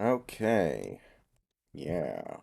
Okay. Yeah.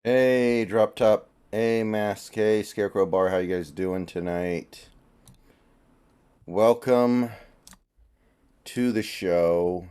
Hey, Drop Top. Hey, Mask. Hey, Scarecrow Bar. How you guys doing tonight? Welcome to the show.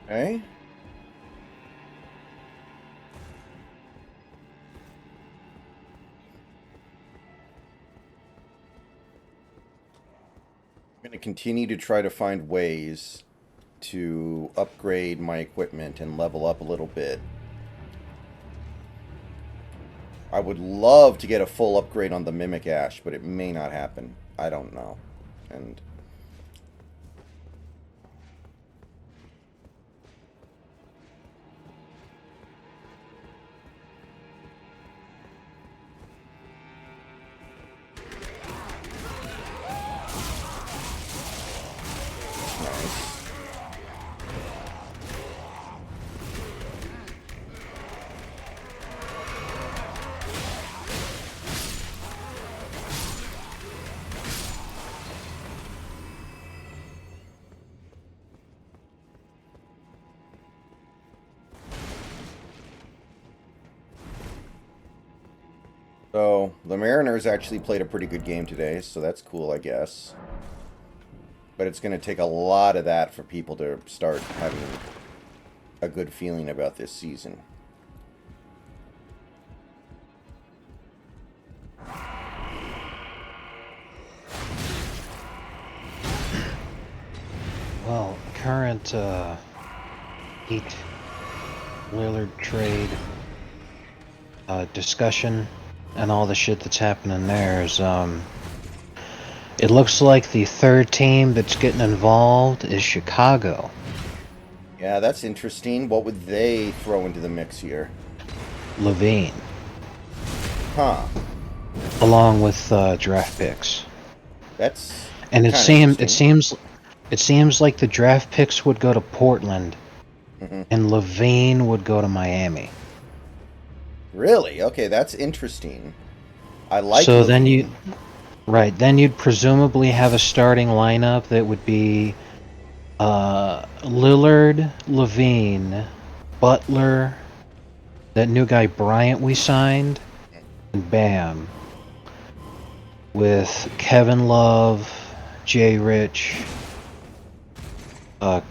Hey? I'm going to continue to try to find ways to upgrade my equipment and level up a little bit. I would love to get a full upgrade on the Mimic Ash, but it may not happen. I don't know. And nice. So, the Mariners actually played a pretty good game today, so that's cool, I guess. But it's going to take a lot of that for people to start having a good feeling about this season. Well, current Heat Lillard trade discussion and all the shit that's happening there is it looks like the third team that's getting involved is Chicago. Yeah, that's interesting. What would they throw into the mix here? Levine, Huh. along with draft picks. That's And it kind of seems it interesting. seems it seems like the draft picks would go to Portland Hmm. and Levine would go to Miami. Really? Okay, that's interesting. I like So then Levine. then you'd presumably have a starting lineup that would be Lillard, Levine, Butler, that new guy Bryant we signed, and Bam, with Kevin Love, Jay Rich,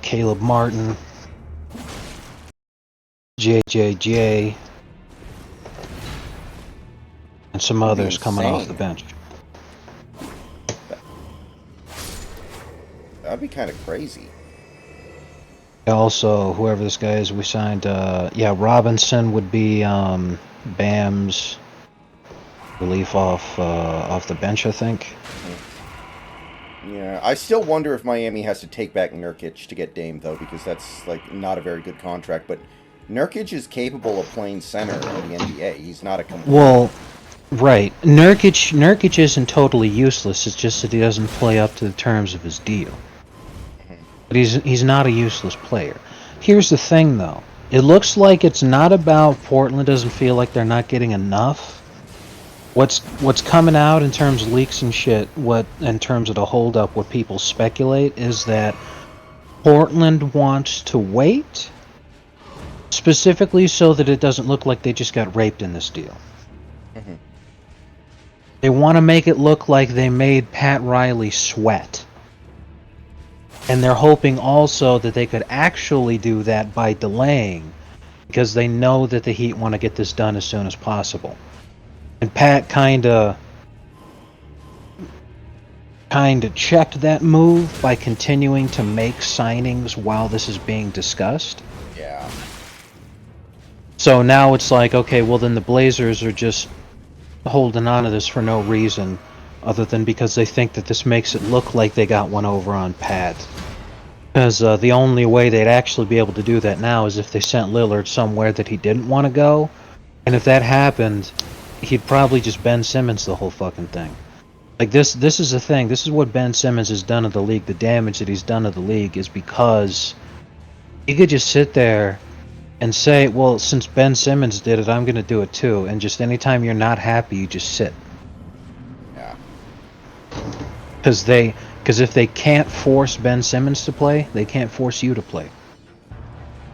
Caleb Martin. JJJ, and some That'd be others coming off the insane. bench. That'd be kind of crazy. Also, whoever this guy is, we signed. Yeah, Robinson would be Bam's relief off the bench, I think. Yeah, I still wonder if Miami has to take back Nurkic to get Dame, though, because that's, like, not a very good contract. But Nurkic is capable of playing center in the NBA. He's not a complete... Well, right. Nurkic isn't totally useless. It's just that he doesn't play up to the terms of his deal. But he's not a useless player. Here's the thing, though. It looks like it's not about Portland doesn't feel like they're not getting enough. What's coming out in terms of leaks and shit, what in terms of the holdup, what people speculate is that Portland wants to wait, specifically so that it doesn't look like they just got raped in this deal. Mhm. They want to make it look like they made Pat Riley sweat. And they're hoping also that they could actually do that by delaying, because they know that the Heat want to get this done as soon as possible. And Pat kinda checked that move by continuing to make signings while this is being discussed. Yeah. So now it's like, okay, well then the Blazers are just holding on to this for no reason other than because they think that this makes it look like they got one over on Pat. Because the only way they'd actually be able to do that now is if they sent Lillard somewhere that he didn't want to go. And if that happened, he'd probably just Ben Simmons the whole fucking thing. Like this is the thing. This is what Ben Simmons has done to the league. The damage that he's done to the league is because he could just sit there and say, well, since Ben Simmons did it, I'm going to do it too. And just anytime you're not happy, you just sit. Yeah. Because if they can't force Ben Simmons to play, they can't force you to play.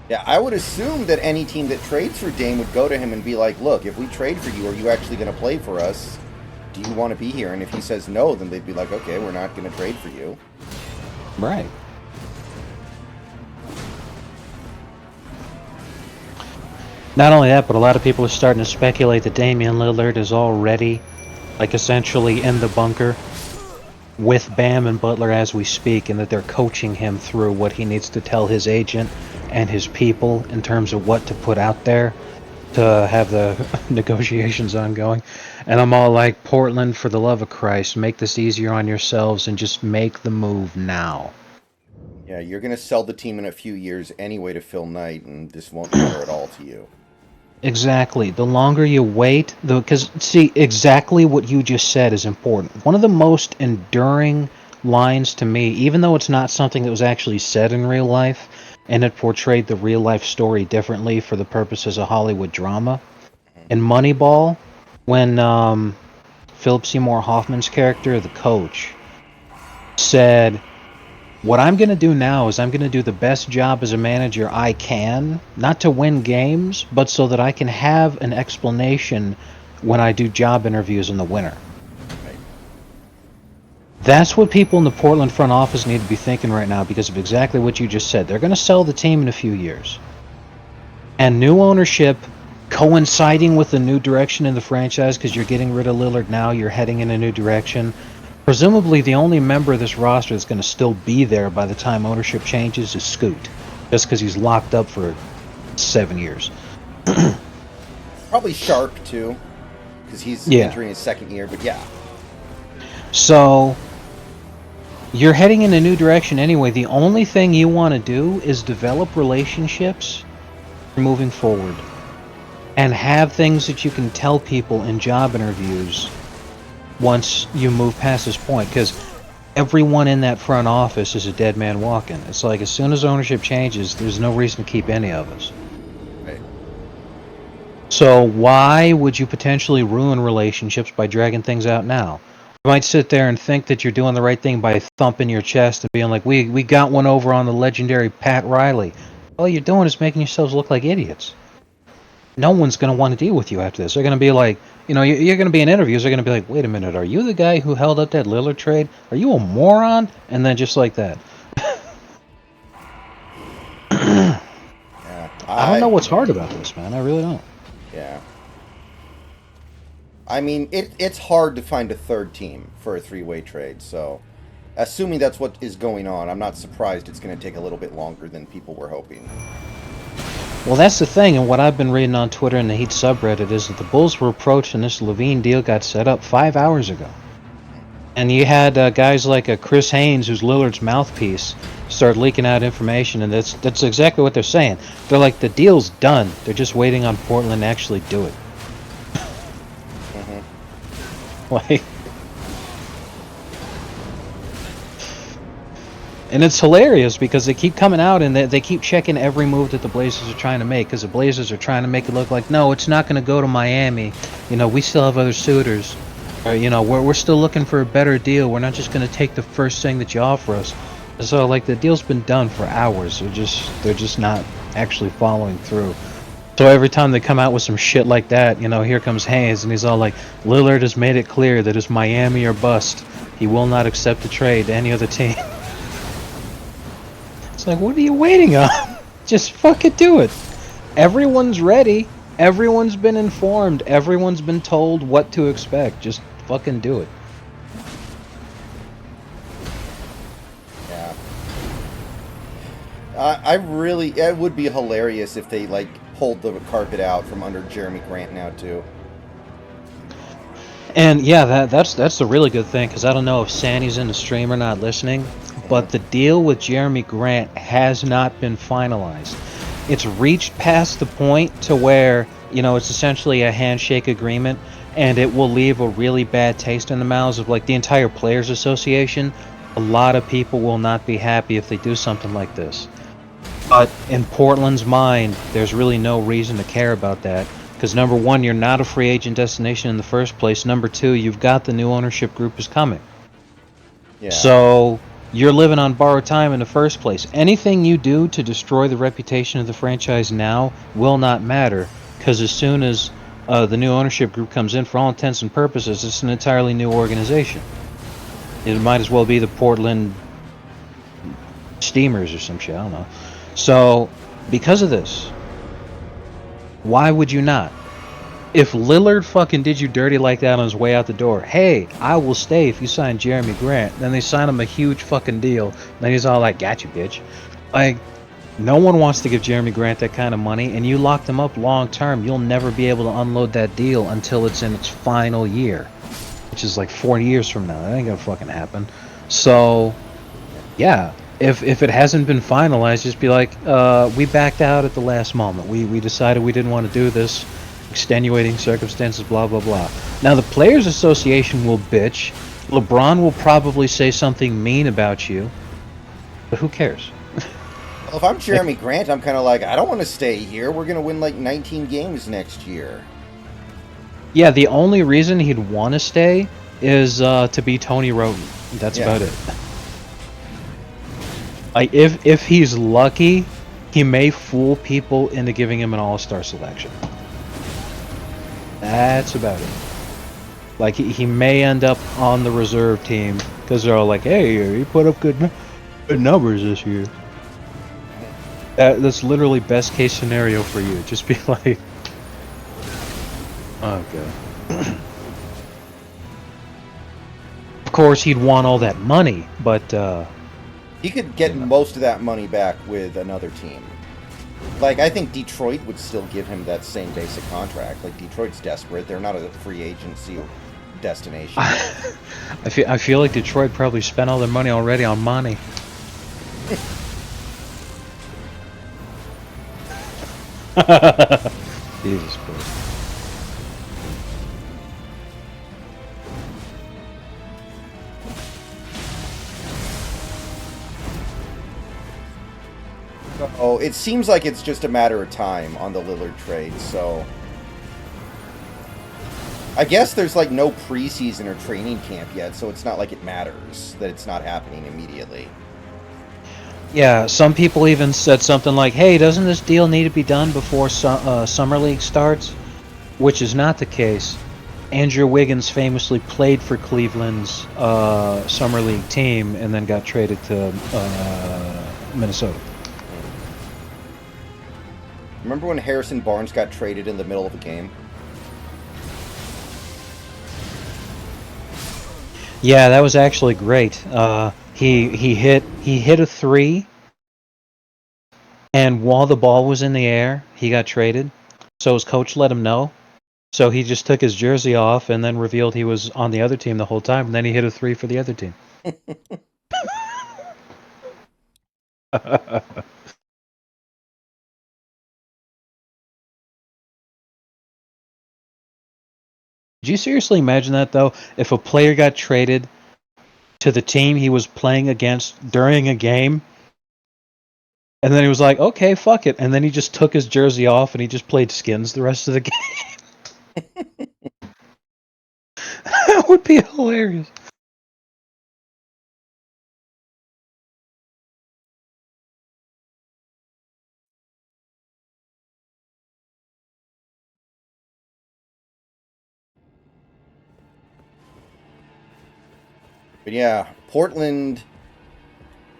Yeah, I would assume that any team that trades for Dame would go to him and be like, look, if we trade for you, are you actually going to play for us? Do you want to be here? And if he says no, then they'd be like, okay, we're not going to trade for you. Right. Not only that, but a lot of people are starting to speculate that Damian Lillard is already, like, essentially in the bunker with Bam and Butler as we speak, and that they're coaching him through what he needs to tell his agent and his people in terms of what to put out there to have the negotiations ongoing. And I'm all like, Portland, for the love of Christ, make this easier on yourselves and just make the move now. Yeah, you're going to sell the team in a few years anyway to Phil Knight, and this won't matter at all to you. Exactly. The longer you wait, because see, exactly what you just said is important. One of the most enduring lines to me, even though it's not something that was actually said in real life, and it portrayed the real life story differently for the purposes of Hollywood drama. In Moneyball, when Philip Seymour Hoffman's character, the coach, said, what I'm going to do now is I'm going to do the best job as a manager I can, not to win games, but so that I can have an explanation when I do job interviews in the winter. Right. That's what people in the Portland front office need to be thinking right now because of exactly what you just said. They're going to sell the team in a few years. And new ownership coinciding with the new direction in the franchise, because you're getting rid of Lillard now, you're heading in a new direction. Presumably the only member of this roster that's going to still be there by the time ownership changes is Scoot, just because he's locked up for 7 years. Probably Sharp, too, because he's entering his second year, but yeah. So, you're heading in a new direction anyway. The only thing you want to do is develop relationships moving forward and have things that you can tell people in job interviews once you move past this point, because everyone in that front office is a dead man walking. It's like as soon as ownership changes, there's no reason to keep any of us. Right. So why would you potentially ruin relationships by dragging things out now? You might sit there and think that you're doing the right thing by thumping your chest and being like, we got one over on the legendary Pat Riley. All you're doing is making yourselves look like idiots. No one's going to want to deal with you after this. They're going to be like, you're going to be in interviews. They're going to be like, wait a minute, are you the guy who held up that Lillard trade? Are you a moron? And then just like that. Yeah. I don't know what's hard about this, man. I really don't. Yeah. I mean, it's hard to find a third team for a three-way trade, so assuming that's what is going on, I'm not surprised it's going to take a little bit longer than people were hoping. Well, that's the thing, and what I've been reading on Twitter and the Heat subreddit is that the Bulls were approached and this Levine deal got set up 5 hours ago. And you had guys like Chris Haynes, who's Lillard's mouthpiece, start leaking out information, and that's exactly what they're saying. They're like, the deal's done. They're just waiting on Portland to actually do it. Like, and it's hilarious because they keep coming out and they keep checking every move that the Blazers are trying to make, because the Blazers are trying to make it look like, no, it's not going to go to Miami. You know, we still have other suitors. Or, you know, we're still looking for a better deal. We're not just going to take the first thing that you offer us. So, like, the deal's been done for hours. They're just not actually following through. So every time they come out with some shit like that, you know, here comes Hayes, and he's all like, Lillard has made it clear that it's Miami or bust. He will not accept a trade to any other team. It's like, what are you waiting on? Just fucking do it. Everyone's ready. Everyone's been informed. Everyone's been told what to expect. Just fucking do it. Yeah. It would be hilarious if they, like, pulled the carpet out from under Jeremy Grant now, too. And yeah, that's the really good thing, because I don't know if Sandy's in the stream or not listening, but the deal with Jeremy Grant has not been finalized. It's reached past the point to where, you know, it's essentially a handshake agreement, and it will leave a really bad taste in the mouths of, like, the entire Players Association. A lot of people will not be happy if they do something like this. But in Portland's mind, there's really no reason to care about that. Because number one, you're not a free agent destination in the first place. Number two, you've got the new ownership group is coming. Yeah. So you're living on borrowed time in the first place. Anything you do to destroy the reputation of the franchise now will not matter. Because as soon as the new ownership group comes in, for all intents and purposes, it's an entirely new organization. It might as well be the Portland Steamers or some shit, I don't know. So, because of this, why would you not? If Lillard fucking did you dirty like that on his way out the door, hey, I will stay if you sign Jeremy Grant. Then they sign him a huge fucking deal. Then he's all like, got you, bitch. Like, no one wants to give Jeremy Grant that kind of money, and you locked him up long term. You'll never be able to unload that deal until it's in its final year, which is like 40 years from now. That ain't gonna fucking happen. So, yeah. If it hasn't been finalized, just be like, we backed out at the last moment. We decided we didn't want to do this. Extenuating circumstances, blah, blah, blah. Now, the Players Association will bitch. LeBron will probably say something mean about you. But who cares? Well, if I'm Jeremy Grant, I'm kind of like, I don't want to stay here. We're going to win like 19 games next year. Yeah, the only reason he'd want to stay is to be Tony Roten. That's about it. Like, if he's lucky, he may fool people into giving him an all-star selection. That's about it. Like, he may end up on the reserve team because they're all like, hey, he put up good numbers this year. That's literally best case scenario for you. Just be like, okay. Of course, he'd want all that money, but he could get most of that money back with another team. Like, I think Detroit would still give him that same basic contract. Like, Detroit's desperate. They're not a free agency destination. I feel like Detroit probably spent all their money already on money. Jesus Christ. Oh, it seems like it's just a matter of time on the Lillard trade, so I guess there's like no preseason or training camp yet, so it's not like it matters that it's not happening immediately. Yeah, some people even said something like, hey, doesn't this deal need to be done before Summer League starts? Which is not the case. Andrew Wiggins famously played for Cleveland's Summer League team and then got traded to Minnesota. Remember when Harrison Barnes got traded in the middle of a game? Yeah, that was actually great. He hit a three, and while the ball was in the air, he got traded. So his coach let him know. So he just took his jersey off and then revealed he was on the other team the whole time. And then he hit a three for the other team. Did you seriously imagine that though? If a player got traded to the team he was playing against during a game, and then he was like, "Okay, fuck it," and then he just took his jersey off and he just played skins the rest of the game. That would be hilarious. But yeah, Portland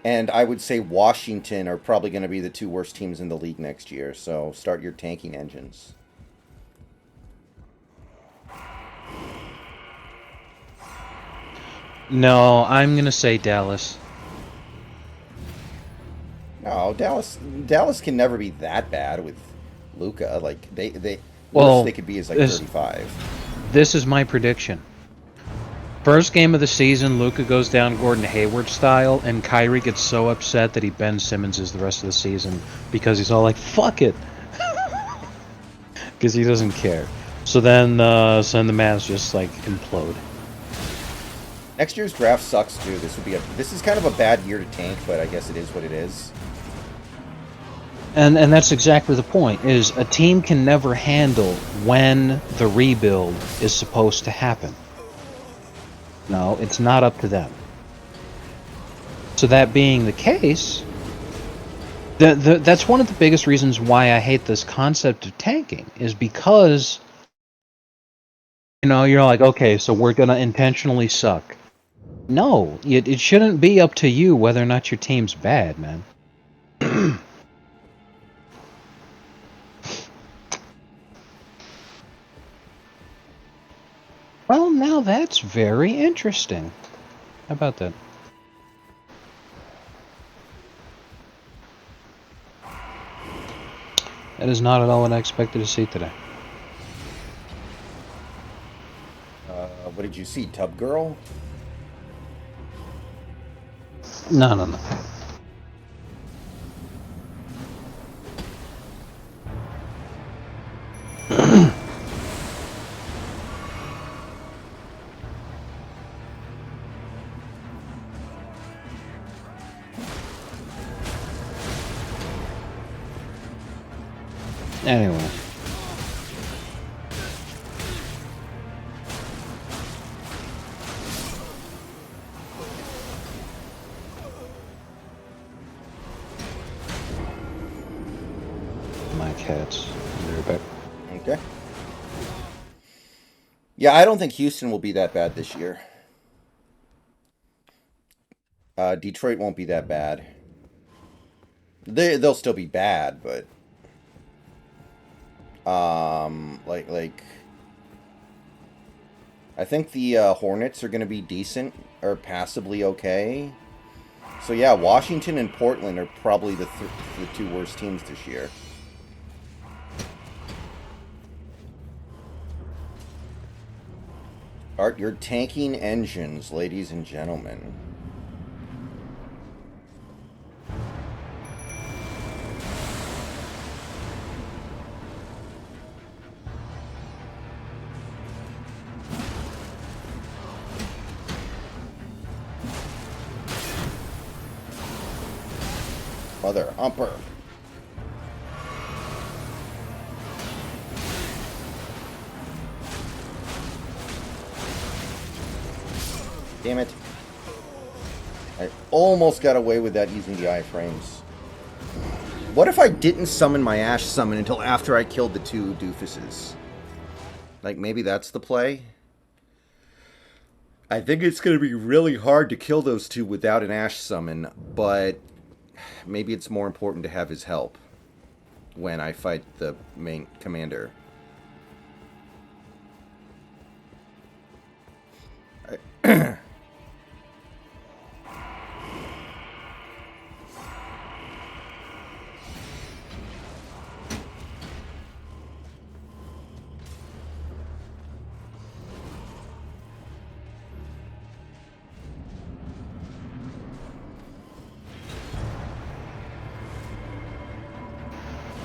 and I would say Washington are probably going to be the two worst teams in the league next year. So start your tanking engines. No, I'm gonna say Dallas. No, Dallas can never be that bad with Luca. Like they worst Well, they could be is like this 35. this is my prediction. First game of the season, Luka goes down Gordon Hayward style, and Kyrie gets so upset that he Ben Simmons the rest of the season because he's all like, "Fuck it," because he doesn't care. So then the Mavs just like implode. Next year's draft sucks too. This is kind of a bad year to tank, but I guess it is what it is. And that's exactly the point. Is a team can never handle when the rebuild is supposed to happen. No, it's not up to them. So that being the case, that's one of the biggest reasons why I hate this concept of tanking is because you're like, okay, so we're gonna intentionally suck. No, it shouldn't be up to you whether or not your team's bad, man. Well, now that's very interesting. How about that? That is not at all what I expected to see today. What did you see, Tub Girl? No, no, no. Anyway. My cats. They're back. Okay. Yeah, I don't think Houston will be that bad this year. Detroit won't be that bad. They'll still be bad, but like I think the Hornets are going to be decent or passably okay. So yeah, Washington and Portland are probably the two worst teams this year. Art your tanking engines, ladies and gentlemen. Mother humper. Damn it. I almost got away with that using the iframes. What if I didn't summon my Ash summon until after I killed the two doofuses? Like, maybe that's the play? I think it's going to be really hard to kill those two without an Ash summon, but maybe it's more important to have his help. when I fight the main commander.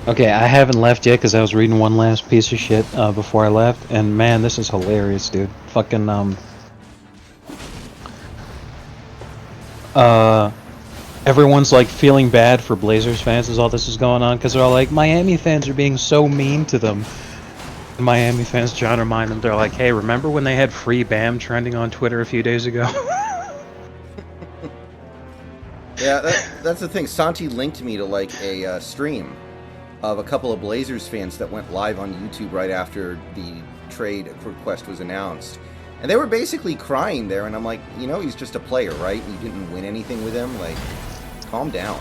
Okay, I haven't left yet because I was reading one last piece of shit before I left, and man, this is hilarious, dude. Fucking everyone's like feeling bad for Blazers fans as all this is going on because they're all like, Miami fans are being so mean to them. And Miami fans trying to remind them, they're like, hey, remember when they had free BAM trending on Twitter a few days ago? Yeah, that's the thing. Santi linked me to like a stream of a couple of Blazers fans that went live on YouTube right after the trade request was announced. And they were basically crying there, and I'm like, you know, he's just a player, right? You didn't win anything with him. Like, calm down.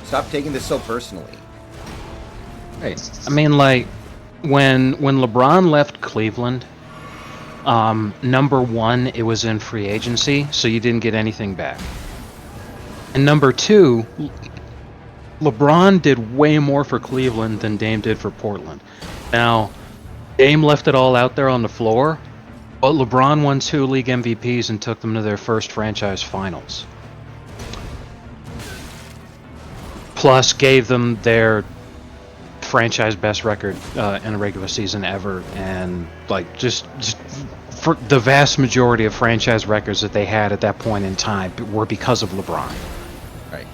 Stop taking this so personally. Right. I mean, like, when LeBron left Cleveland, number one, it was in free agency, so you didn't get anything back. And number two, LeBron did way more for Cleveland than Dame did for Portland. Now, Dame left it all out there on the floor, but LeBron won 2 league MVPs and took them to their first franchise finals. Plus, gave them their franchise best record in a regular season ever, and like just for the vast majority of franchise records that they had at that point in time were because of LeBron. Right.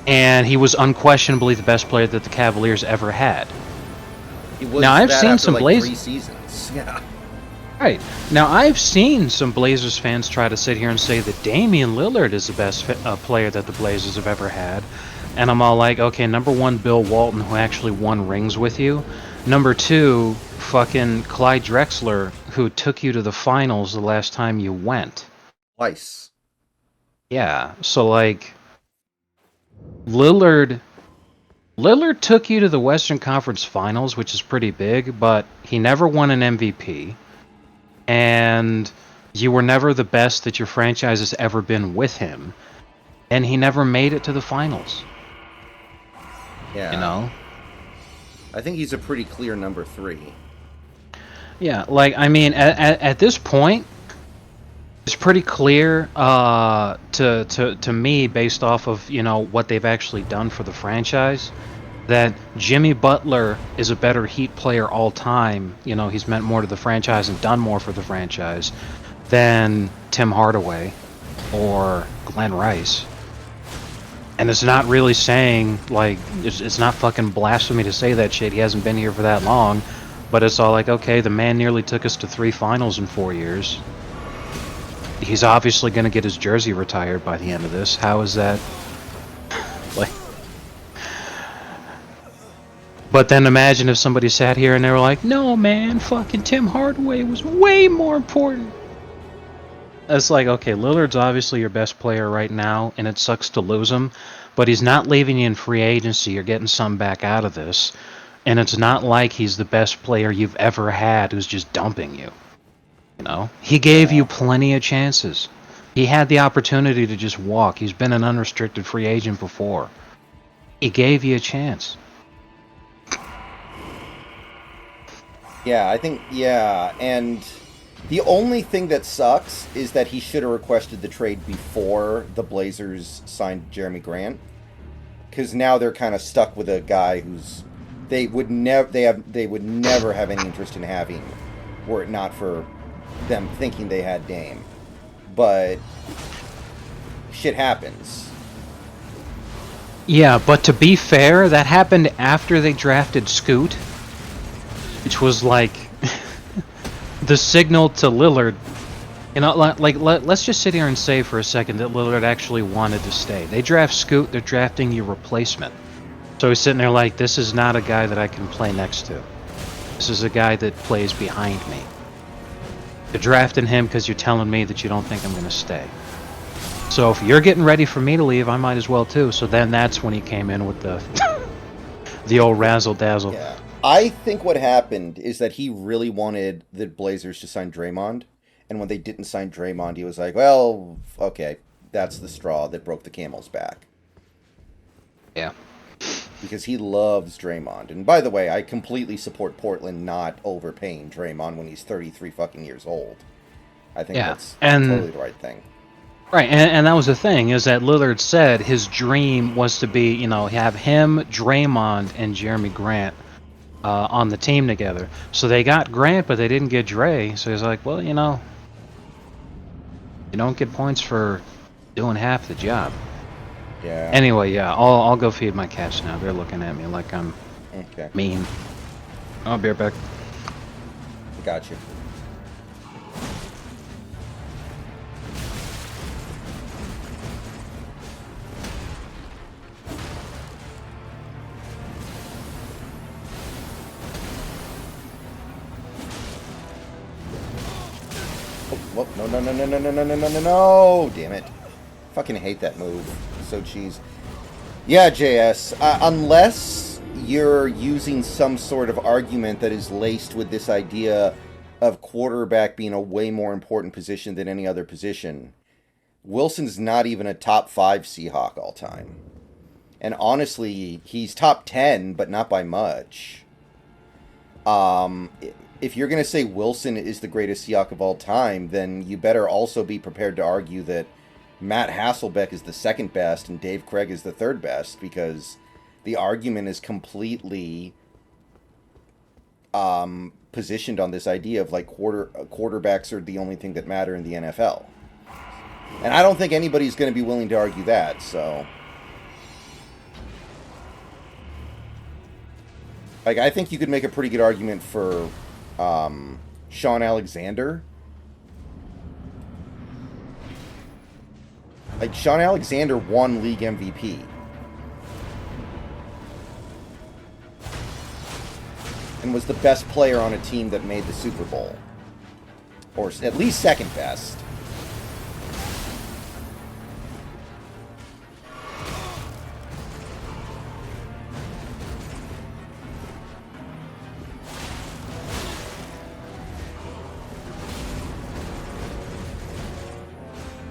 And he was unquestionably the best player that the Cavaliers ever had. Now I've seen some like Blazers 3 seasons. Yeah. Right. Now, I've seen some Blazers fans try to sit here and say that Damian Lillard is the best player that the Blazers have ever had. And I'm all like, okay, number one, Bill Walton, who actually won rings with you. Number two, fucking Clyde Drexler, who took you to the finals the last time you went. Twice. Yeah, so like, Lillard took you to the Western Conference Finals, which is pretty big, but he never won an MVP. And you were never the best that your franchise has ever been with him. And he never made it to the finals. Yeah. You know? I think he's a pretty clear number 3. Yeah, like, I mean, at this point, it's pretty clear to me, based off of, you know, what they've actually done for the franchise, that Jimmy Butler is a better Heat player all time. You know, he's meant more to the franchise and done more for the franchise than Tim Hardaway or Glenn Rice. And it's not really saying, like, it's not fucking blasphemy to say that shit. He hasn't been here for that long. But it's all like, okay, the man nearly took us to 3 finals in 4 years. He's obviously going to get his jersey retired by the end of this. How is that? Like... But then imagine if somebody sat here and they were like, no, man, fucking Tim Hardaway was way more important. It's like, okay, Lillard's obviously your best player right now, and it sucks to lose him, but he's not leaving you in free agency. You're getting some back out of this. And it's not like he's the best player you've ever had who's just dumping you. You know? He gave you plenty of chances. He had the opportunity to just walk. He's been an unrestricted free agent before. He gave you a chance. Yeah, I think, yeah, and the only thing that sucks is that he should have requested the trade before the Blazers signed Jeremy Grant, because now they're kind of stuck with a guy who's they would never have any interest in having, were it not for them thinking they had Dame. But shit happens. Yeah, but to be fair, that happened after they drafted Scoot, which was like the signal to Lillard. You know, let's just sit here and say for a second that Lillard actually wanted to stay. They draft Scoot, they're drafting your replacement. So he's sitting there like, this is not a guy that I can play next to. This is a guy that plays behind me. You're drafting him because you're telling me that you don't think I'm going to stay. So if you're getting ready for me to leave, I might as well too. So then that's when he came in with the the old razzle dazzle. Yeah. I think what happened is that he really wanted the Blazers to sign Draymond, and when they didn't sign Draymond, he was like, "Well, okay, that's the straw that broke the camel's back." Yeah. Because he loves Draymond. And by the way, I completely support Portland not overpaying Draymond when he's 33 fucking years old. I think Yeah. that's And totally the right thing. right, and that was the thing, is that Lillard said his dream was to be, have him, Draymond, and Jeremy Grant on the team together. So they got Grant, but they didn't get Dre. So he's like, well, you don't get points for doing half the job. Yeah. Anyway, yeah, I'll go feed my cats now. They're looking at me like I'm Okay. mean. I'll be right back. Got you. Oh, no, no, no, no, no, no, no, no, no, no, no! Damn it. Fucking hate that move. So cheese. Yeah, JS. Unless you're using some sort of argument that is laced with this idea of quarterback being a way more important position than any other position, Wilson's not even a top 5 Seahawk all time. And honestly, he's top 10, but not by much. If you're going to say Wilson is the greatest Seahawk of all time, then you better also be prepared to argue that Matt Hasselbeck is the second best and Dave Craig is the third best, because the argument is completely positioned on this idea of like quarterbacks are the only thing that matter in the NFL. And I don't think anybody's going to be willing to argue that, so... Like, I think you could make a pretty good argument for Sean Alexander. Like, Sean Alexander won league MVP. And was the best player on a team that made the Super Bowl. Or at least second best.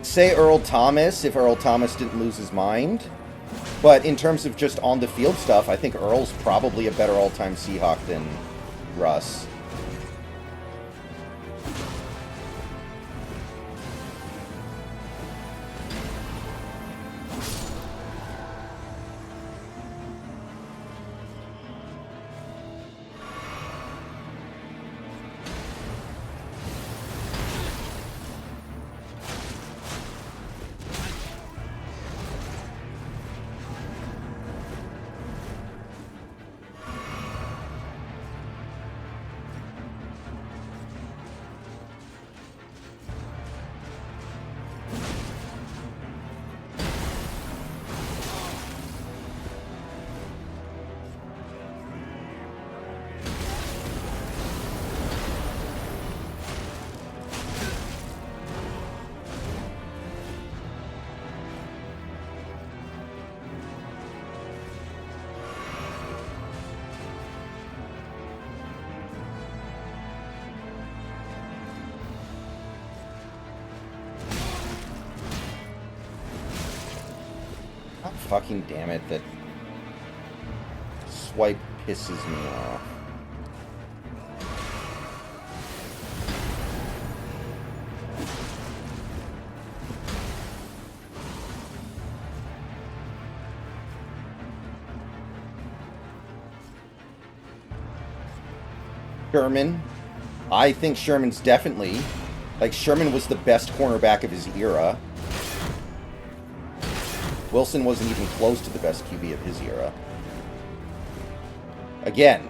Say Earl Thomas, if Earl Thomas didn't lose his mind. But in terms of just on-the-field stuff, I think Earl's probably a better all-time Seahawk than Russ. God fucking damn it, that swipe pisses me off. Sherman. I think Sherman's definitely... Like, Sherman was the best cornerback of his era. Wilson wasn't even close to the best QB of his era. Again,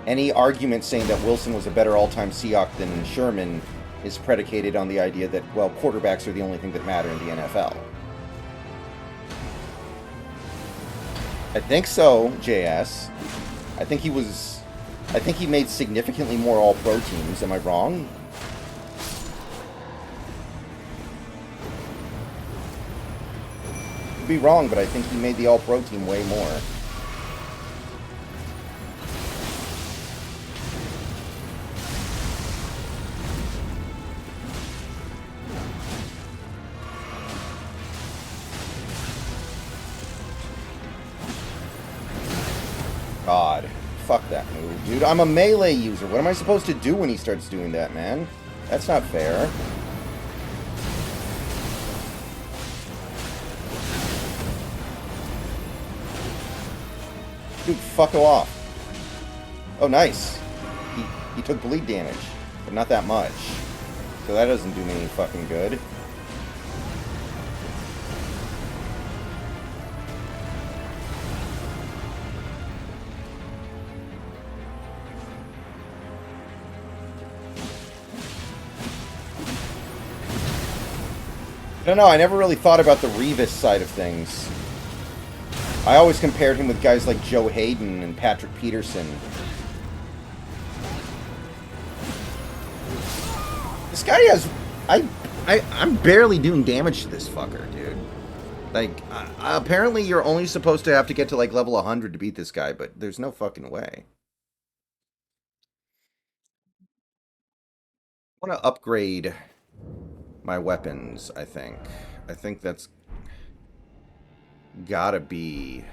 any argument saying that Wilson was a better all-time Seahawk than Sherman is predicated on the idea that, well, quarterbacks are the only thing that matter in the NFL. I think so, JS. I think he made significantly more all-pro teams. Am I wrong? be wrong, but I think he made the All-Pro team way more. God. Fuck that move, dude. I'm a melee user. What am I supposed to do when he starts doing that, man? That's not fair. Dude, fuck off. Oh, nice. He took bleed damage, but not that much. So that doesn't do me any fucking good. I don't know, I never really thought about the Revis side of things. I always compared him with guys like Joe Hayden and Patrick Peterson. This guy has... I'm barely doing damage to this fucker, dude. Like, apparently you're only supposed to have to get to, like, level 100 to beat this guy, but there's no fucking way. I want to upgrade my weapons, I think. I think that's gotta be...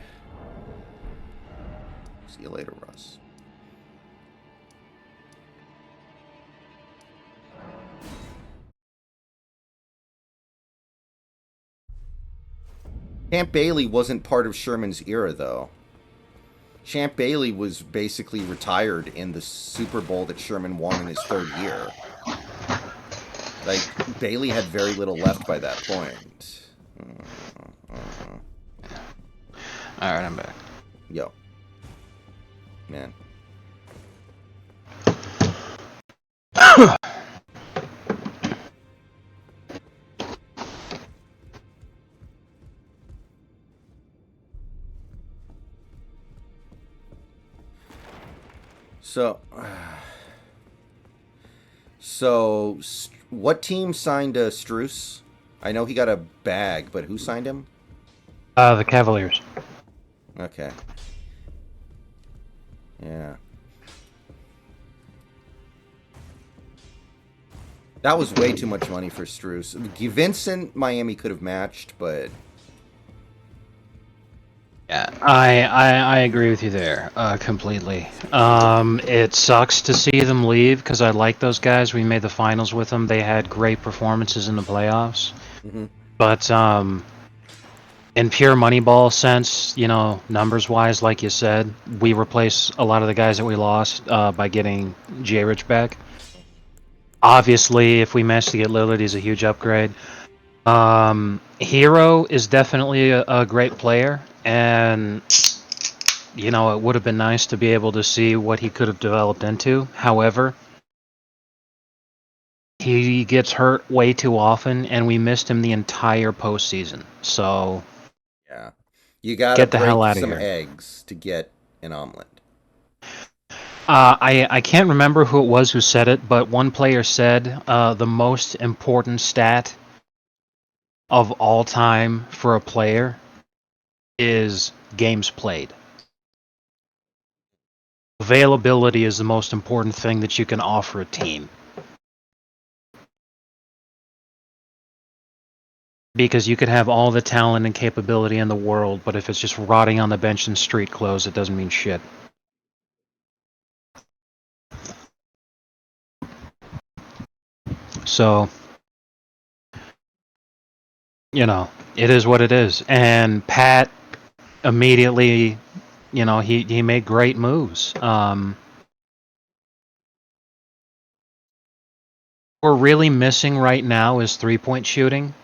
See you later, Russ. Champ Bailey wasn't part of Sherman's era, though. Champ Bailey was basically retired in the Super Bowl that Sherman won in his 3rd year. Like, Bailey had very little left by that point. Alright, I'm back. Yo. Man. So, what team signed Struce? I know he got a bag, but who signed him? The Cavaliers. Okay. Yeah. That was way too much money for Struce. Vincent, Miami could have matched, but... Yeah, I agree with you there, completely. It sucks to see them leave, because I like those guys. We made the finals with them. They had great performances in the playoffs. Mm-hmm. But, in pure Moneyball sense, you know, numbers-wise, like you said, we replace a lot of the guys that we lost by getting J-Rich back. Obviously, if we manage to get Lillard, he's a huge upgrade. Hero is definitely a great player, and you know, it would have been nice to be able to see what he could have developed into. However, he gets hurt way too often, and we missed him the entire postseason. So, yeah, you gotta get the hell break out of some here. eggs to get an omelet. I can't remember who it was who said it, but one player said the most important stat of all time for a player is games played. Availability is the most important thing that you can offer a team. Because you could have all the talent and capability in the world, but if it's just rotting on the bench in street clothes, it doesn't mean shit. So, you know, it is what it is. And Pat immediately, you know, he made great moves. We're really missing right now is 3-point shooting.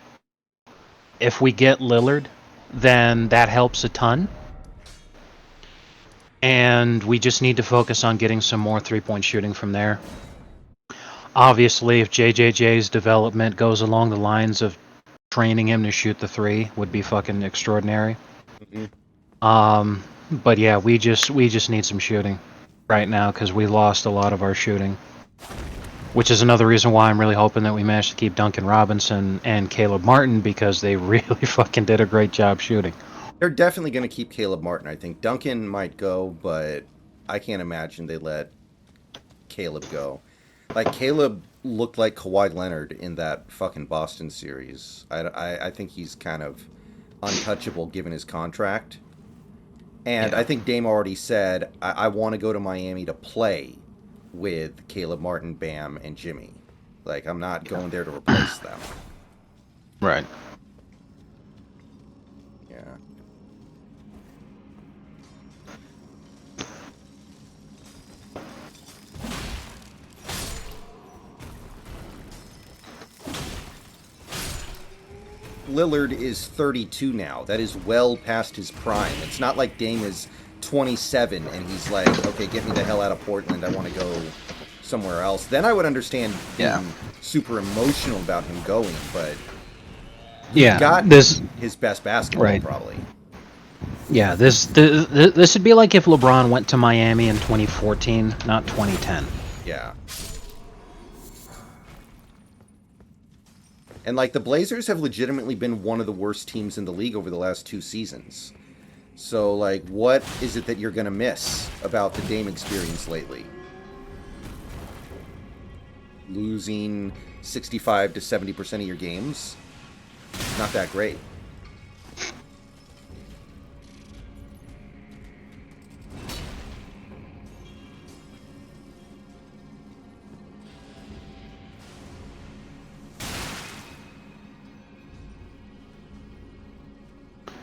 If we get Lillard, then that helps a ton. And we just need to focus on getting some more 3-point shooting from there. Obviously, if JJJ's development goes along the lines of training him to shoot the 3, would be fucking extraordinary. Mm-hmm. But yeah, we just need some shooting right now because we lost a lot of our shooting. Which is another reason why I'm really hoping that we manage to keep Duncan Robinson and Caleb Martin, because they really fucking did a great job shooting. They're definitely going to keep Caleb Martin. I think Duncan might go, but I can't imagine they let Caleb go. Like, Caleb looked like Kawhi Leonard in that fucking Boston series. I think he's kind of untouchable given his contract. And Yeah. I think Dame already said, I want to go to Miami to play with Caleb Martin, Bam, and Jimmy. Like, I'm not going there to replace them. Right. Yeah. Lillard is 32 now. That is well past his prime. It's not like Dame is 27 and he's like, okay, get me the hell out of Portland. I want to go somewhere else. Then I would understand being super emotional about him going, but he got his best basketball right. probably. Yeah, this would be like if LeBron went to Miami in 2014, not 2010. Yeah. And, like, the Blazers have legitimately been one of the worst teams in the league over the last 2 seasons. So, like, what is it that you're going to miss about the Dame experience lately? Losing 65 to 70% of your games? Not that great.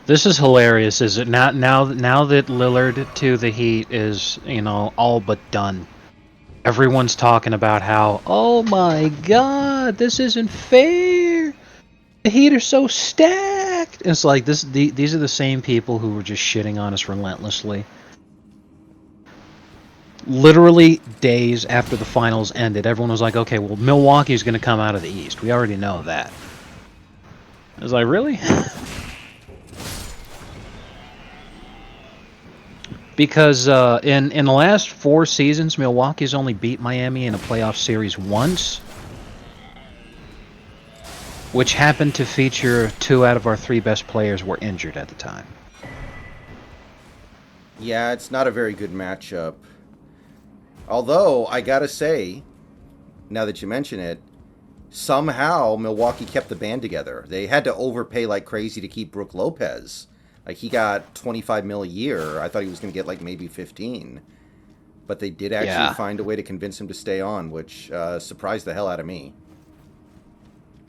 This is hilarious, is it not? Now that Lillard to the Heat is, all but done. Everyone's talking about how, oh my god, this isn't fair. The Heat are so stacked. It's like these are the same people who were just shitting on us relentlessly. Literally days after the finals ended, everyone was like, okay, well, Milwaukee's going to come out of the East. We already know that. I was like, really? Because in the last 4 seasons, Milwaukee's only beat Miami in a playoff series once, which happened to feature 2 out of our 3 best players were injured at the time. Yeah, it's not a very good matchup. Although, I gotta say, now that you mention it, somehow Milwaukee kept the band together. They had to overpay like crazy to keep Brook Lopez. Like, he got 25 mil a year. I thought he was going to get like maybe 15. But they did actually find a way to convince him to stay on, which surprised the hell out of me.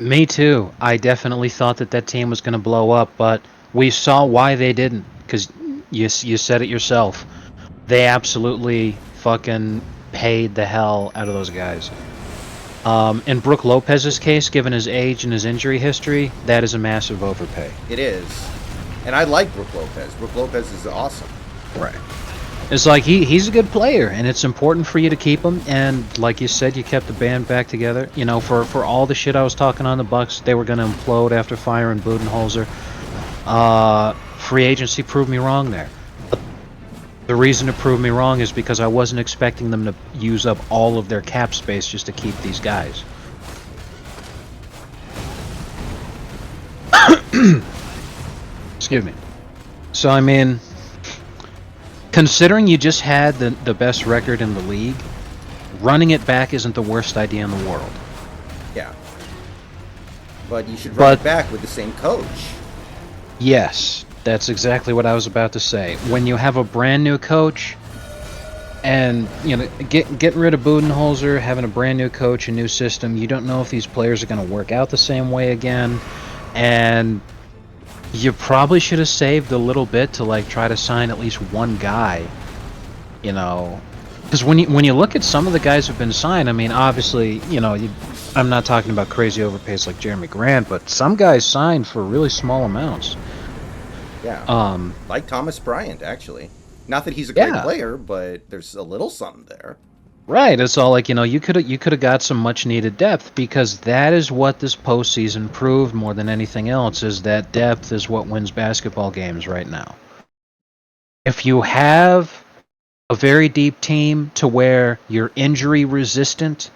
Me too. I definitely thought that team was going to blow up, but we saw why they didn't. Because you said it yourself. They absolutely fucking paid the hell out of those guys. In Brook Lopez's case, given his age and his injury history, that is a massive overpay. It is. And I like Brook Lopez. Brook Lopez is awesome. Right. It's like he's a good player, and it's important for you to keep him. And like you said, you kept the band back together. For all the shit I was talking on the Bucks, they were going to implode after firing Budenholzer. Free agency proved me wrong there. The reason it proved me wrong is because I wasn't expecting them to use up all of their cap space just to keep these guys. Excuse me. So, I mean, considering you just had the best record in the league, running it back isn't the worst idea in the world. Yeah. But you should run it back with the same coach. Yes, that's exactly what I was about to say. When you have a brand new coach, and getting rid of Budenholzer, having a brand new coach, a new system, you don't know if these players are going to work out the same way again, and you probably should have saved a little bit to try to sign at least one guy, because when you look at some of the guys who've been signed, I mean, obviously, I'm not talking about crazy overpays like Jeremy Grant, but some guys signed for really small amounts. Yeah. Like Thomas Bryant, actually. Not that he's a great player, but there's a little something there. Right. It's all you could have got some much needed depth, because that is what this postseason proved more than anything else, is that depth is what wins basketball games right now. If you have a very deep team to where you're injury resistant,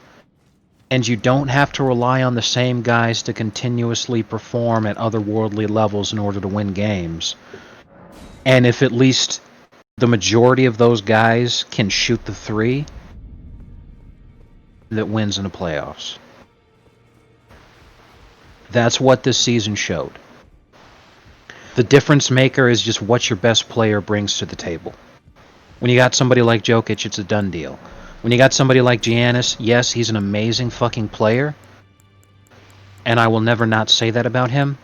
and you don't have to rely on the same guys to continuously perform at otherworldly levels in order to win games. And if at least the majority of those guys can shoot the three, that wins in the playoffs. That's what this season showed. The difference maker is just what your best player brings to the table. When you got somebody like Jokic, it's a done deal. When you got somebody like Giannis, yes, he's an amazing fucking player, and I will never not say that about him.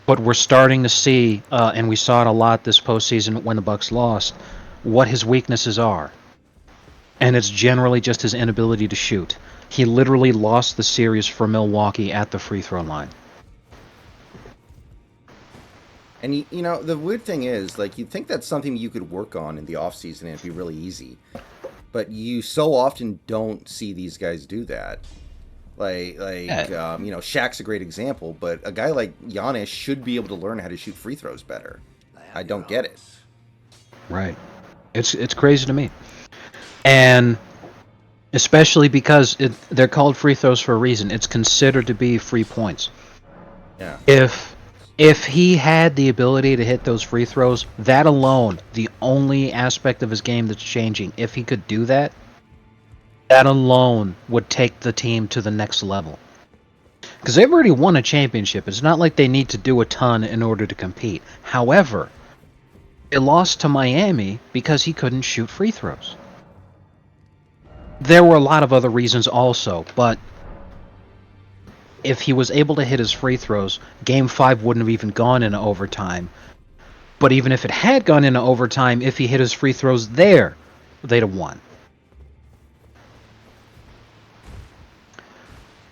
But we're starting to see, and we saw it a lot this postseason when the Bucks lost, what his weaknesses are. And it's generally just his inability to shoot. He literally lost the series for Milwaukee at the free throw line. And you know, the weird thing is, like, you'd think that's something you could work on in the off season and it'd be really easy. But you so often don't see these guys do that. You know, Shaq's a great example, but a guy like Giannis should be able to learn how to shoot free throws better. I don't get it. Right. It's crazy to me. And especially because they're called free throws for a reason. It's considered to be free points. Yeah. If he had the ability to hit those free throws, that alone, the only aspect of his game that's changing, if he could do that, that alone would take the team to the next level. Because they've already won a championship. It's not like they need to do a ton in order to compete. However, they lost to Miami because he couldn't shoot free throws. There were a lot of other reasons also, but if he was able to hit his free throws, Game 5 wouldn't have even gone into overtime. But even if it had gone into overtime, if he hit his free throws there, they'd have won.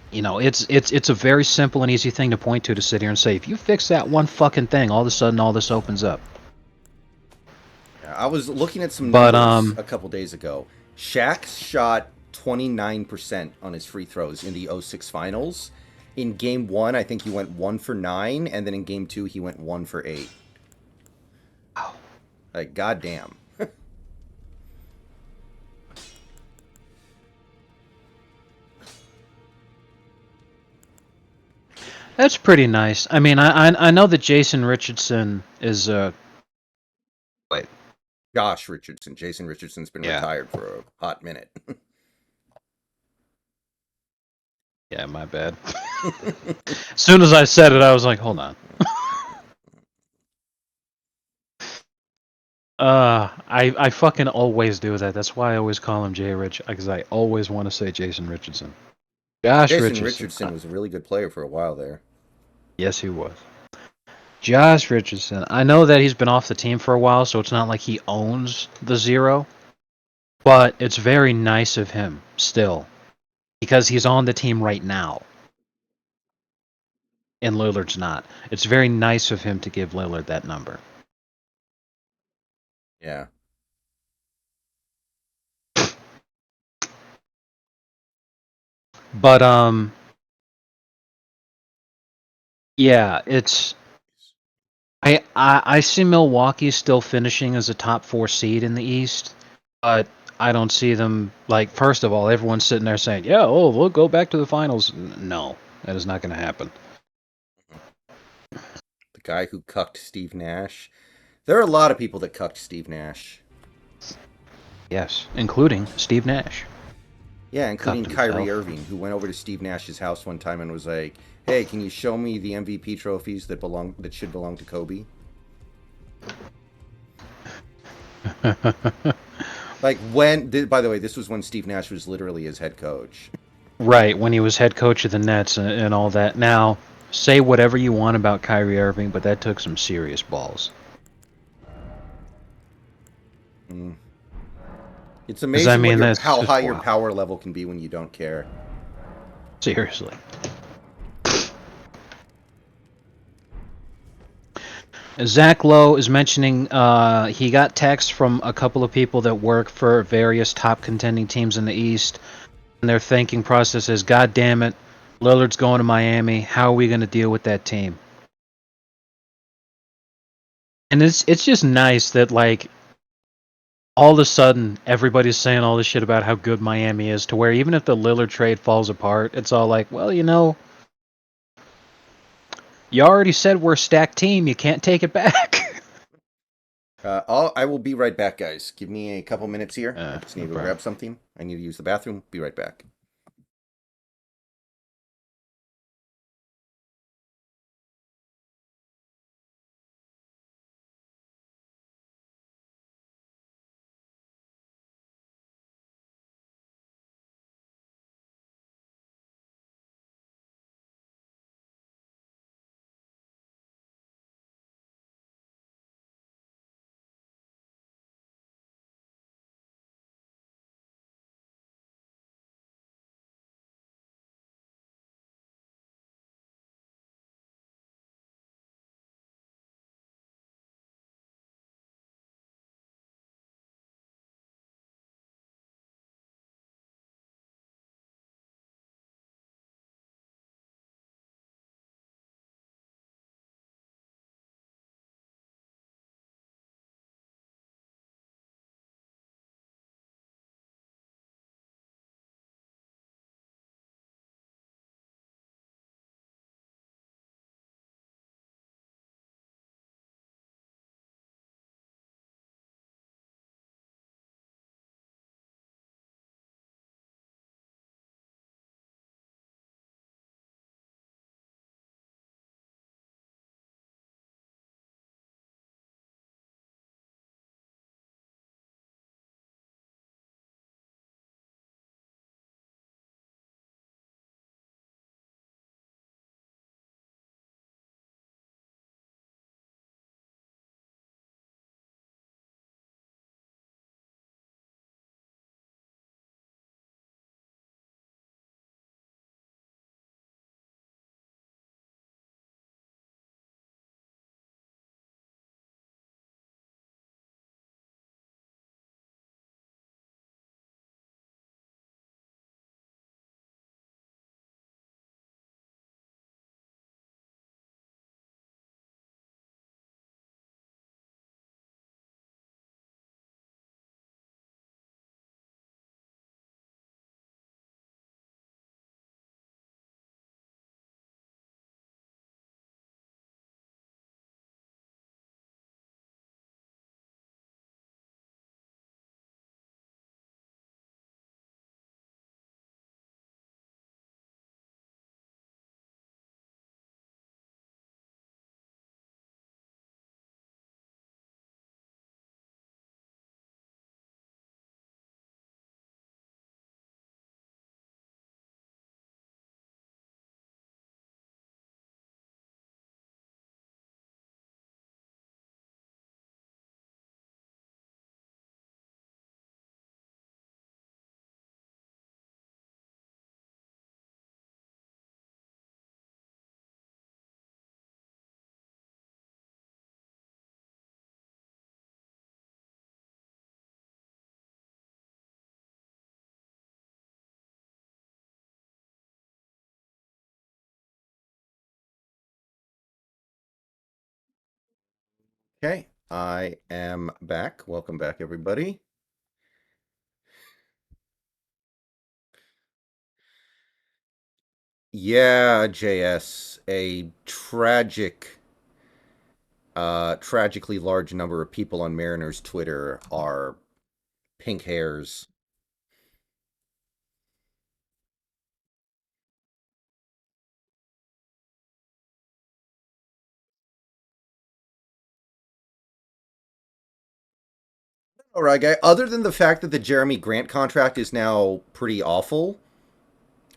You know, it's a very simple and easy thing to point to sit here and say, if you fix that one fucking thing, all of a sudden all this opens up. I was looking at some numbers a couple days ago. Shaq shot 29% on his free throws in the 06 finals. In game 1, I think he went 1 for 9, and then in game 2, he went 1 for 8. Wow. Like, goddamn. That's pretty nice. I mean, I know that Jason Richardson is wait. Josh Richardson. Jason Richardson's been retired for a hot minute. Yeah, my bad. As soon as I said it, I was like, hold on. I fucking always do that. That's why I always call him Jay Rich, because I always want to say Jason Richardson. Jason Richardson was a really good player for a while there. Yes, he was. Josh Richardson. I know that he's been off the team for a while, so it's not like he owns the 0. But it's very nice of him, still. Because he's on the team right now. And Lillard's not. It's very nice of him to give Lillard that number. Yeah. But, yeah, it's... I see Milwaukee still finishing as a top 4 seed in the East, but I don't see them, like, first of all, everyone's sitting there saying, yeah, we'll go back to the finals. No, that is not going to happen. The guy who cucked Steve Nash. There are a lot of people that cucked Steve Nash. Yes, including Steve Nash. Yeah, including Kyrie Irving, who went over to Steve Nash's house one time and was like, "Hey, can you show me the MVP trophies that should belong to Kobe?" Like by the way, this was when Steve Nash was literally his head coach. Right, when he was head coach of the Nets and all that. Now, say whatever you want about Kyrie Irving, but that took some serious balls. Mm. It's amazing how high your power level can be when you don't care. Seriously. Zach Lowe is mentioning he got texts from a couple of people that work for various top contending teams in the East, and their thinking process is, God damn it, Lillard's going to Miami. How are we going to deal with that team? And it's just nice that, like, all of a sudden everybody's saying all this shit about how good Miami is, to where even if the Lillard trade falls apart, it's all like, well, you already said we're a stacked team. You can't take it back. I will be right back, guys. Give me a couple minutes here. I just need No to go problem. grab something. I need to use the bathroom. Be right back. Okay, I am back. Welcome back, everybody. Yeah, JS, a tragically large number of people on Mariners Twitter are pink hairs. All right, guy. Other than the fact that the Jeremy Grant contract is now pretty awful,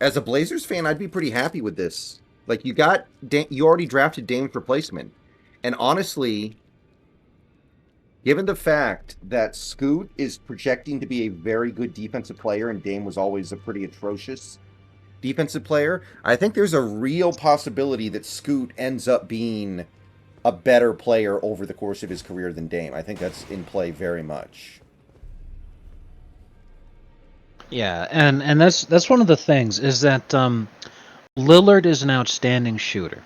as a Blazers fan, I'd be pretty happy with this. Like you already drafted Dame's replacement, and honestly, given the fact that Scoot is projecting to be a very good defensive player, and Dame was always a pretty atrocious defensive player, I think there's a real possibility that Scoot ends up being a better player over the course of his career than Dame. I think that's in play very much. Yeah, and that's one of the things is that Lillard is an outstanding shooter.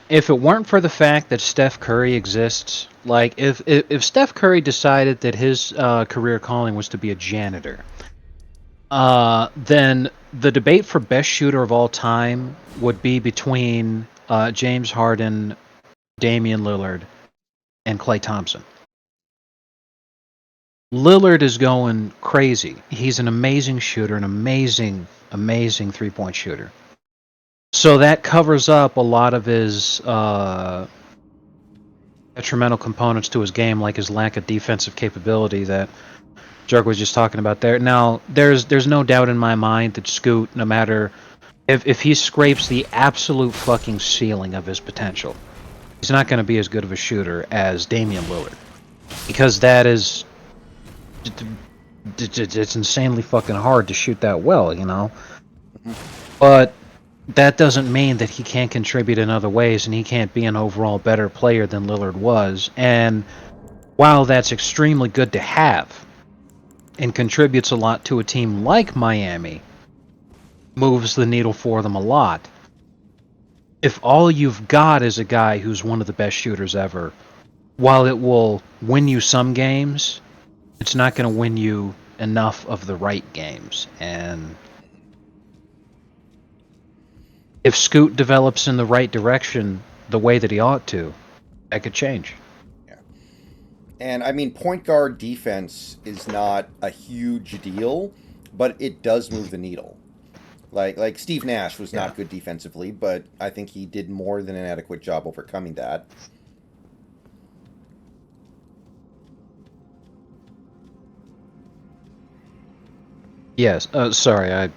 if it weren't for the fact that Steph Curry exists, like if Steph Curry decided that his career calling was to be a janitor, then the debate for best shooter of all time would be between James Harden, Damian Lillard, and Klay Thompson. Lillard is going crazy. He's an amazing shooter, an amazing 3-point shooter. So that covers up a lot of his detrimental components to his game, like his lack of defensive capability that Jug was just talking about there. Now, there's no doubt in my mind that Scoot, no matter if he scrapes the absolute fucking ceiling of his potential, he's not going to be as good of a shooter as Damian Lillard, because that is it's insanely fucking hard to shoot that well, you know. But that doesn't mean that he can't contribute in other ways and he can't be an overall better player than Lillard was. And while that's extremely good to have and contributes a lot to a team like Miami, moves the needle for them a lot. If all you've got is a guy who's one of the best shooters ever, while it will win you some games, it's not going to win you enough of the right games. And if Scoot develops in the right direction the way that he ought to, that could change. Yeah. And I mean, point guard defense is not a huge deal, but it does move the needle. Like Steve Nash was not good defensively, but I think he did more than an adequate job overcoming that. Yes. Sorry, I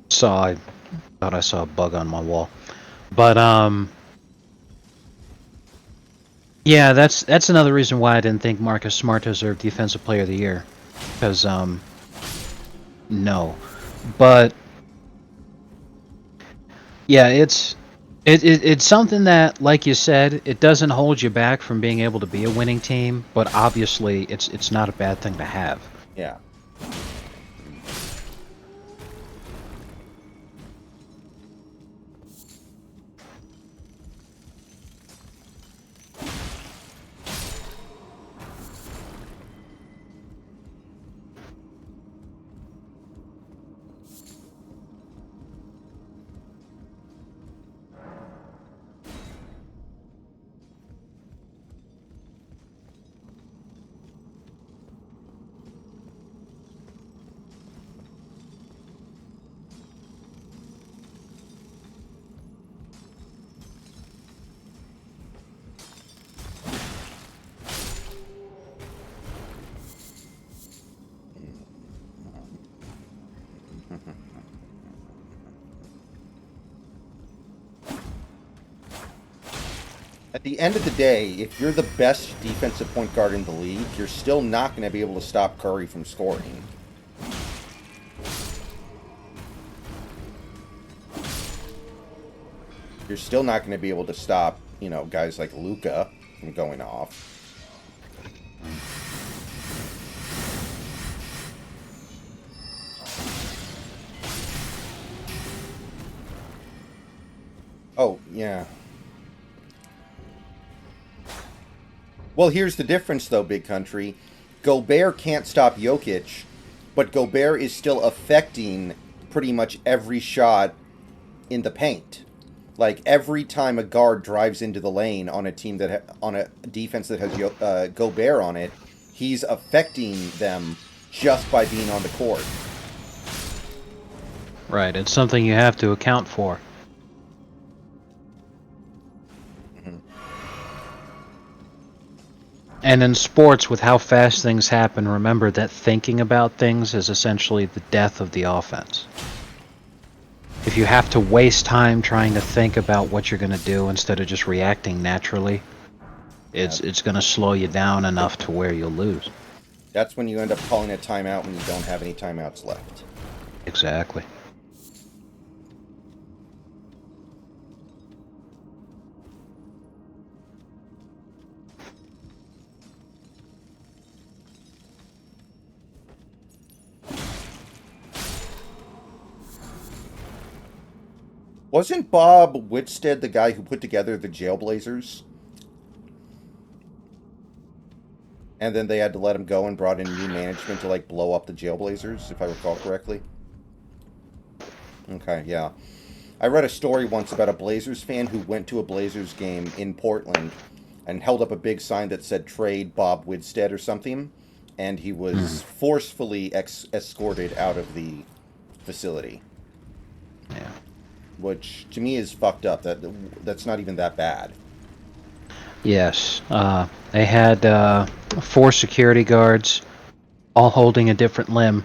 thought I saw a bug on my wall, but yeah, that's another reason why I didn't think Marcus Smart deserved Defensive Player of the Year, because no, but yeah, it's something that, like you said, it doesn't hold you back from being able to be a winning team, but obviously it's not a bad thing to have. Yeah. At the end of the day, if you're the best defensive point guard in the league, you're still not going to be able to stop Curry from scoring. You're still not going to be able to stop, guys like Luka from going off. Oh, yeah. Well, here's the difference, though, Big Country. Gobert can't stop Jokic, but Gobert is still affecting pretty much every shot in the paint. Like every time a guard drives into the lane on a team on a defense that has Gobert on it, he's affecting them just by being on the court. Right, it's something you have to account for. And in sports, with how fast things happen, remember that thinking about things is essentially the death of the offense. If you have to waste time trying to think about what you're going to do instead of just reacting naturally, it's going to slow you down enough to where you'll lose. That's when you end up calling a timeout when you don't have any timeouts left. Exactly. Wasn't Bob Whitstead the guy who put together the Jailblazers? And then they had to let him go and brought in new management to, like, blow up the Jailblazers, if I recall correctly? Okay, yeah. I read a story once about a Blazers fan who went to a Blazers game in Portland and held up a big sign that said trade Bob Whitstead or something, and he was Mhm. forcefully escorted out of the facility, Yeah. which to me is fucked up. That's not even that bad. Yes. They had 4 security guards, all holding a different limb.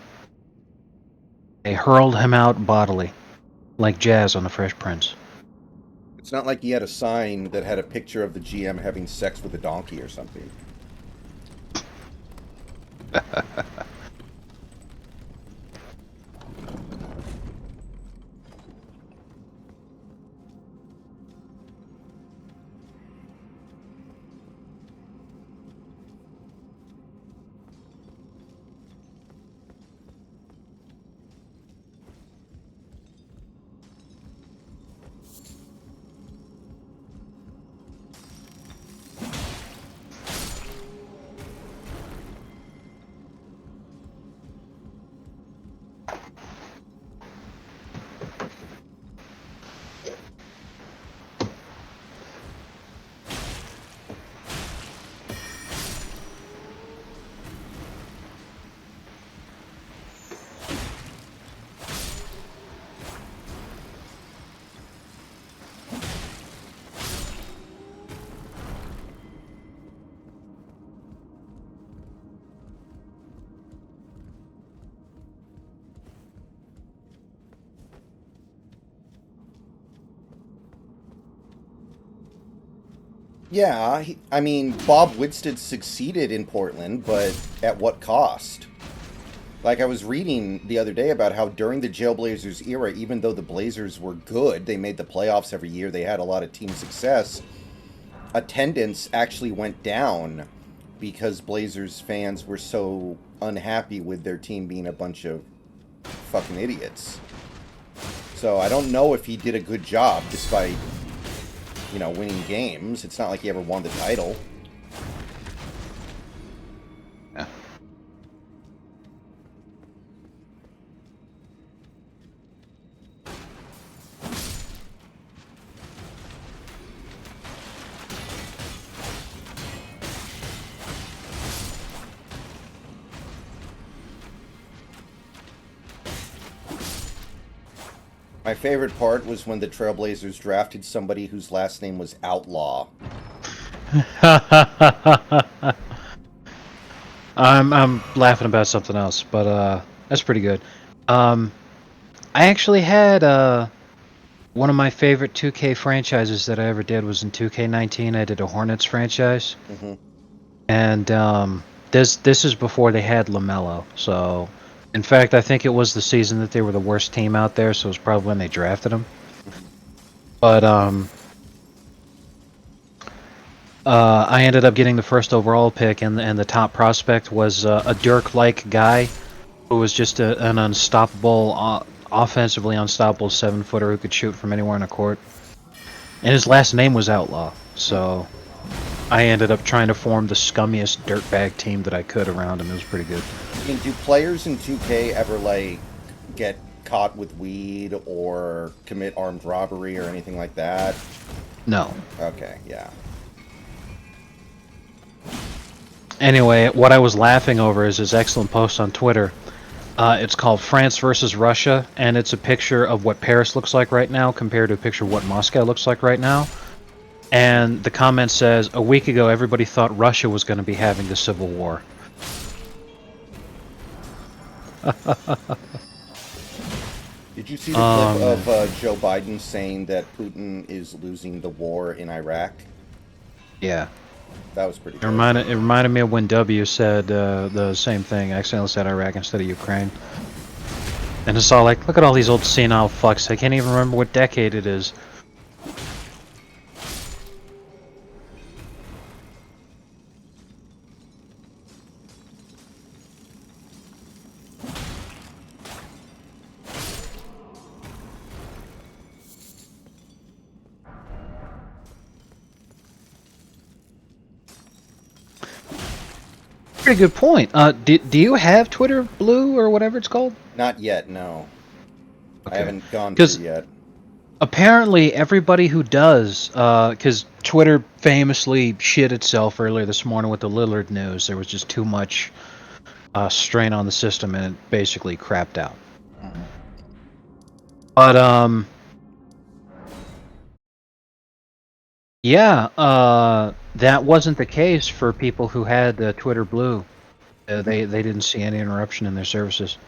They hurled him out bodily, like Jazz on The Fresh Prince. It's not like he had a sign that had a picture of the GM having sex with a donkey or something. Yeah, I mean, Bob Whitstead succeeded in Portland, but at what cost? Like, I was reading the other day about how during the Jailblazers era, even though the Blazers were good, they made the playoffs every year, they had a lot of team success, attendance actually went down because Blazers fans were so unhappy with their team being a bunch of fucking idiots. So I don't know if he did a good job despite, winning games. It's not like he ever won the title. Yeah. My favorite part was when the Trailblazers drafted somebody whose last name was Outlaw. I'm laughing about something else, but that's pretty good. Um, I actually had one of my favorite 2K franchises that I ever did was in 2K19. I did a Hornets franchise, Hmm. and this is before they had LaMelo. So, in fact, I think it was the season that they were the worst team out there. So it was probably when they drafted him. But I ended up getting the first overall pick, and the top prospect was a Dirk-like guy who was just an unstoppable, offensively unstoppable 7-footer who could shoot from anywhere in the court. And his last name was Outlaw, so I ended up trying to form the scummiest dirtbag team that I could around him. It was pretty good. I mean, do players in 2K ever, like, get caught with weed or commit armed robbery or anything like that? No. Okay, yeah. Anyway, what I was laughing over is his excellent post on Twitter. It's called France versus Russia, and it's a picture of what Paris looks like right now compared to a picture of what Moscow looks like right now. And the comment says, a week ago everybody thought Russia was going to be having the Civil War. Did you see the clip of Joe Biden saying that Putin is losing the war in Iraq? Yeah. That was pretty It good. reminded me of when W said the same thing. I accidentally said Iraq instead of Ukraine. And it's all like, look at all these old senile fucks. I can't even remember what decade it is. pretty good point. Do you have Twitter Blue or whatever it's called? Not yet, no. I Okay. haven't gone through Because yet. apparently everybody who does, because Twitter famously shit itself earlier this morning with the Lillard news. There was just too much strain on the system, and it basically crapped out. But yeah, that wasn't the case for people who had Twitter Blue. They didn't see any interruption in their services.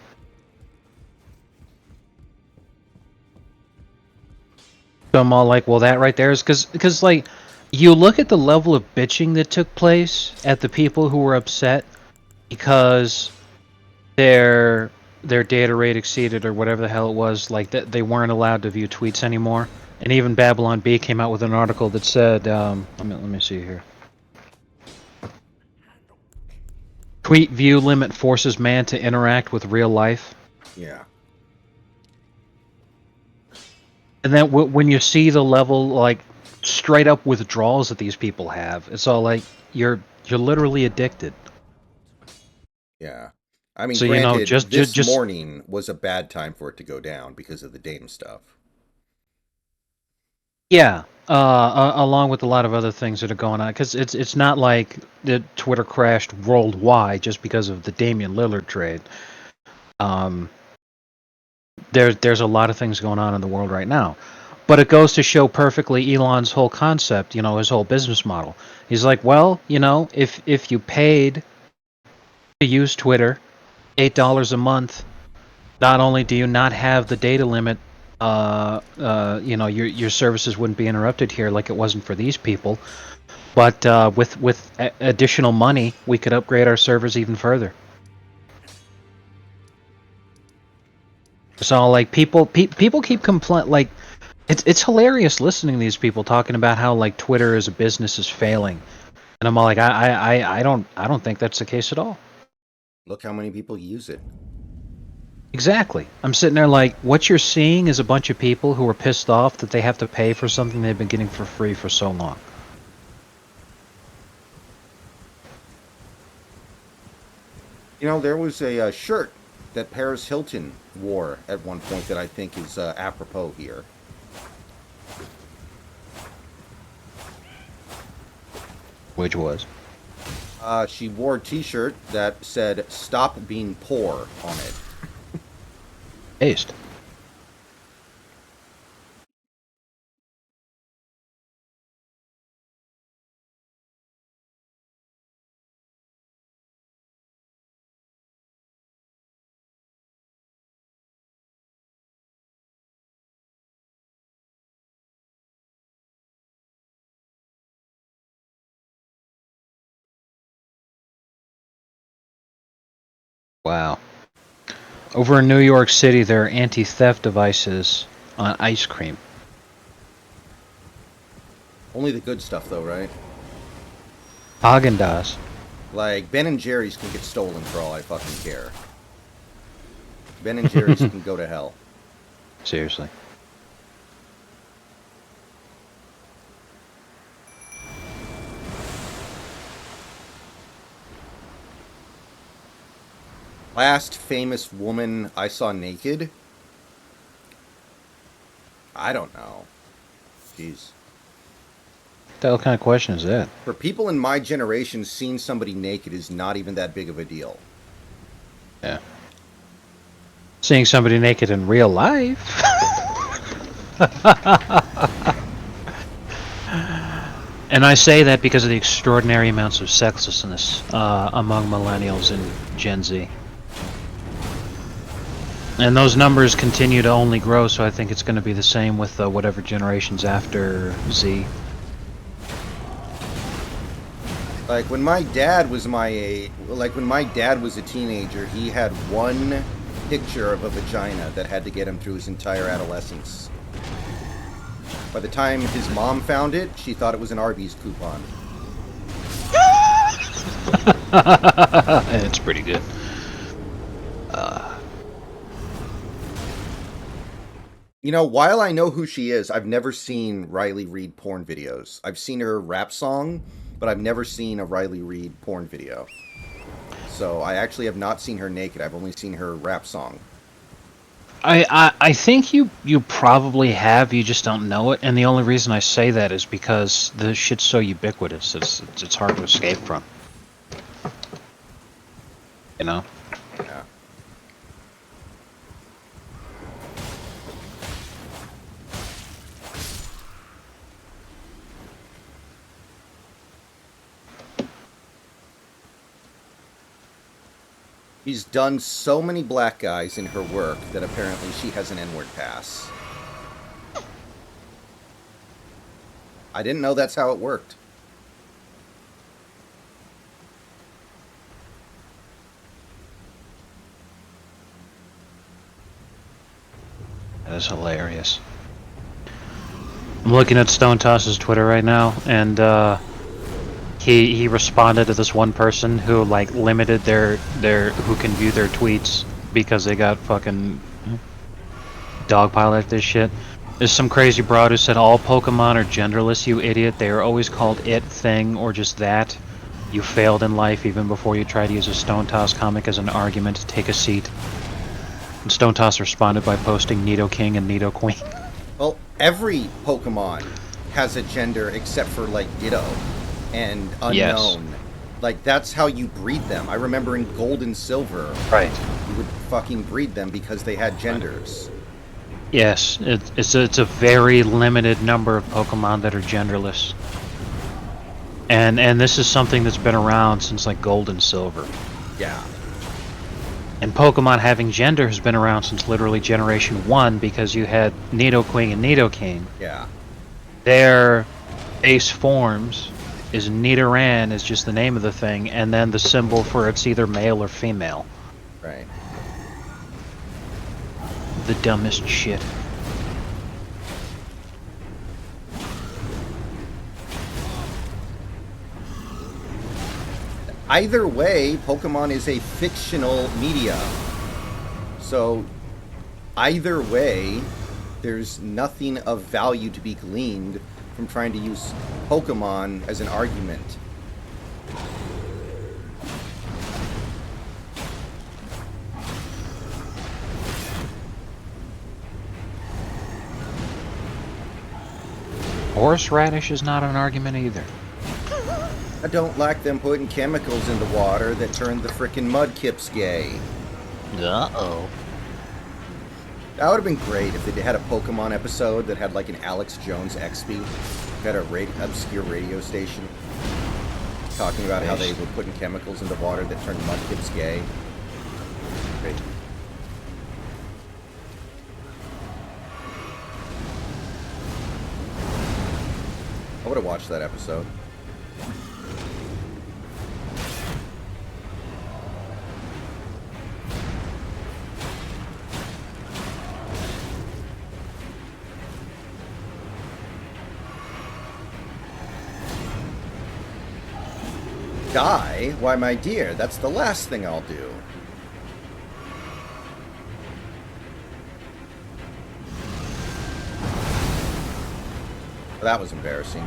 So I'm all like, well, that right there is because like you look at the level of bitching that took place at the people who were upset because their data rate exceeded or whatever the hell it was, like that they weren't allowed to view tweets anymore. And even Babylon B came out with an article that said, let me see here. Tweet view limit forces man to interact with real life. Yeah. And then when you see the level, like straight up withdrawals that these people have, it's all like you're literally addicted. Yeah. I mean, So you know, granted, this just morning was a bad time for it to go down because of the Dame stuff. yeah. Along with a lot of other things that are going on, because it's not like the Twitter crashed worldwide just because of the Damian Lillard trade. Um, there's a lot of things going on in the world right now. But it goes to show perfectly Elon's whole concept, you know, his whole business model. He's like, well, you know, if you paid to use Twitter, $8 a month, not only do you not have the data limit, you know, your services wouldn't be interrupted here like it wasn't for these people, but with additional money, we could upgrade our servers even further. So like people keep like it's hilarious listening to these people talking about how like Twitter as a business is failing, and I'm all like I don't think that's the case at all. Look how many people use it. Exactly. I'm sitting there like, what you're seeing is a bunch of people who are pissed off that they have to pay for something they've been getting for free for so long. You know, there was a shirt that Paris Hilton wore at one point that I think is apropos here. Which was She wore a T-shirt that said "Stop being poor" on it. based. Wow. Over in New York City, there are anti-theft devices on ice cream. Only the good stuff, though, right? Haagen-Dazs. Like Ben and Jerry's can get stolen for all I fucking care. Ben and Jerry's can go to hell. Seriously. Last famous woman I saw naked? I don't know. Jeez. What the hell kind of question is that? For people in my generation, seeing somebody naked is not even that big of a deal. Yeah. Seeing somebody naked in real life? And I say that because of the extraordinary amounts of sexlessness among millennials and Gen Z. And those numbers continue to only grow, so I think it's going to be the same with whatever generations after Z. Like when my dad was my age, like when my dad was a teenager, he had one picture of a vagina that had to get him through his entire adolescence. By the time his mom found it, she thought it was an Arby's coupon. It's pretty good. You know, while I know who she is, I've never seen Riley Reid porn videos. I've seen her rap song, but I've never seen a Riley Reid porn video. so I actually have not seen her naked. I've only seen her rap song. I think you probably have, you just don't know it, and the only reason I say that is because the shit's so ubiquitous. It's hard to escape from. You know. Yeah. She's done so many black guys in her work that apparently she has an N-word pass. I didn't know that's how it worked. That is hilarious. I'm looking at Stone Toss's Twitter right now, and he responded to this one person who like limited their who can view their tweets because they got fucking dogpiled like this shit. There's some crazy broad who said all Pokemon are genderless, you idiot. They are always called it, thing, or just that. You failed in life even before you tried to use a Stone Toss comic as an argument. Take a seat. And Stone Toss responded by posting Nidoking and Nidoqueen. Well, every Pokemon has a gender except for, like, Ditto and Unknown. Yes. Like, that's how you breed them. I remember in Gold and Silver, Right. you would fucking breed them because they had genders. Yes, it's a very limited number of Pokemon that are genderless. And this is something that's been around since like Gold and Silver. Yeah. And Pokemon having gender has been around since literally Generation 1 because you had Nidoqueen and Nidoking. Yeah. Their base forms is Nidoran is just the name of the thing, and then the symbol for it's either male or female. Right. The dumbest shit. Either way, Pokemon is a fictional media. So, either way, there's nothing of value to be gleaned from trying to use Pokemon as an argument. Horseradish is not an argument either. I don't like them putting chemicals in the water that turn the frickin' mudkips gay. Uh-oh. That would have been great if they had a Pokemon episode that had like an Alex Jones XP, had a obscure radio station talking about how they were putting chemicals in the water that turned mudkips gay. Great. I would have watched that episode. Die? Why, my dear, that's the last thing I'll do. Well, that was embarrassing.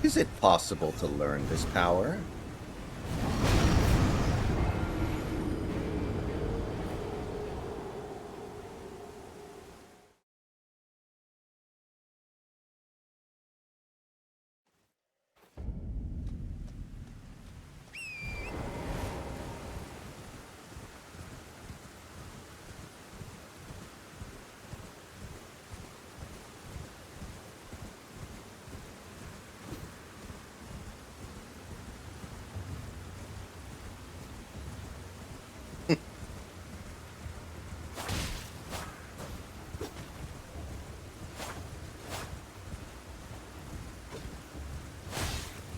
Is it possible to learn this power?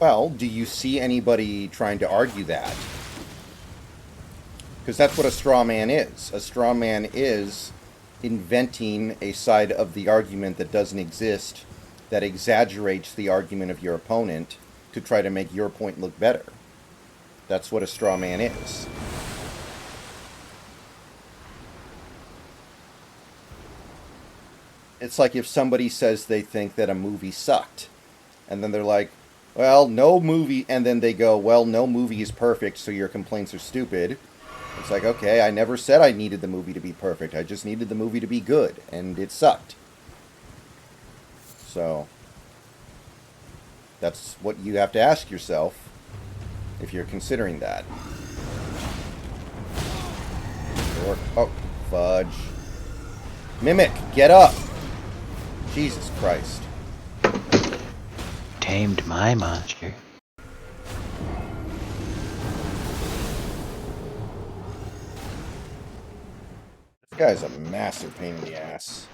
Well, do you see anybody trying to argue that? Because that's what a straw man is. A straw man is inventing a side of the argument that doesn't exist, that exaggerates the argument of your opponent to try to make your point look better. That's what a straw man is. It's like if somebody says they think that a movie sucked, and then they're like, well, no movie, and then they go, well, no movie is perfect, so your complaints are stupid. It's like, okay, I never said I needed the movie to be perfect. I just needed the movie to be good, and it sucked. So, that's what you have to ask yourself if you're considering that. Or, oh, fudge. Mimic, get up! Jesus Christ. Tamed my monster. This guy's a massive pain in the ass.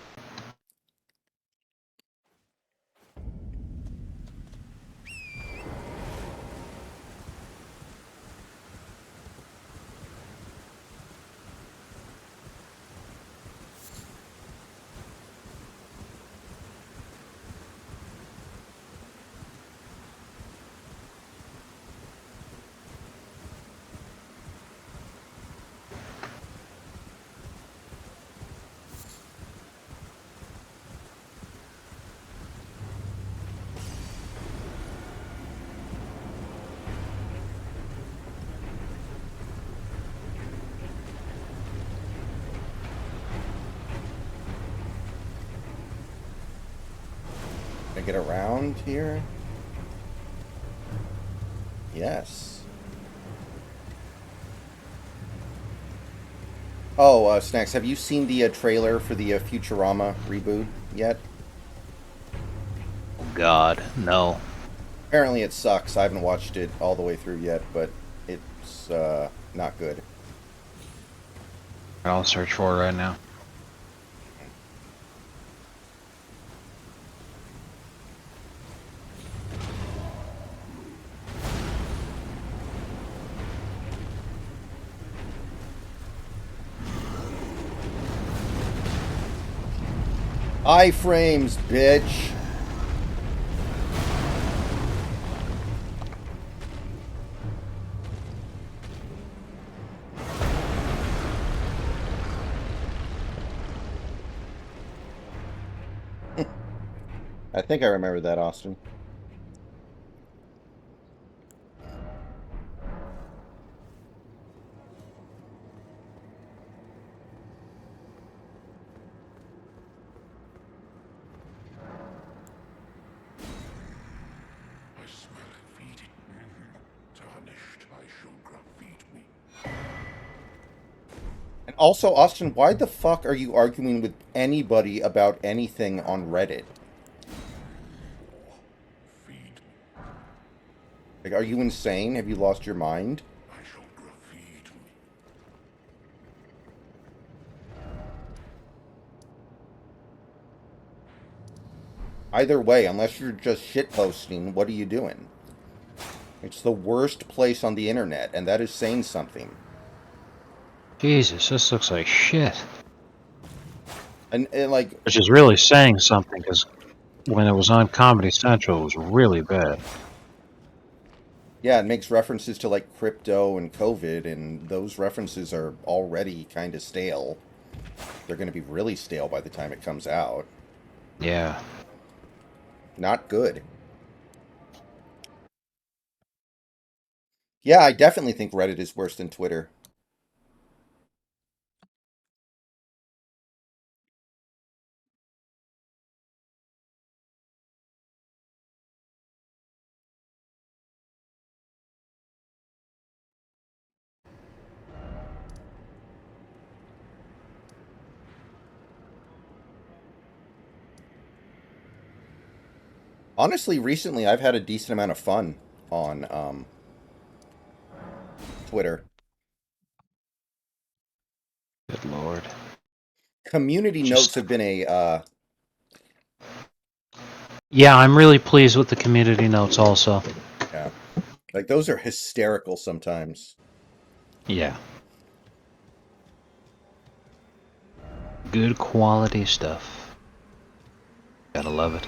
Can I get around here? Yes. Oh, Snacks, have you seen the trailer for the Futurama reboot yet? Oh God, no. Apparently it sucks. I haven't watched it all the way through yet, but it's not good. I'll search for it right now. Iframes, bitch! I think I remember that, Austin. I smell graffiti. Tarnished, I shall graffiti me. And also, Austin, why the fuck are you arguing with anybody about anything on Reddit? Feed me. Like, are you insane? Have you lost your mind? I shall graffiti me. Either way, unless you're just shitposting, what are you doing? It's the worst place on the internet, and that is saying something. Jesus, this looks like shit. And like, Which is really saying something, because when it was on Comedy Central, it was really bad. yeah, it makes references to like crypto and COVID, and those references are already kind of stale. They're going to be really stale by the time it comes out. Yeah. Not good. Yeah, I definitely think Reddit is worse than Twitter. Honestly, recently I've had a decent amount of fun on Twitter. Good lord. Community notes Just have been a yeah, I'm really pleased with the community notes also. yeah, like those are hysterical sometimes. Yeah. Good quality stuff. Gotta love it.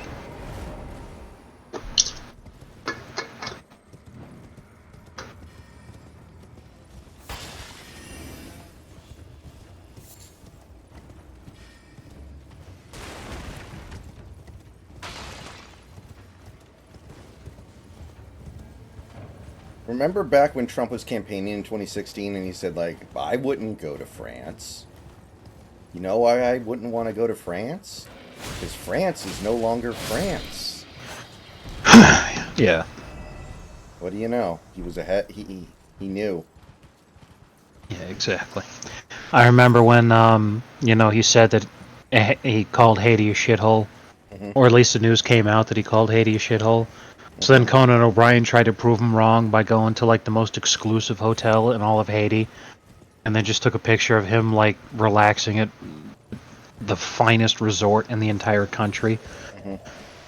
Remember back when Trump was campaigning in 2016 and he said, like, I wouldn't go to France. You know why I wouldn't want to go to France? Because France is no longer France. Yeah. What do you know? He was ahead. He knew. Yeah, exactly. I remember when, he said that he called Haiti a shithole, Hmm. or at least the news came out that he called Haiti a shithole. So then Hmm. Conan O'Brien tried to prove him wrong by going to like the most exclusive hotel in all of Haiti, and then just took a picture of him like relaxing at the finest resort in the entire country. Hmm.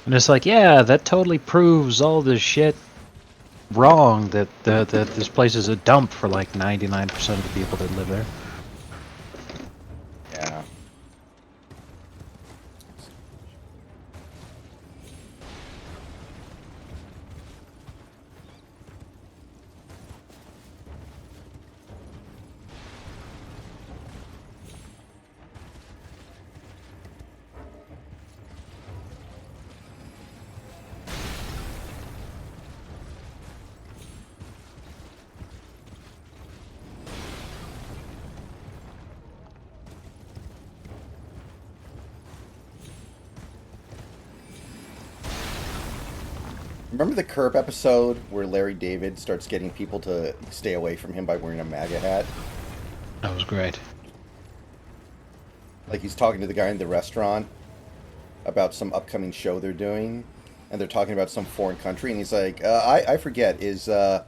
And it's like, yeah, that totally proves all this shit wrong. That this place is a dump for like 99% of the people that live there. Yeah. Remember the Curb episode where Larry David starts getting people to stay away from him by wearing a MAGA hat? That was great. Like he's talking to the guy in the restaurant about some upcoming show they're doing, and they're talking about some foreign country, and he's like, I forget, is that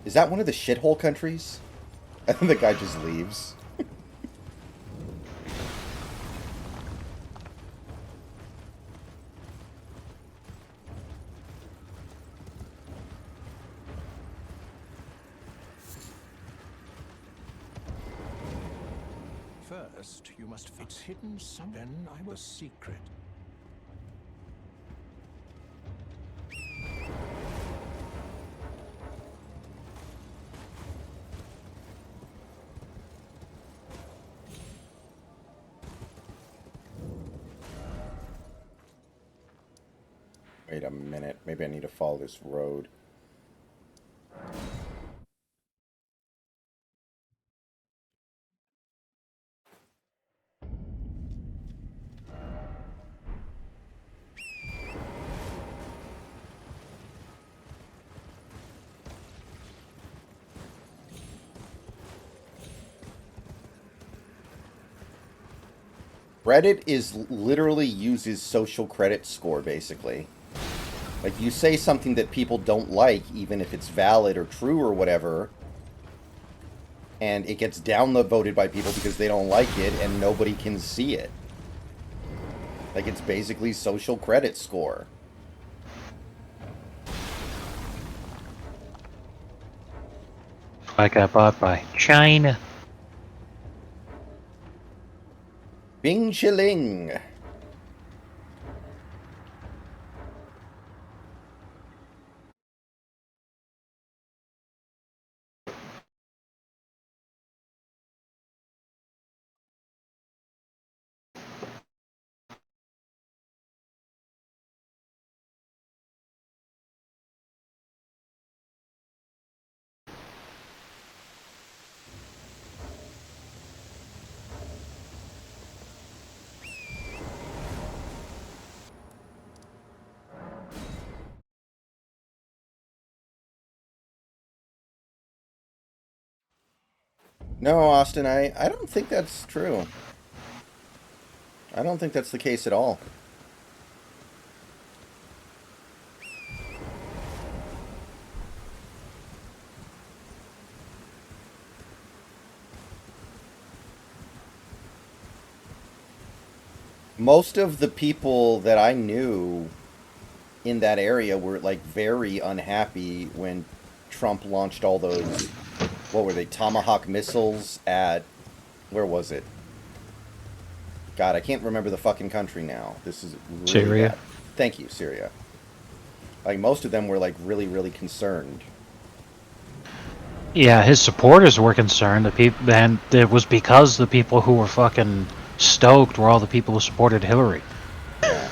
one of the shithole countries? And then the guy just leaves. First, you must find it's hidden some. Then I was secret. Wait a minute, maybe I need to follow this road. Reddit is literally uses social credit score, basically. Like, you say something that people don't like, even if it's valid or true or whatever, and it gets downvoted by people because they don't like it, and nobody can see it. Like, it's basically social credit score. I got bought by China. Bing chilling. No, Austin, I don't think that's true. I don't think that's the case at all. Most of the people that I knew in that area were like very unhappy when Trump launched all those, what were they, Tomahawk missiles at, where was it? God, I can't remember the fucking country now. This is really Syria. bad. Thank you, Syria. Like, most of them were like really, really concerned. Yeah, his supporters were concerned. And it was because the people who were fucking stoked were all the people who supported Hillary. Yeah.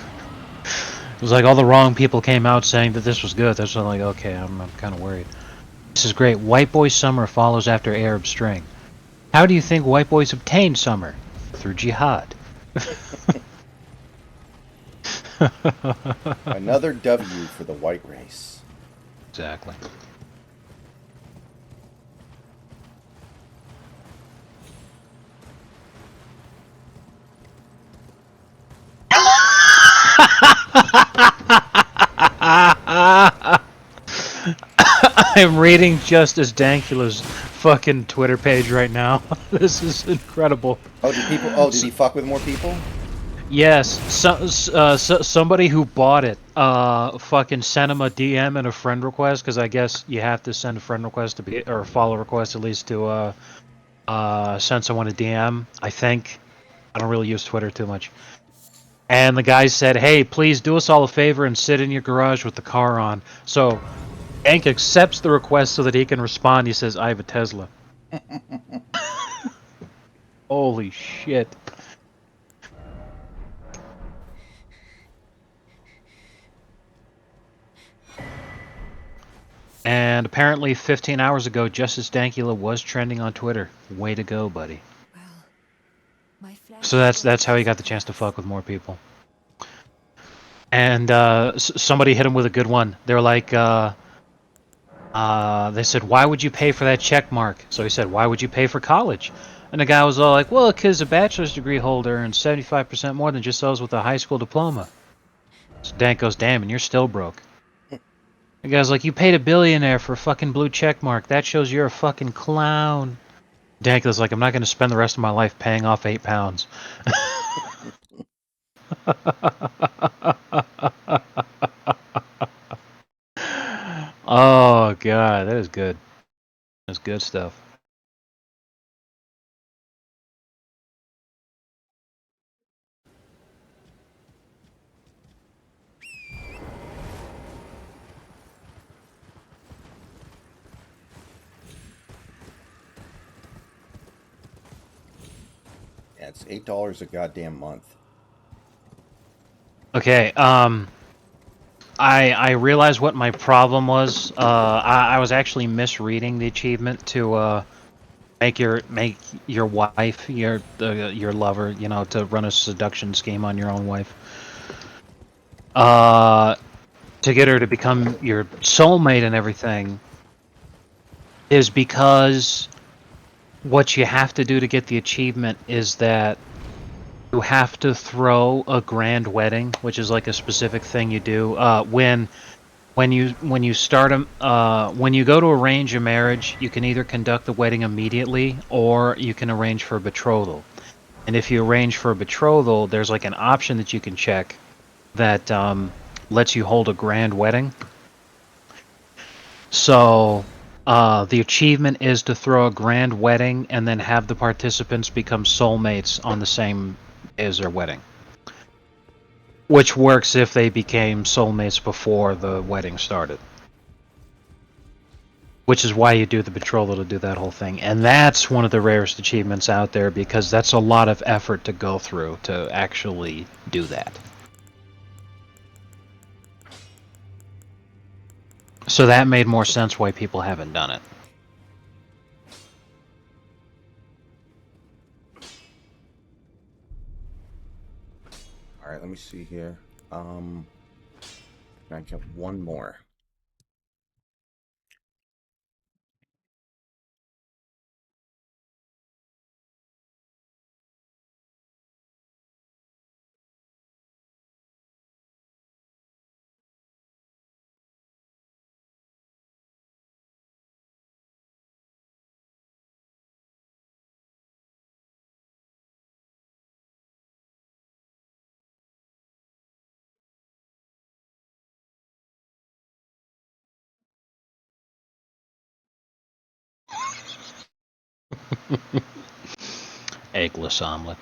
It was like all the wrong people came out saying that this was good. That's like, okay, I'm kind of worried. This is great. White boy summer follows after Arab Spring. How do you think white boys obtained summer? Through jihad. Another W for the white race. Exactly. I'm reading Justice Dankula's fucking Twitter page right now. This is incredible. Oh, did people? Oh, did he fuck with more people? Yes, somebody who bought it, fucking sent him a DM and a friend request because I guess you have to send a friend request to be or a follow request at least to send someone a DM. I think I don't really use Twitter too much. And the guy said, "Hey, please do us all a favor and sit in your garage with the car on." So Hank accepts the request so that he can respond. He says, "I have a Tesla." Holy shit! And apparently, 15 hours ago, Justice Dankula was trending on Twitter. Way to go, buddy. Well, my So flesh that's how he grows got the chance to fuck with more people. And somebody hit him with a good one. They're like, they said, "Why would you pay for that check mark?" So he said, "Why would you pay for college?" And the guy was all like, "Well, because a bachelor's degree holder earns 75% more than just those with a high school diploma." So Dank goes, "Damn, and you're still broke." The guy's like, "You paid a billionaire for a fucking blue check mark. That shows you're a fucking clown." Dank goes like, "I'm not going to spend the rest of my life paying off 8 pounds." Oh god, that is good. That's good stuff. Yeah, it's $8 a goddamn month. Okay, I realized what my problem was. I was actually misreading the achievement to make your wife your lover, to run a seduction scheme on your own wife. Uh, to get her to become your soulmate and everything is because what you have to do to get the achievement is that you have to throw a grand wedding, which is like a specific thing you do when you start when you go to arrange a marriage, you can either conduct the wedding immediately or you can arrange for a betrothal. And if you arrange for a betrothal, there's like an option that you can check that lets you hold a grand wedding. So the achievement is to throw a grand wedding and then have the participants become soulmates on the same day as their wedding. Which works if they became soulmates before the wedding started. Which is why you do the betrothal to do that whole thing. And that's one of the rarest achievements out there because that's a lot of effort to go through to actually do that. So that made more sense why people haven't done it. All right, let me see here. I got one more. Eggless omelet.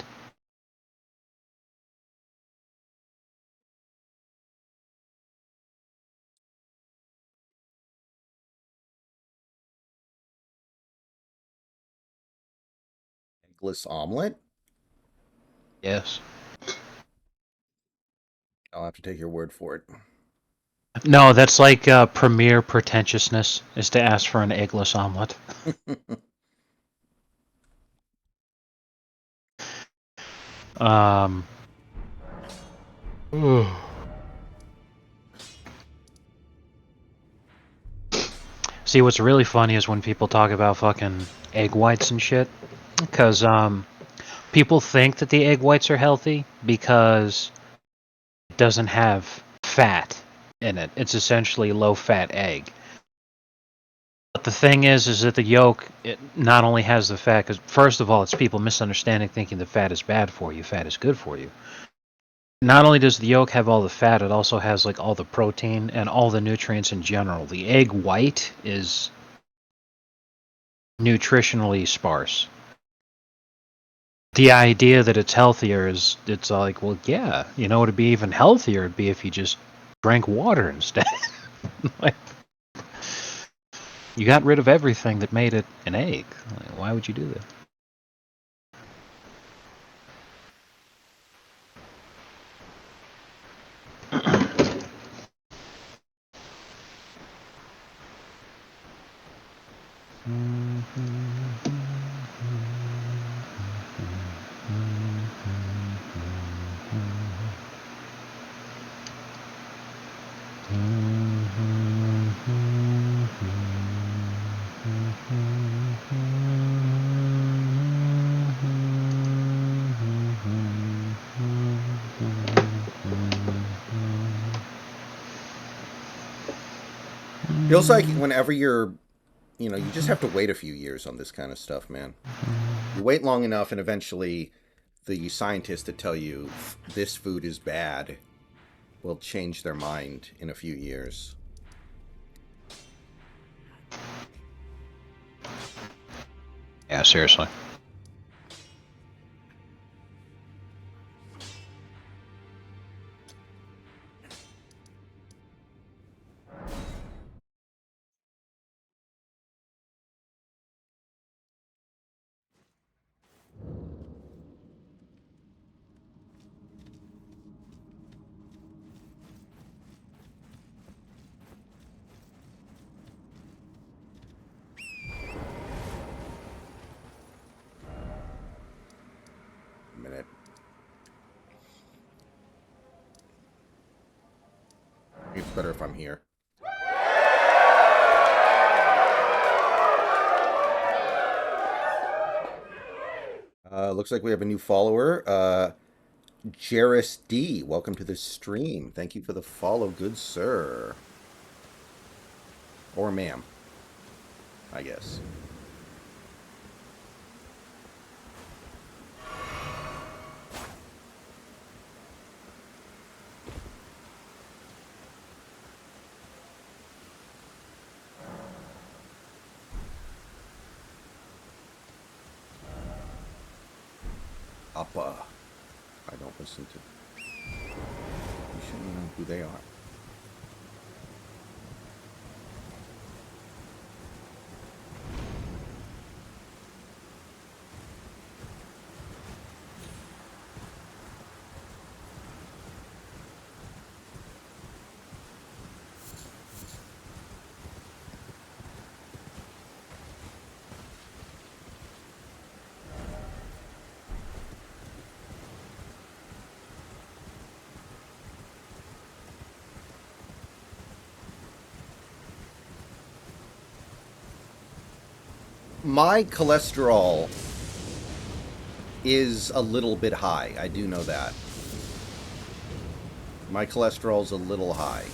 Eggless omelet? Yes. I'll have to take your word for it. No, that's like premier pretentiousness is to ask for an eggless omelet. Um. See, what's really funny is when people talk about fucking egg whites and shit, because people think that the egg whites are healthy because it doesn't have fat in it. It's essentially low-fat egg. But the thing is that the yolk it not only has the fat, because first of all, it's people misunderstanding, thinking that fat is bad for you. Fat is good for you. Not only does the yolk have all the fat, it also has like all the protein and all the nutrients in general. The egg white is nutritionally sparse. The idea that it's healthier is it's like, well, yeah, you know, it'd be even healthier it'd be if you just drank water instead. Like, you got rid of everything that made it an egg. Like, why would you do that? Feels like whenever you're, you just have to wait a few years on this kind of stuff, man. You wait long enough, and eventually, the scientists that tell you this food is bad will change their mind in a few years. Yeah, seriously. A minute. It's better if I'm here. Looks like we have a new follower. Jairus D. Welcome to the stream. Thank you for the follow, good sir. Or ma'am, I guess. Appa. I don't listen to. You shouldn't know who they are. My cholesterol is a little bit high. I do know that. My cholesterol's a little high.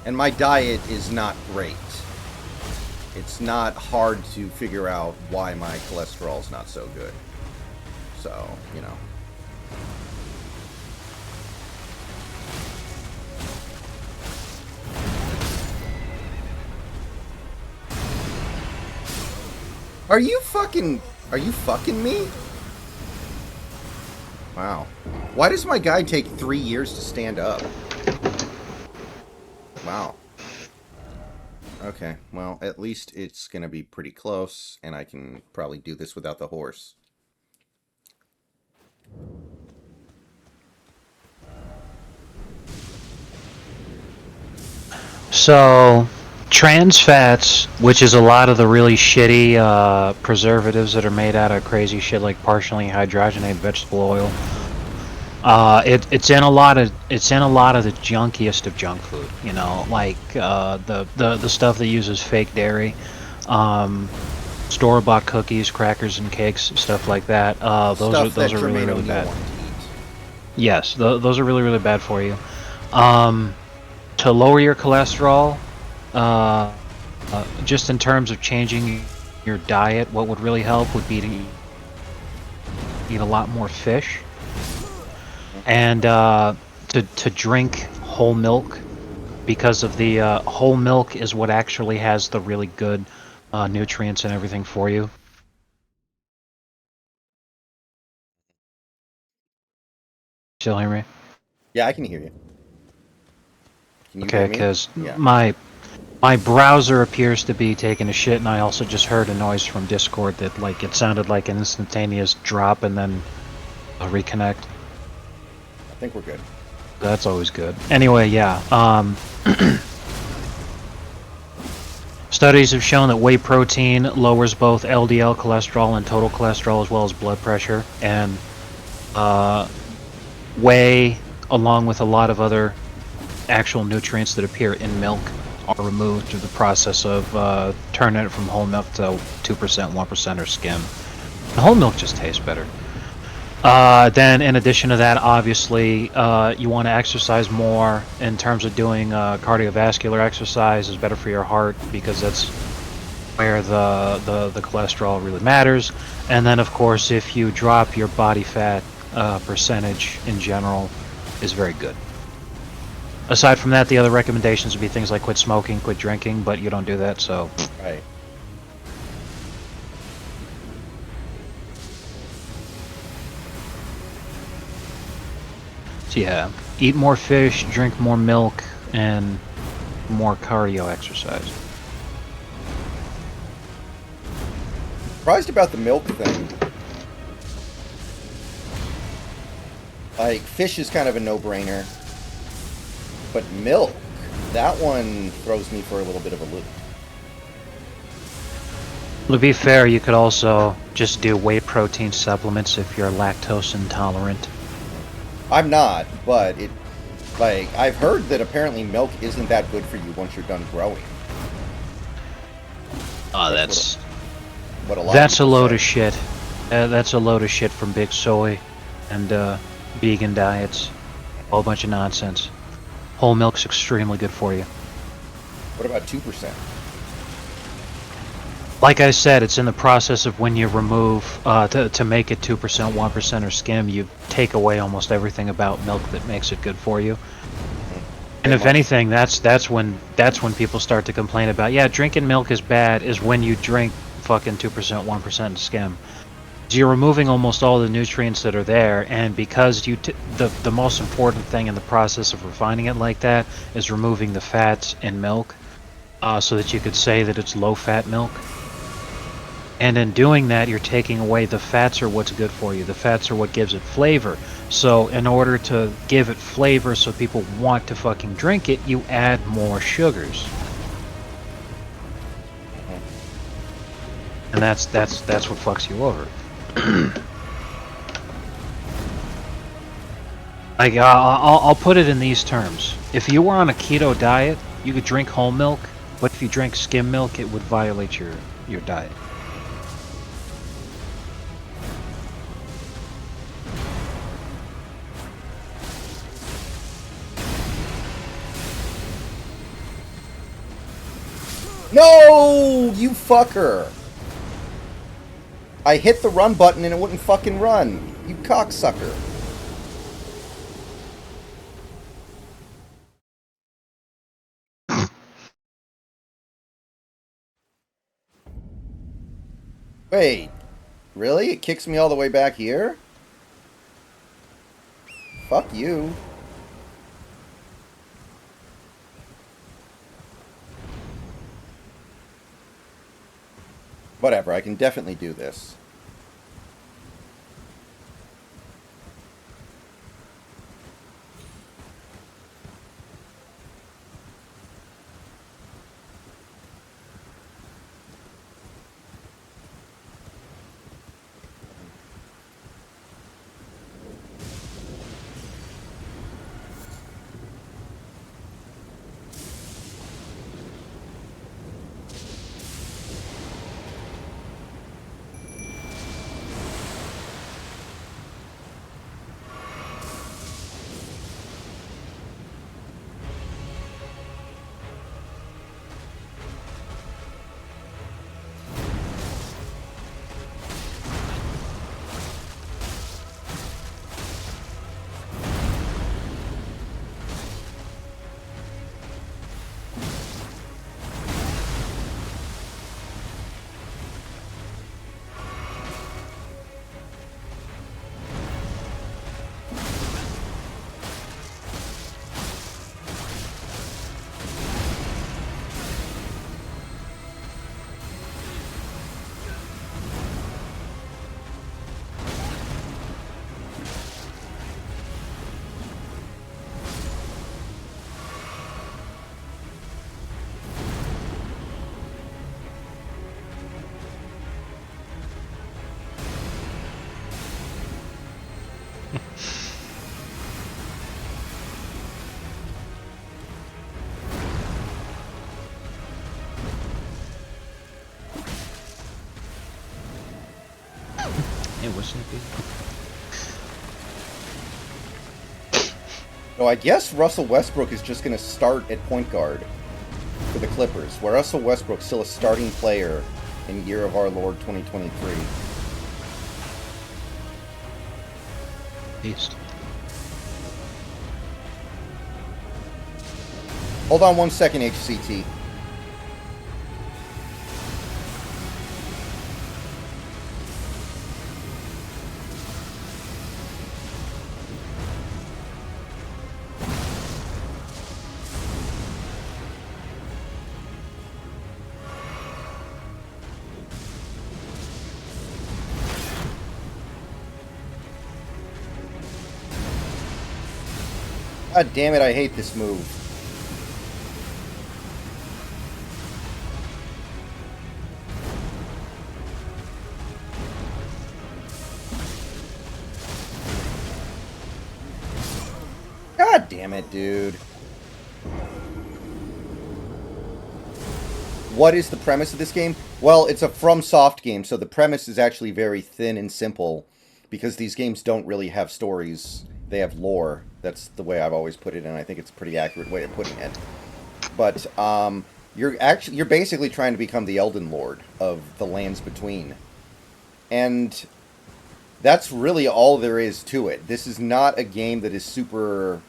And my diet is not great. It's not hard to figure out why my cholesterol's not so good. So, you know. Are you fucking me? Wow. Why does my guy take 3 years to stand up? Wow. Okay, well, at least it's gonna be pretty close, and I can probably do this without the horse. So, trans fats, which is a lot of the really shitty preservatives that are made out of crazy shit like partially hydrogenated vegetable oil. It's in a lot of the junkiest of junk food. You know, like the stuff that uses fake dairy, um, store-bought cookies, crackers, and cakes, stuff like that. Stuff that Those are really Jermaine really O'Neal bad. wanted to eat. Yes, those are really really bad for you. Um, to lower your cholesterol, uh, just in terms of changing your diet, what would really help would be to eat a lot more fish and to drink whole milk, because of the whole milk is what actually has the really good nutrients and everything for you. Still hear me? Yeah, I can hear you. Can you Okay, hear me? because Yeah. my browser appears to be taking a shit, and I also just heard a noise from Discord that like it sounded like an instantaneous drop and then a reconnect. I think we're good. That's always good. Anyway, yeah. Studies have shown that whey protein lowers both LDL cholesterol and total cholesterol as well as blood pressure, and uh, whey, along with a lot of other actual nutrients that appear in milk, are removed through the process of turning it from whole milk to 2%, 1% or skim. The whole milk just tastes better. Then, in addition to that, obviously, you want to exercise more in terms of doing cardiovascular exercise is better for your heart, because that's where the cholesterol really matters. And then, of course, if you drop your body fat percentage in general, is very good. Aside from that, the other recommendations would be things like quit smoking, quit drinking, but you don't do that, so... Right. So yeah, eat more fish, drink more milk, and more cardio exercise. Surprised about the milk thing. Like, fish is kind of a no-brainer. But milk, that one throws me for a little bit of a loop. To be fair, you could also just do whey protein supplements if you're lactose intolerant. I'm not, but it... Like, I've heard that apparently milk isn't that good for you once you're done growing. Oh, that's What a lot that's a of load people of say. shit. That's a load of shit from Big Soy and vegan diets. A whole bunch of nonsense. Whole milk's extremely good for you. What about 2%? Like I said, it's in the process of when you remove, to make it 2%, 1% or skim, you take away almost everything about milk that makes it good for you. And if anything, that's when people start to complain about, yeah, drinking milk is bad, is when you drink fucking 2%, 1% skim. So you're removing almost all the nutrients that are there, and because the most important thing in the process of refining it like that is removing the fats in milk, so that you could say that it's low-fat milk. And in doing that, you're taking away the fats are what's good for you. The fats are what gives it flavor. So in order to give it flavor so people want to fucking drink it, you add more sugars. And that's what fucks you over. Like, I'll put it in these terms. If you were on a keto diet, you could drink whole milk, but if you drank skim milk, it would violate your diet. No! You fucker! I hit the run button and it wouldn't fucking run. You cocksucker. Wait. Really? It kicks me all the way back here? Fuck you. Whatever, I can definitely do this. It wasn't big. So I guess Russell Westbrook is just going to start at point guard for the Clippers, where Russell Westbrook's still a starting player in year of our Lord 2023. Beast. Hold on 1 second, HCT. God damn it, I hate this move. God damn it, dude. What is the premise of this game? Well, it's a FromSoft game, so the premise is actually very thin and simple because these games don't really have stories. They have lore. That's the way I've always put it, and I think it's a pretty accurate way of putting it. But you're basically trying to become the Elden Lord of the lands between. And that's really all there is to it. This is not a game that is super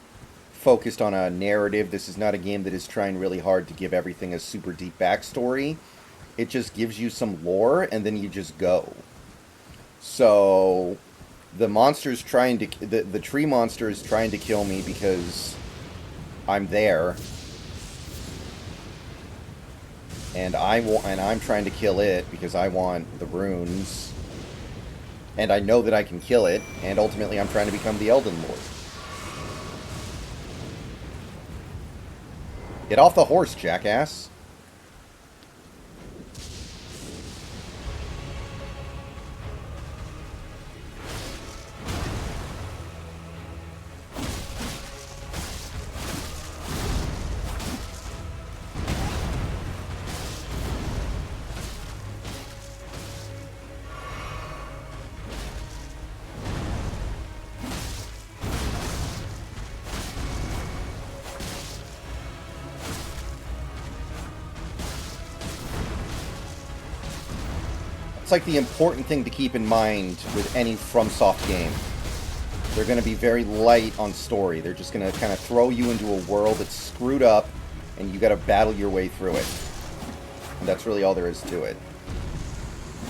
focused on a narrative. This is not a game that is trying really hard to give everything a super deep backstory. It just gives you some lore, and then you just go. So the monster's trying to the tree monster is trying to kill me because I'm there, and I'm trying to kill it because I want the runes, and I know that I can kill it, and ultimately I'm trying to become the Elden Lord. Get off the horse, jackass. It's like the important thing to keep in mind with any FromSoft game. They're going to be very light on story. They're just going to kind of throw you into a world that's screwed up, and you got to battle your way through it. And that's really all there is to it.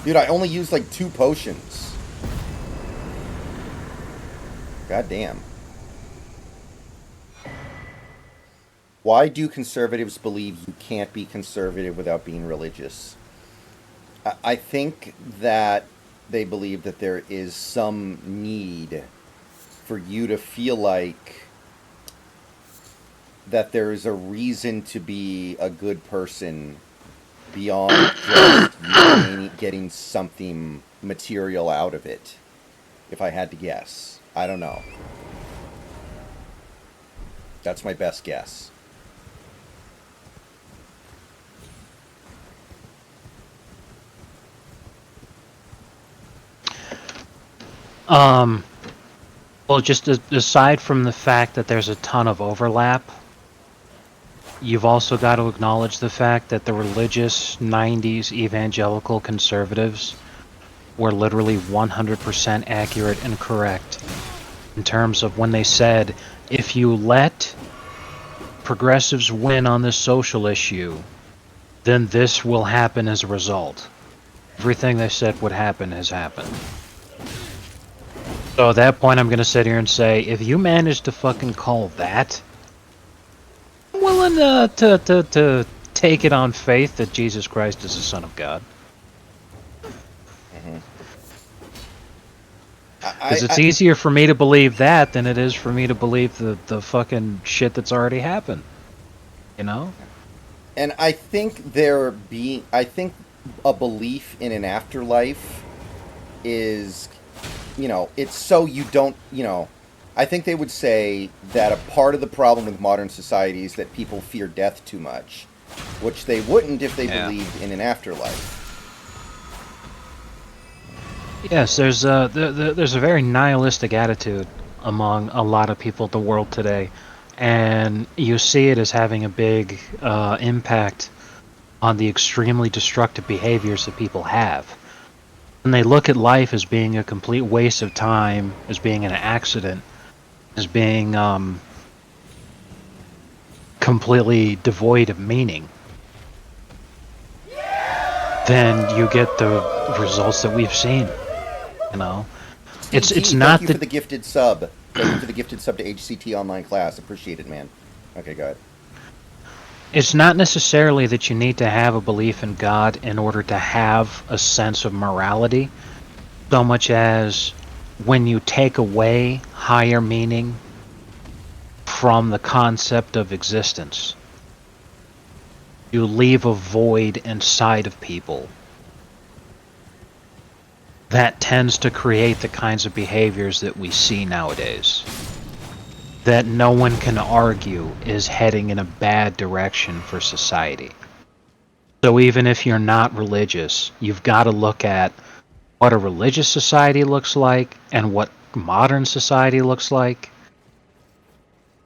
Dude, I only used like 2 potions. God damn. Why do conservatives believe you can't be conservative without being religious? I think that they believe that there is some need for you to feel like that there is a reason to be a good person beyond just you getting something material out of it. If I had to guess, I don't know. That's my best guess. Um, well, just aside from the fact that there's a ton of overlap, you've also got to acknowledge the fact that the religious 90s evangelical conservatives were literally 100% accurate and correct in terms of when they said, if you let progressives win on this social issue, then this will happen as a result. Everything they said would happen has happened. So at that point, I'm going to sit here and say, if you manage to fucking call that, I'm willing to take it on faith that Jesus Christ is the Son of God. Mm-hmm. Because it's easier for me to believe that than it is for me to believe the fucking shit that's already happened. You know? And I think a belief in an afterlife is, it's so you don't, I think they would say that a part of the problem with modern society is that people fear death too much, which they wouldn't if they believed in an afterlife. Yes, there's a very nihilistic attitude among a lot of people in the world today, and you see it as having a big impact on the extremely destructive behaviors that people have. And they look at life as being a complete waste of time, as being an accident, as being completely devoid of meaning. Then you get the results that we've seen. You know, it's not Thank you that for the gifted sub. Thank you for the gifted sub to HCT online class. Appreciate it, man. Okay, go ahead. it's not necessarily that you need to have a belief in God in order to have a sense of morality, so much as when you take away higher meaning from the concept of existence, you leave a void inside of people that tends to create the kinds of behaviors that we see nowadays, that no one can argue is heading in a bad direction for society. So even if you're not religious, you've got to look at what a religious society looks like and what modern society looks like,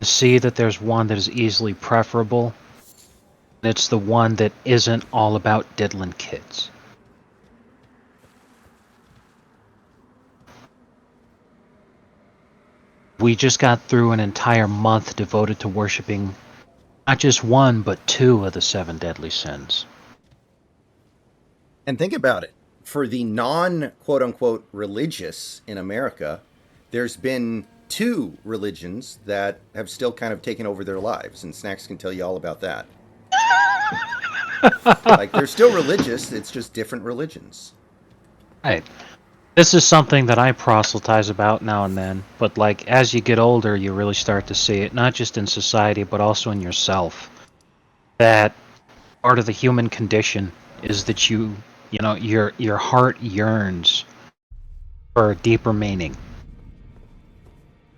to see that there's one that is easily preferable, and it's the one that isn't all about diddling kids. We just got through an entire month devoted to worshiping not just one, but two of the seven deadly sins. And think about it. For the non quote unquote religious in America, there's been two religions that have still kind of taken over their lives, and Snacks can tell you all about that. Like, they're still religious, it's just different religions. Right. This is something that I proselytize about now and then, but like as you get older, you really start to see it, not just in society, but also in yourself. That part of the human condition is that your heart yearns for a deeper meaning.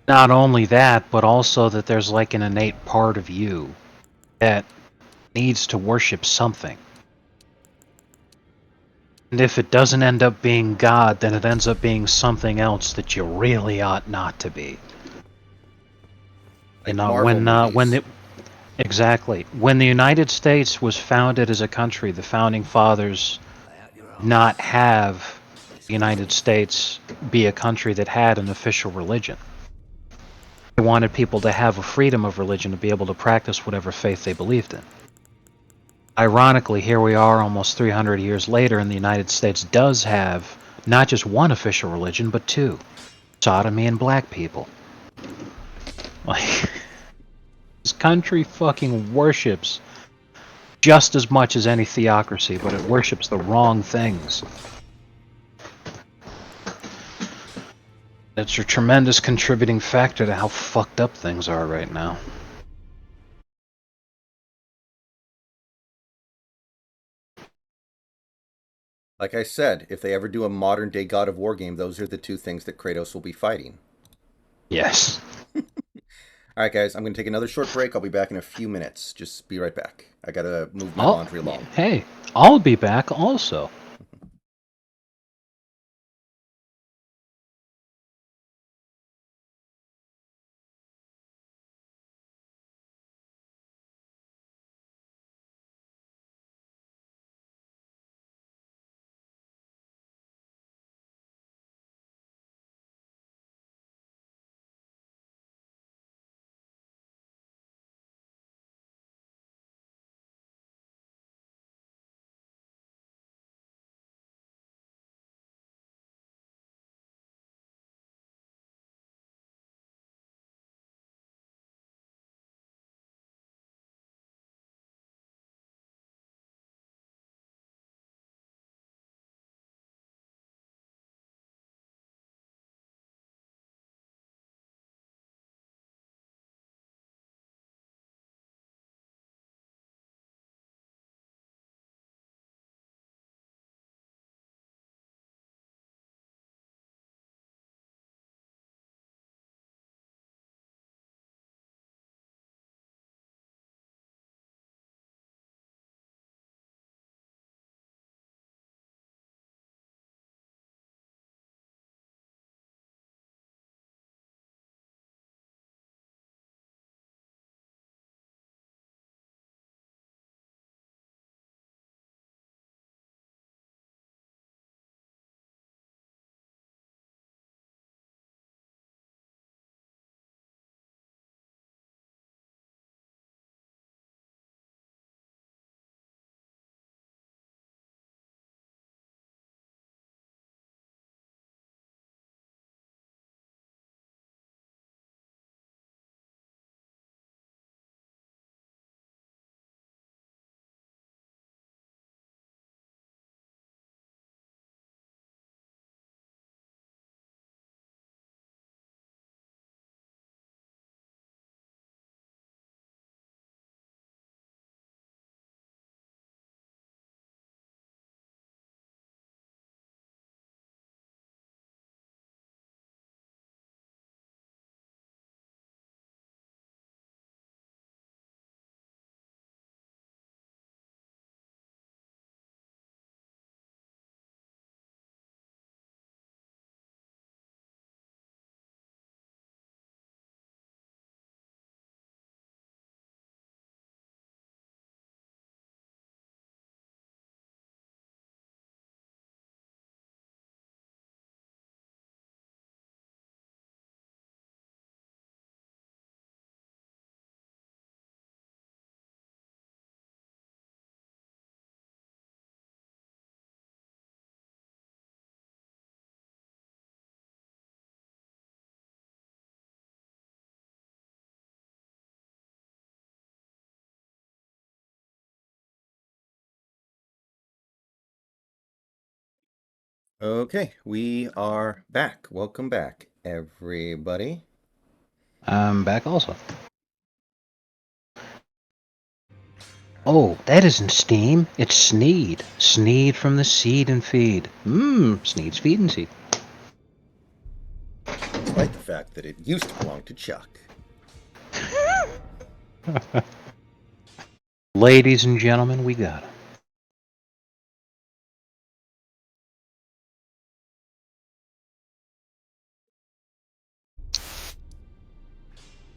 Not only that, but also that there's like an innate part of you that needs to worship something. And if it doesn't end up being God, then it ends up being something else that you really ought not to be. Like Marvel When movies. exactly when the United States was founded as a country, the founding fathers not have the United States be a country that had an official religion. They wanted people to have a freedom of religion to be able to practice whatever faith they believed in. Ironically, here we are almost 300 years later, and the United States does have not just one official religion, but two: sodomy and black people. Like, this country fucking worships just as much as any theocracy, but it worships the wrong things. It's a tremendous contributing factor to how fucked up things are right now. Like I said, if they ever do a modern day God of War game, those are the two things that Kratos will be fighting. Yes. All right, guys, I'm going to take another short break. I'll be back in a few minutes. Just be right back. I got to move my Oh, laundry along. hey, I'll be back also. Okay, we are back. Welcome back, everybody. I'm back also. Oh, that isn't Steam. It's Sneed. Sneed from the Seed and Feed. Sneed's Feed and Seed. Despite the fact that it used to belong to Chuck. Ladies and gentlemen, we got him.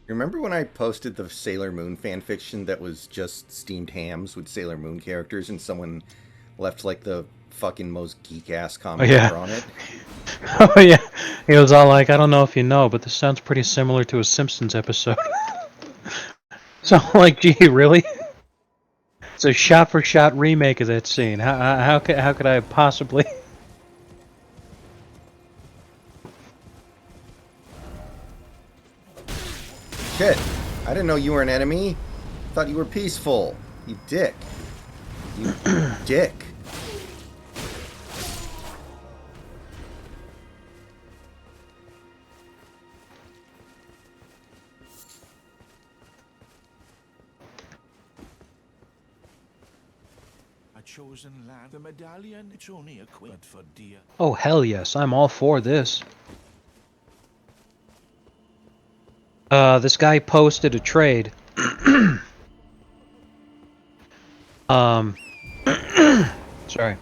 Remember when I posted the Sailor Moon fanfiction that was just steamed hams with Sailor Moon characters and someone left like the fucking most geek ass Oh, comment yeah. ever on it? Oh, yeah. He was all like, I don't know if you know, but this sounds pretty similar to a Simpsons episode. So I'm like, gee, really? It's a shot-for-shot remake of that scene. How could I possibly... Shit, I didn't know you were an enemy. Thought you were peaceful. You dick. You dick. A chosen land. The medallion, it's only a quid for dear. Oh, hell yes, I'm all for this. This guy posted a trade. Sorry.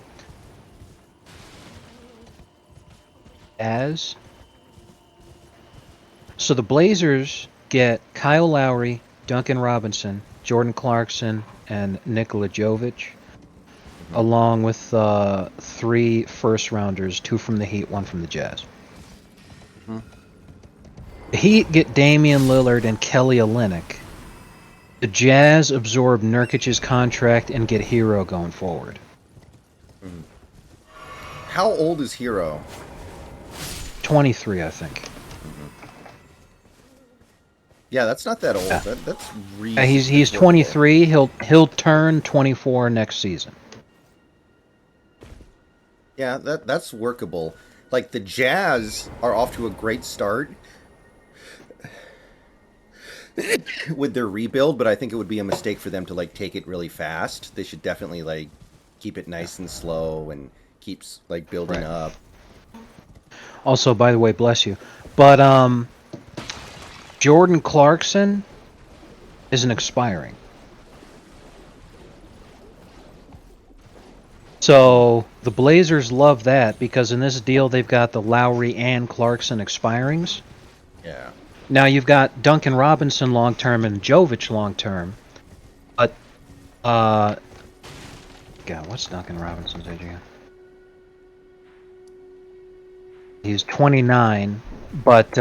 So the Blazers get Kyle Lowry, Duncan Robinson, Jordan Clarkson, and Nikola Jovic, along with 3 first-rounders, 2 from the Heat, 1 from the Jazz. The Heat get Damian Lillard and Kelly Olynyk. The Jazz absorb Nurkic's contract and get Hero going forward. How old is Hero? 23, I think. Yeah, that's not that old. Yeah. That's Yeah, he's 23. He'll turn 24 next season. Yeah, that's workable. Like, the Jazz are off to a great start with their rebuild, but I think it would be a mistake for them to, like, take it really fast. They should definitely, like, keep it nice and slow and keeps, like, building up. Also, by the way, bless you. But, Jordan Clarkson isn't expiring. So, the Blazers love that because in this deal they've got the Lowry and Clarkson expirings. Yeah. Now you've got Duncan Robinson long-term and Jovic long-term. But, God, what's Duncan Robinson's age again? He's 29, but,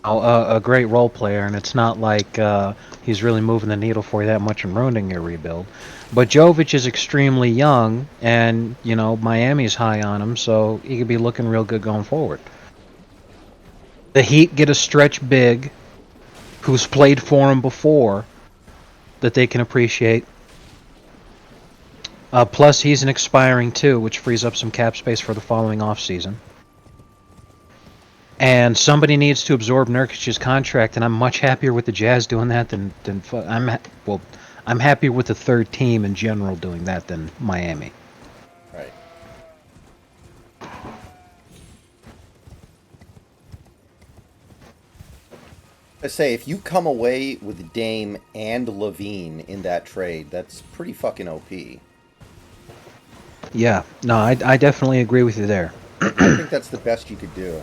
a great role player, and it's not like he's really moving the needle for you that much and ruining your rebuild. But Jovic is extremely young, and, you know, Miami's high on him, so he could be looking real good going forward. The Heat get a stretch big who's played for him before that they can appreciate. Plus, he's an expiring too, which frees up some cap space for the following offseason. And somebody needs to absorb Nurkic's contract, and I'm much happier with the Jazz doing that than I'm happier with the third team in general doing that than Miami. Right. I say, if you come away with Dame and Levine in that trade, that's pretty fucking OP. Yeah, no, I definitely agree with you there. I think that's the best you could do.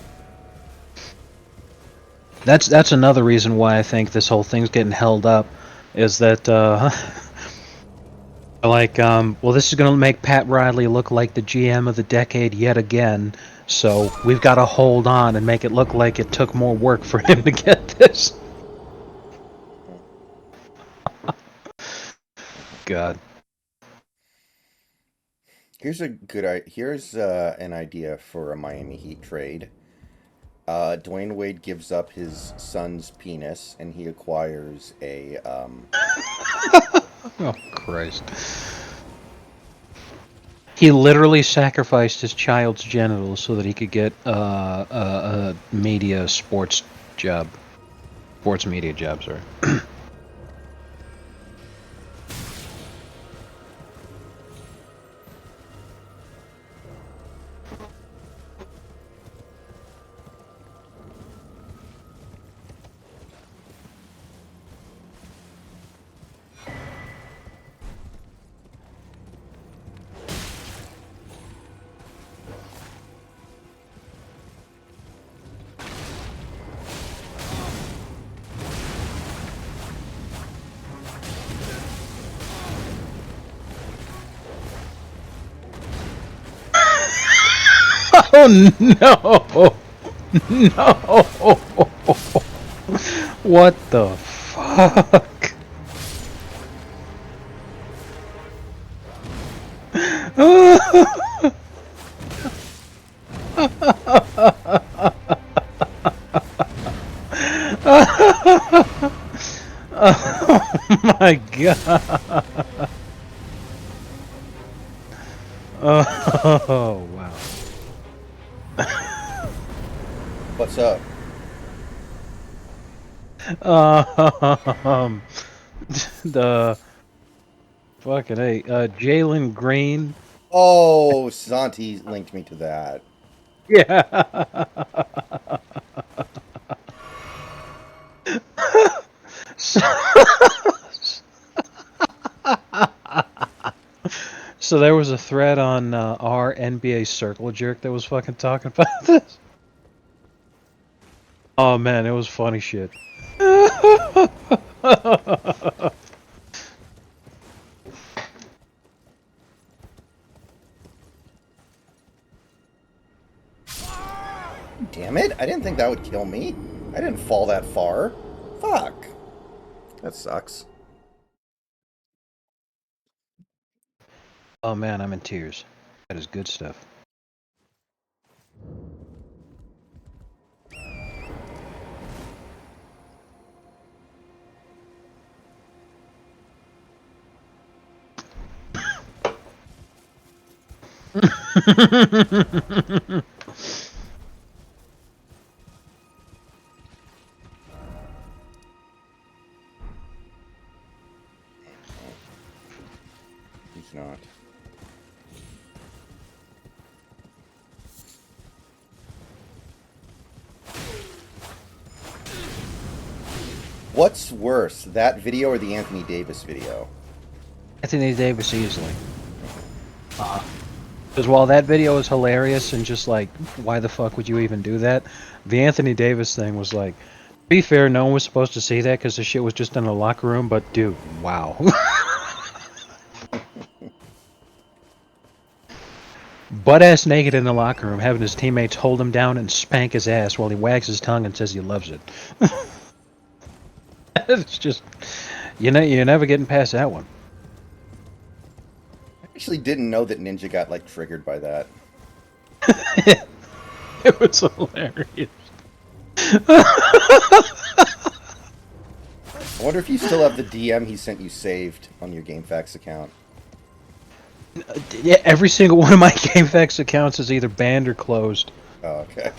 That's another reason why I think this whole thing's getting held up, is that well, this is going to make Pat Riley look like the GM of the decade yet again. So we've got to hold on and make it look like it took more work for him to get this. God. Here's an idea for a Miami Heat trade. Dwayne Wade gives up his son's penis, and he acquires a. Oh Christ! He literally sacrificed his child's genitals so that he could get a sports media job. Sorry. Oh no! No! What the fuck? Oh my god! Oh wow. What's up? Um, the fucking Jalen Green. Oh, Santi linked me to that. Yeah. So, so there was a thread on our NBA Circle Jerk that was fucking talking about this. Oh man, it was funny shit. Damn it! I didn't think that would kill me. I didn't fall that far. Fuck. That sucks. Oh man, I'm in tears. That is good stuff. He's not. What's worse, that video or the Anthony Davis video? Anthony Davis easily. Because while that video is hilarious and just like, why the fuck would you even do that? The Anthony Davis thing was like, to be fair, no one was supposed to see that because the shit was just in the locker room, but dude, wow. Butt ass naked in the locker room, having his teammates hold him down and spank his ass while he wags his tongue and says he loves it. It's just, you're never getting past that one. I actually didn't know that Ninja got, like, triggered by that. It was hilarious. I wonder if you still have the DM he sent you saved on your GameFAQs account. Yeah, every single one of my GameFAQs accounts is either banned or closed. Oh, okay.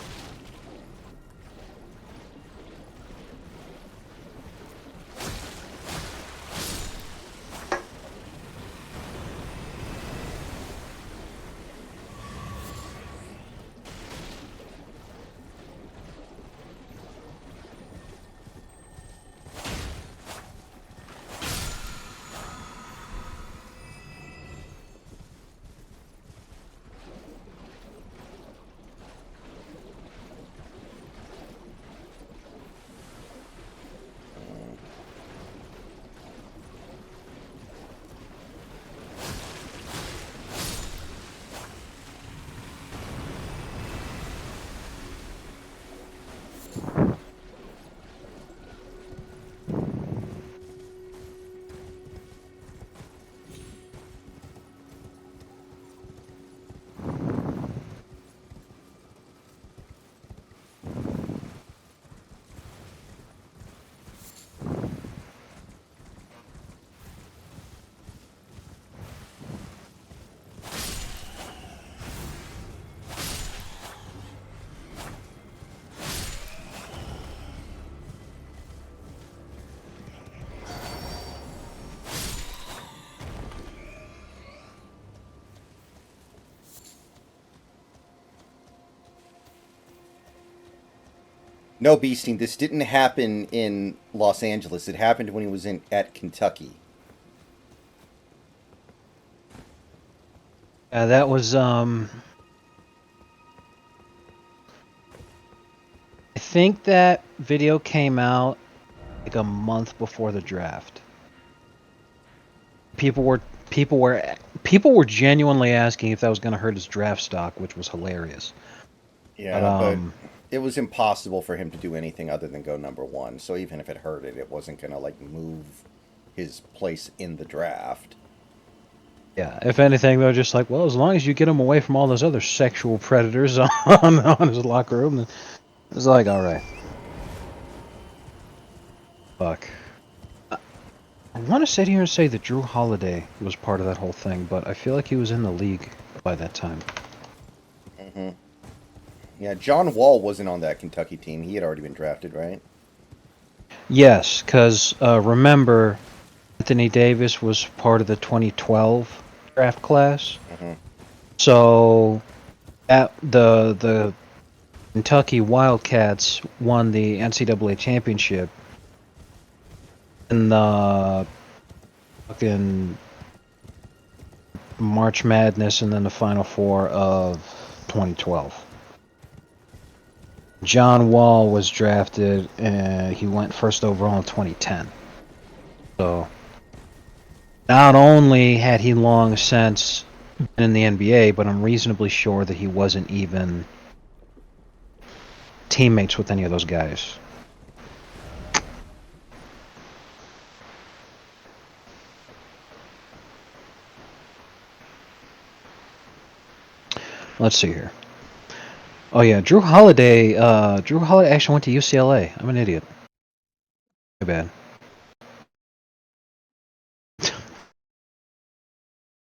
No, Beasting, this didn't happen in Los Angeles. It happened when he was at Kentucky. That was I think that video came out like a month before the draft. People were people were people were genuinely asking if that was going to hurt his draft stock, which was hilarious. But Yeah, but it was impossible for him to do anything other than go number one. So even if it hurt it, it wasn't going to, like, move his place in the draft. yeah, if anything, they're just like, well, as long as you get him away from all those other sexual predators on his locker room, then it's like, all right. Fuck. I want to sit here and say that Drew Holiday was part of that whole thing, but I feel like he was in the league by that time. Hmm. Yeah, John Wall wasn't on that Kentucky team. He had already been drafted, right? Yes, because remember, Anthony Davis was part of the 2012 draft class. Hmm. So at the Kentucky Wildcats won the NCAA championship in the fucking March Madness and then the Final Four of 2012. John Wall was drafted and he went first overall in 2010. So not only had he long since been in the NBA, but I'm reasonably sure that he wasn't even teammates with any of those guys. Let's see here. Oh yeah, Drew Holiday. Drew Holiday actually went to UCLA. I'm an idiot. My bad. Let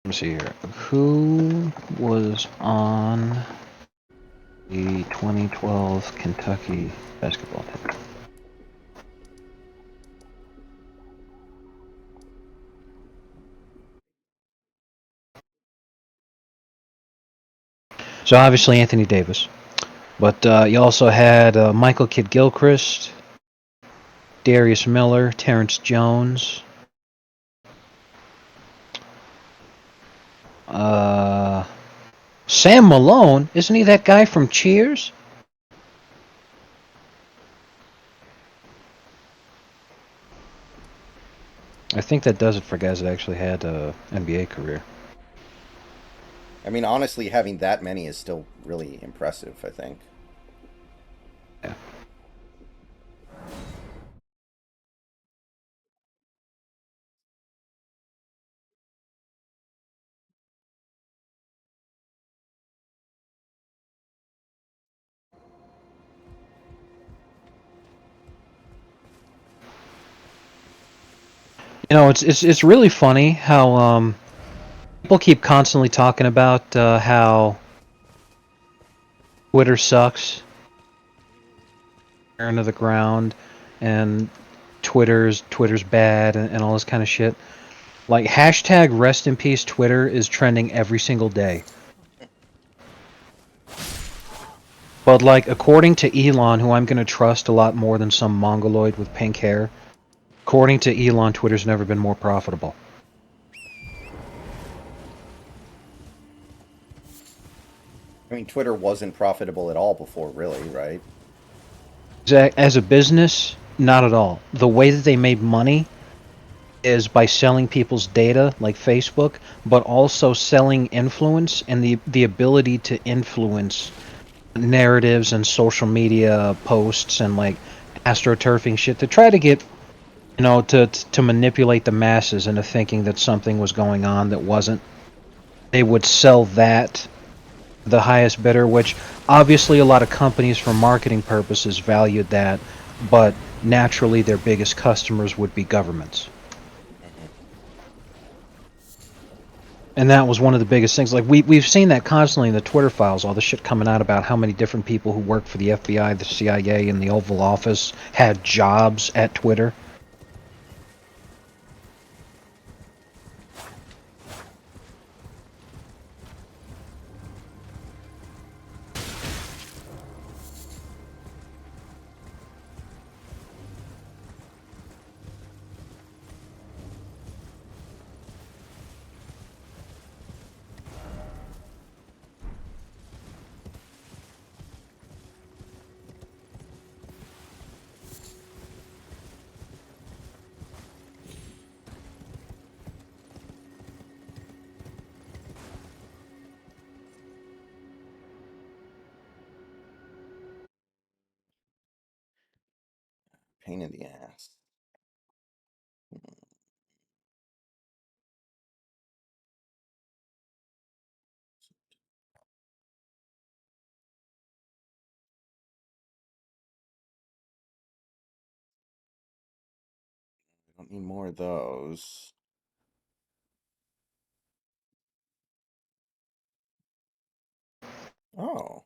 me see here. Who was on the 2012 Kentucky basketball team? So obviously Anthony Davis, but you also had Michael Kidd Gilchrist, Darius Miller, Terrence Jones. Uh, Sam Malone, isn't he that guy from Cheers? I think that does it for guys that actually had a NBA career. I mean, honestly, having that many is still really impressive, I think. Yeah. You know, it's really funny how people keep constantly talking about how Twitter sucks, into the ground, and Twitter's bad and all this kind of shit. Like hashtag rest in peace Twitter is trending every single day. But like according to Elon, who I'm gonna trust a lot more than some mongoloid with pink hair, according to Elon, Twitter's never been more profitable. I mean, Twitter wasn't profitable at all before, really, right? As a business, not at all. The way that they made money is by selling people's data like Facebook, but also selling influence and the ability to influence narratives and social media posts and like astroturfing shit to try to get to manipulate the masses into thinking that something was going on that wasn't. They would sell that the highest bidder, which obviously a lot of companies for marketing purposes valued that, but naturally their biggest customers would be governments. Hmm. And that was one of the biggest things. Like we've seen that constantly in the Twitter files, all the shit coming out about how many different people who worked for the FBI, the CIA, and the Oval Office had jobs at Twitter. Pain in the ass. Don't need more of those. Oh.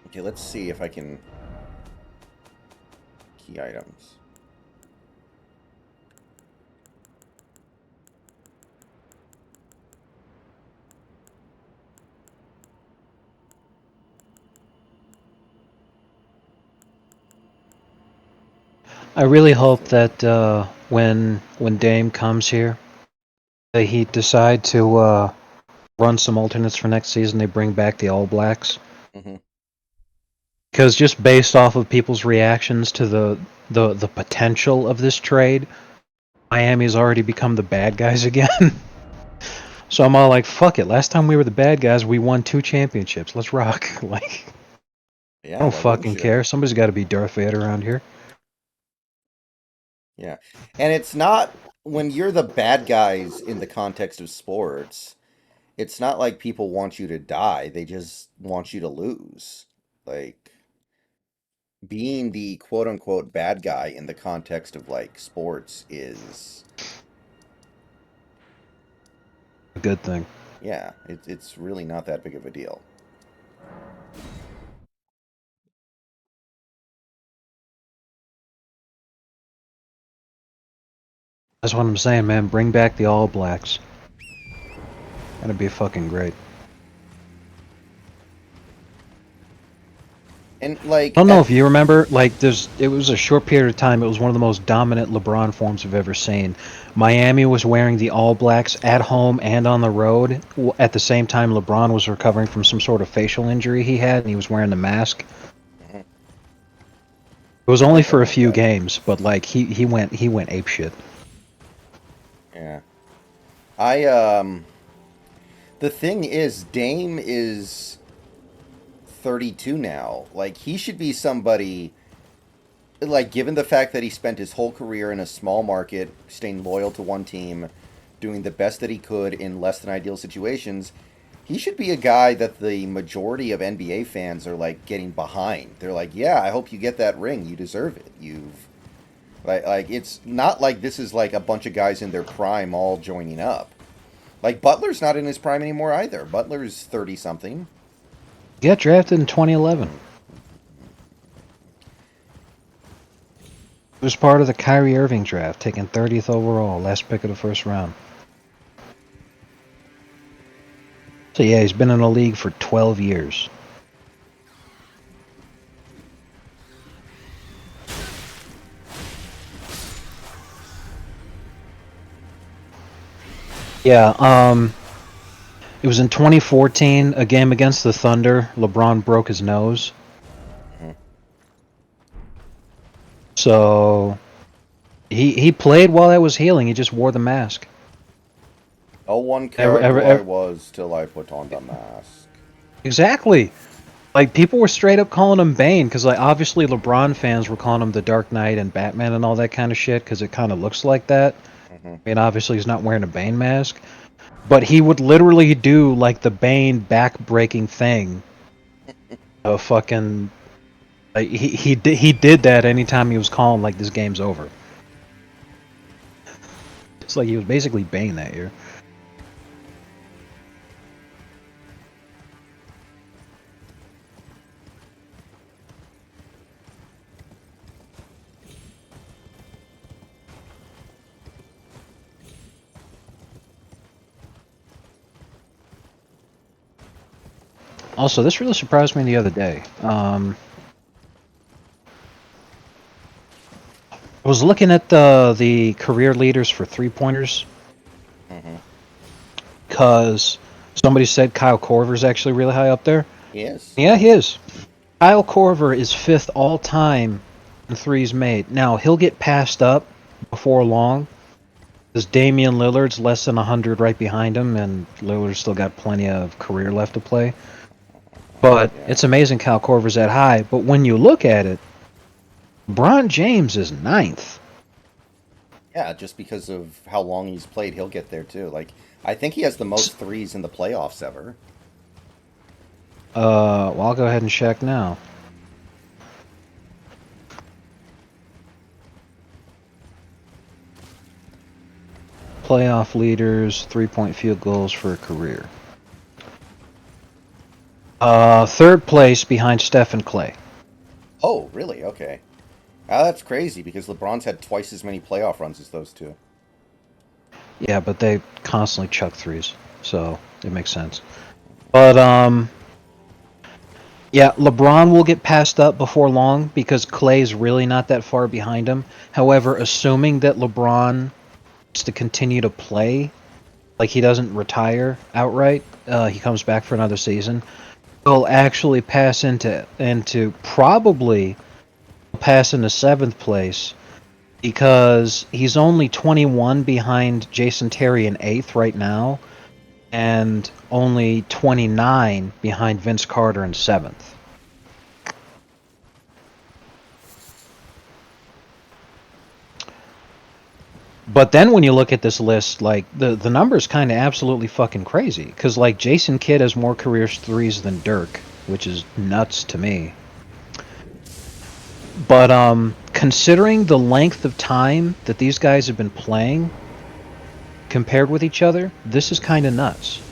Okay, let's see if I can... Key items. I really hope that when Dame comes here, that he decide to run some alternates for next season. They bring back the All Blacks Mm-hmm. because just based off of people's reactions to the potential of this trade, Miami's already become the bad guys again. So I'm all like, fuck it. Last time we were the bad guys, we won 2 championships. Let's rock. Like, I Yeah, don't why wouldn't fucking you? care. Somebody's got to be Darth Vader around here. Yeah. And it's not... When you're the bad guys in the context of sports, it's not like people want you to die. They just want you to lose. Like, being the quote-unquote bad guy in the context of, like, sports is... A good thing. Yeah, it's really not that big of a deal. That's what I'm saying, man. Bring back the All Blacks. That'd be fucking great. And, like, I don't know at... if you remember, like, it was a short period of time. It was one of the most dominant LeBron forms we've ever seen. Miami was wearing the All Blacks at home and on the road. At the same time, LeBron was recovering from some sort of facial injury he had, and he was wearing the mask. Mhm. It was I only don't for a remember few that. games, but like he went apeshit. Yeah. I, the thing is, Dame is 32 now. Like, he should be somebody, like, given the fact that he spent his whole career in a small market, staying loyal to one team, doing the best that he could in less than ideal situations, he should be a guy that the majority of NBA fans are, like, getting behind. They're like, yeah, I hope you get that ring. You deserve it. You've... Like, it's not like this is, like, a bunch of guys in their prime all joining up. Like, Butler's not in his prime anymore either. Butler's 30-something. He got drafted in 2011. Mm. It was part of the Kyrie Irving draft, taken 30th overall, last pick of the first round. So yeah, he's been in the league for 12 years. Yeah, it was in 2014, a game against the Thunder. LeBron broke his nose. Mhm. So he played while I was healing. He just wore the mask. No one Ever, cared ever, who I ever, was till I put on the mask. exactly. Like people were straight up calling him Bane because like obviously LeBron fans were calling him the Dark Knight and Batman and all that kind of shit because it kind of looks like that. Hmm. I mean, obviously he's not wearing a Bane mask, but he would literally do like the Bane back-breaking thing. Of fucking, like, he did that anytime he was calling like this game's over. It's like he was basically Bane that year. Also, this really surprised me the other day. I was looking at the career leaders for 3-pointers Hmm. because somebody said Kyle Korver's actually really high up there. He is. Yeah, he is. Kyle Korver is 5th all time in threes made. Now he'll get passed up before long. Because Damian Lillard's less than 100 right behind him, and Lillard's still got plenty of career left to play. But Yeah. it's amazing Kyle Korver's that high. But when you look at it, LeBron James is 9th. Yeah, just because of how long he's played, he'll get there too. Like, I think he has the most threes in the playoffs ever. Well, I'll go ahead and check now. Playoff leaders, 3-point field goals for a career. Third place behind Stephen Clay. Oh, really? Okay. That's crazy because LeBron's had twice as many playoff runs as those two. Yeah, but they constantly chuck threes, so it makes sense. But yeah, LeBron will get passed up before long because Clay's really not that far behind him. However, assuming that LeBron is to continue to play, like he doesn't retire outright, he comes back for another season, he'll actually pass into probably pass into 7th place because he's only 21 behind Jason Terry in 8th right now, and only 29 behind Vince Carter in 7th. But then when you look at this list, like the number's kind of absolutely fucking crazy. Because like Jason Kidd has more career threes than Dirk, which is nuts to me. But considering the length of time that these guys have been playing compared with each other, this is kind of nuts.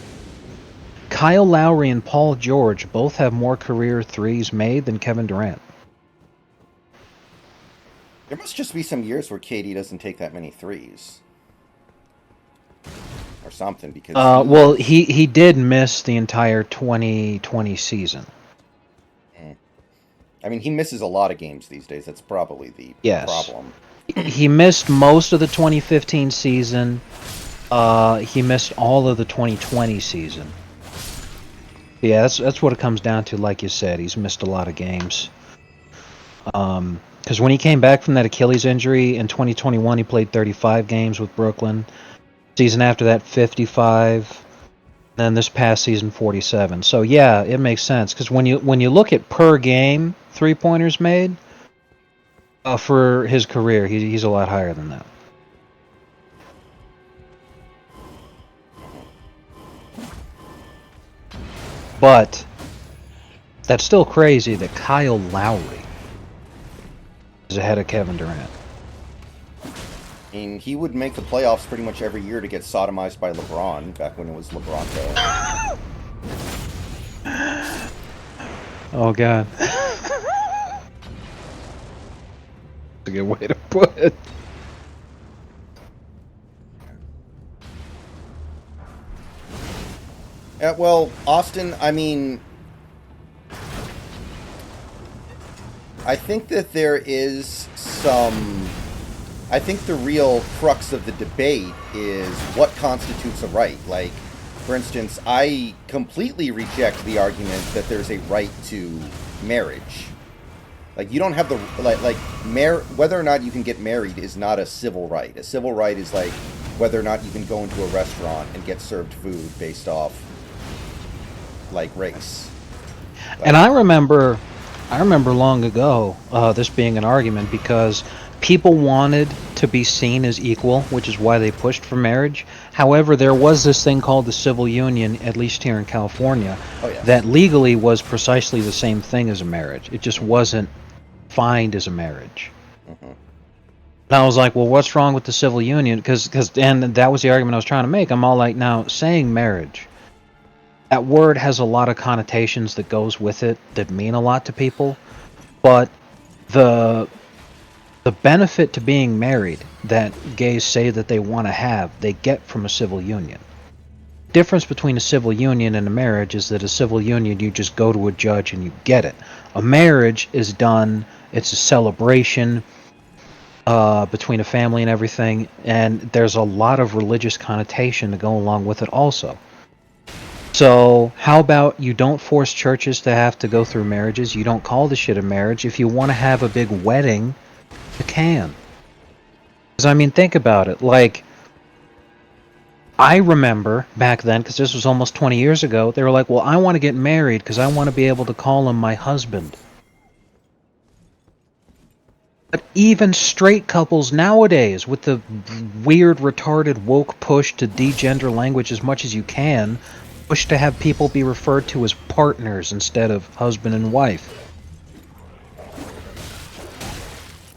Kyle Lowry and Paul George both have more career threes made than Kevin Durant. There must just be some years where KD doesn't take that many threes. Or something, because... Well, he did miss the entire 2020 season. I mean, he misses a lot of games these days. That's probably the problem. He missed most of the 2015 season. He missed all of the 2020 season. Yeah, that's what it comes down to. Like you said, he's missed a lot of games. Because when he came back from that Achilles injury in 2021, he played 35 games with Brooklyn. Season after that, 55. Then this past season, 47. So yeah, it makes sense. Because when you look at per game 3-pointers made for his career, he's a lot higher than that. But that's still crazy that Kyle Lowry is ahead of Kevin Durant. I mean, he would make the playoffs pretty much every year to get sodomized by LeBron, back when it was LeBron. Oh, God. That's a good way to put it. Well, Austin, I mean... I think that there is some... I think the real crux of the debate is what constitutes a right. Like, for instance, I completely reject the argument that there's a right to marriage. Like, you don't have the... whether or not you can get married is not a civil right. A civil right is like whether or not you can go into a restaurant and get served food based off, like, race. And I remember long ago this being an argument because people wanted to be seen as equal, which is why they pushed for marriage. However, there was this thing called the civil union, at least here in California, that legally was precisely the same thing as a marriage. It just wasn't defined as a marriage. Mm-hmm. And I was like, well, what's wrong with the civil union? And that was the argument I was trying to make. I'm all like, now, saying marriage, that word has a lot of connotations that goes with it that mean a lot to people, but the benefit to being married that gays say that they want to have, they get from a civil union. The difference between a civil union and a marriage is that a civil union, you just go to a judge and you get it. A marriage is done, it's a celebration between a family and everything, and there's a lot of religious connotation to go along with it also. So how about you don't force churches to have to go through marriages, you don't call this shit a marriage. If you want to have a big wedding, you can. Because, I mean, think about it. Like, I remember back then, because this was almost 20 years ago, they were like, well, I want to get married because I want to be able to call him my husband. But even straight couples nowadays, with the weird, retarded, woke push to degender language as much as you can, push to have people be referred to as partners instead of husband and wife.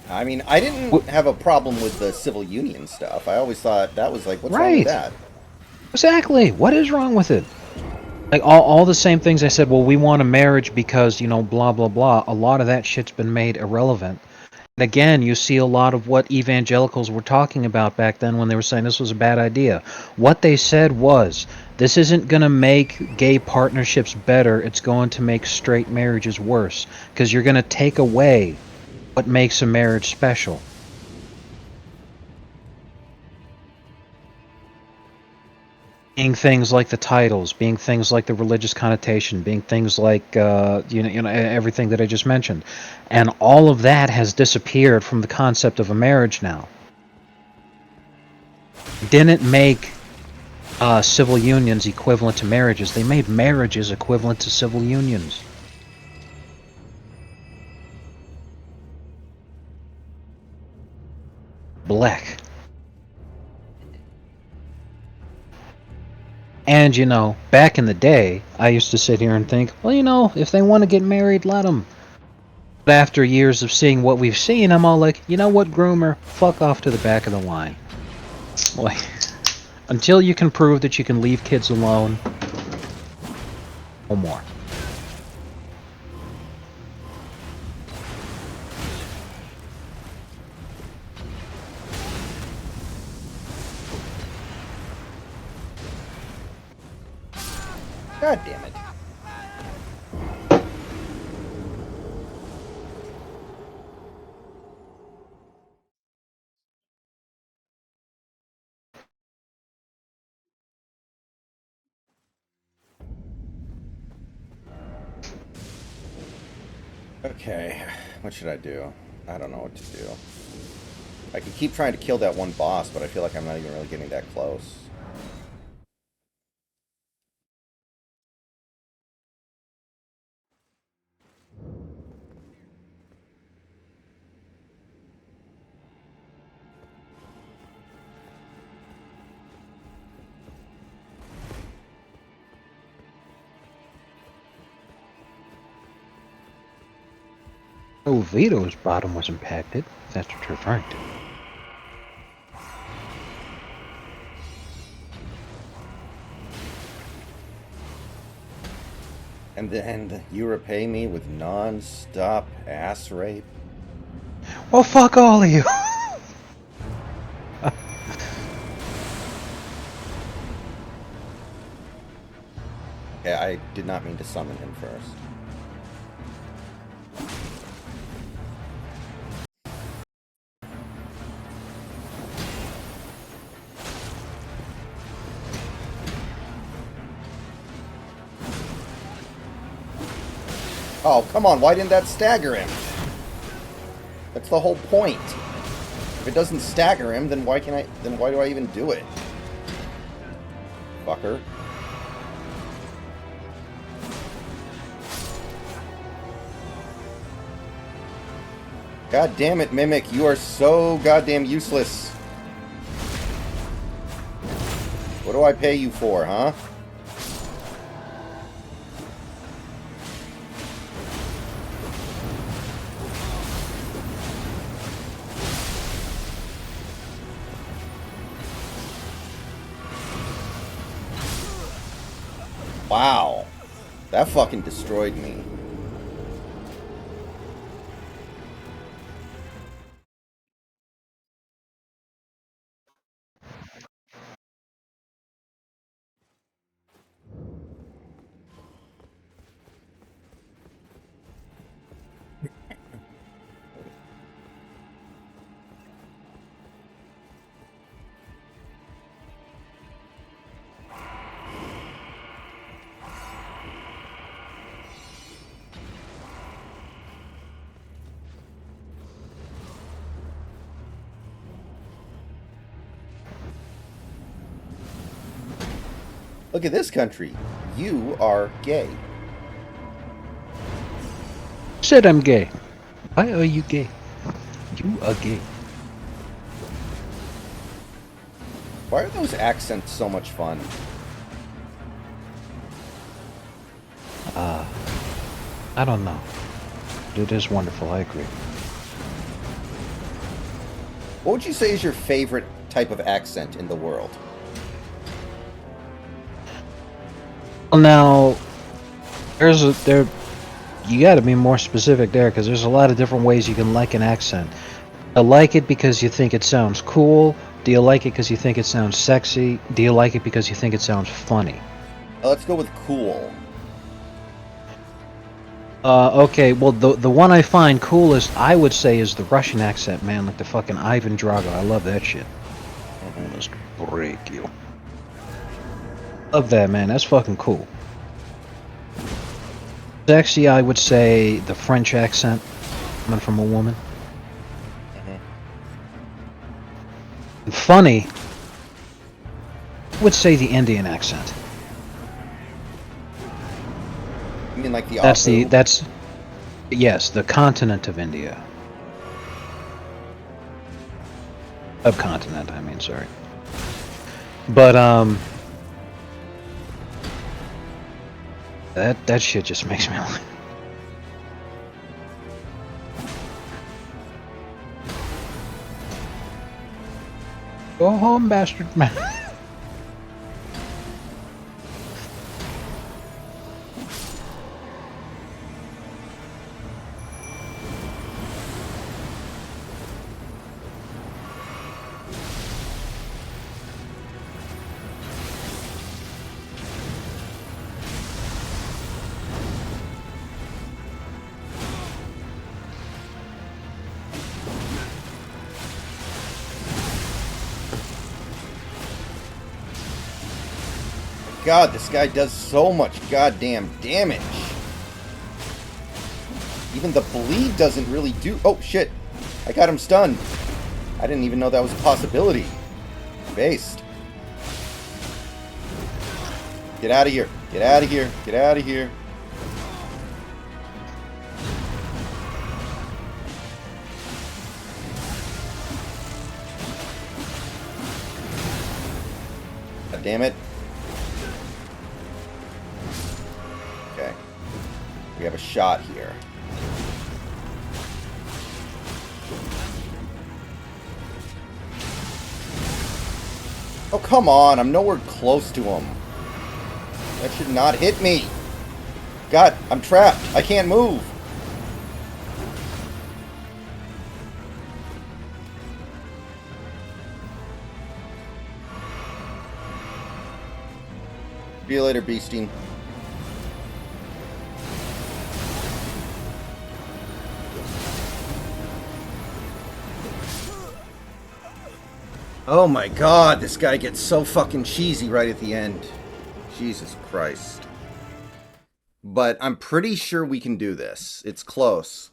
I mean, I didn't have a problem with the civil union stuff. I always thought that was like, what's wrong with Right. that? Exactly. What is wrong with it? Like, all the same things I said, well, we want a marriage because, blah, blah, blah. A lot of that shit's been made irrelevant. And again, you see a lot of what evangelicals were talking about back then when they were saying this was a bad idea. What they said was, this isn't going to make gay partnerships better, it's going to make straight marriages worse. Because you're going to take away what makes a marriage special. Being things like the titles, being things like the religious connotation, being things like everything that I just mentioned, and all of that has disappeared from the concept of a marriage now. Didn't make civil unions equivalent to marriages. They made marriages equivalent to civil unions. Black. And back in the day, I used to sit here and think, well, if they want to get married, let them. But after years of seeing what we've seen, I'm all like, you know what, groomer? Fuck off to the back of the line. Like, until you can prove that you can leave kids alone, no more. God damn it. Okay, what should I do? I don't know what to do. I can keep trying to kill that one boss, but I feel like I'm not even really getting that close. Oh, Vito's bottom was impacted, if that's what you're referring to. And then you repay me with non-stop ass rape? Well, fuck all of you! Yeah, I did not mean to summon him first. Oh, come on, why didn't that stagger him? That's the whole point. If it doesn't stagger him, then why do I even do it? Fucker. God damn it, Mimic, you are so goddamn useless. What do I pay you for, huh? Wow. That fucking destroyed me. Look at this country. You are gay. Said I'm gay. Why are you gay? You are gay. Why are those accents so much fun? I don't know. It is wonderful, I agree. What would you say is your favorite type of accent in the world? Well, now, you gotta be more specific there, because there's a lot of different ways you can like an accent. Do you like it because you think it sounds cool? Do you like it because you think it sounds sexy? Do you like it because you think it sounds funny? Let's go with cool. Okay, well, the one I find coolest, I would say, is the Russian accent, man, like the fucking Ivan Drago. I love that shit. I must break you. Love that, man. That's fucking cool. Sexy, I would say the French accent coming from a woman. And funny, I would say the Indian accent. You mean like the That's yes, the continent of India. Subcontinent, I mean, sorry. But that shit just makes me laugh. Go home, bastard man. God, this guy does so much goddamn damage. Even the bleed doesn't really do... Oh, shit. I got him stunned. I didn't even know that was a possibility. Based. Get out of here. Get out of here. Get out of here. God damn it. Okay. We have a shot here. Oh, come on. I'm nowhere close to him. That should not hit me. God, I'm trapped. I can't move. See you later, Beasting. Oh my god, this guy gets so fucking cheesy right at the end. Jesus Christ. But I'm pretty sure we can do this. It's close.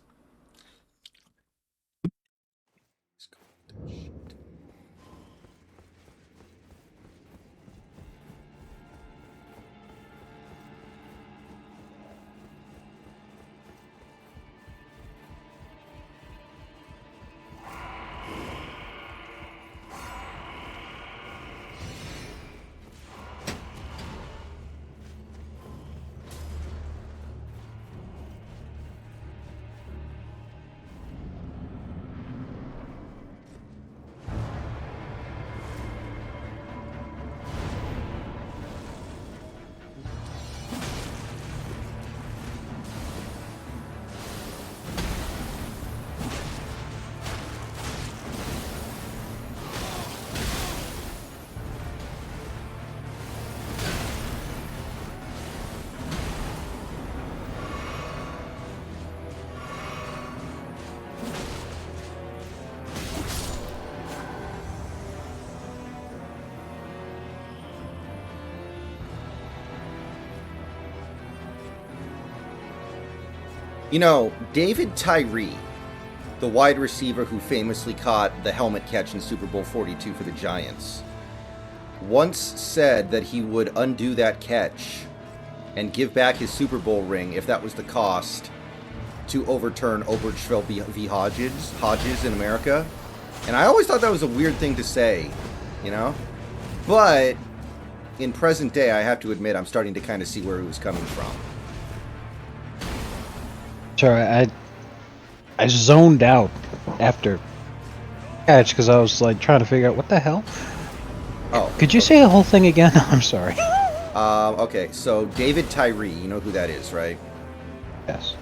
You know, David Tyree, the wide receiver who famously caught the helmet catch in Super Bowl 42 for the Giants, once said that he would undo that catch and give back his Super Bowl ring if that was the cost to overturn Obergefell v. Hodges in America. And I always thought that was a weird thing to say, you know? But in present day, I have to admit, I'm starting to kind of see where he was coming from. Sorry, I zoned out after catch because I was like trying to figure out what the hell. Oh. Could you say the whole thing again? I'm sorry. Okay, so David Tyree, you know who that is, right? Yes.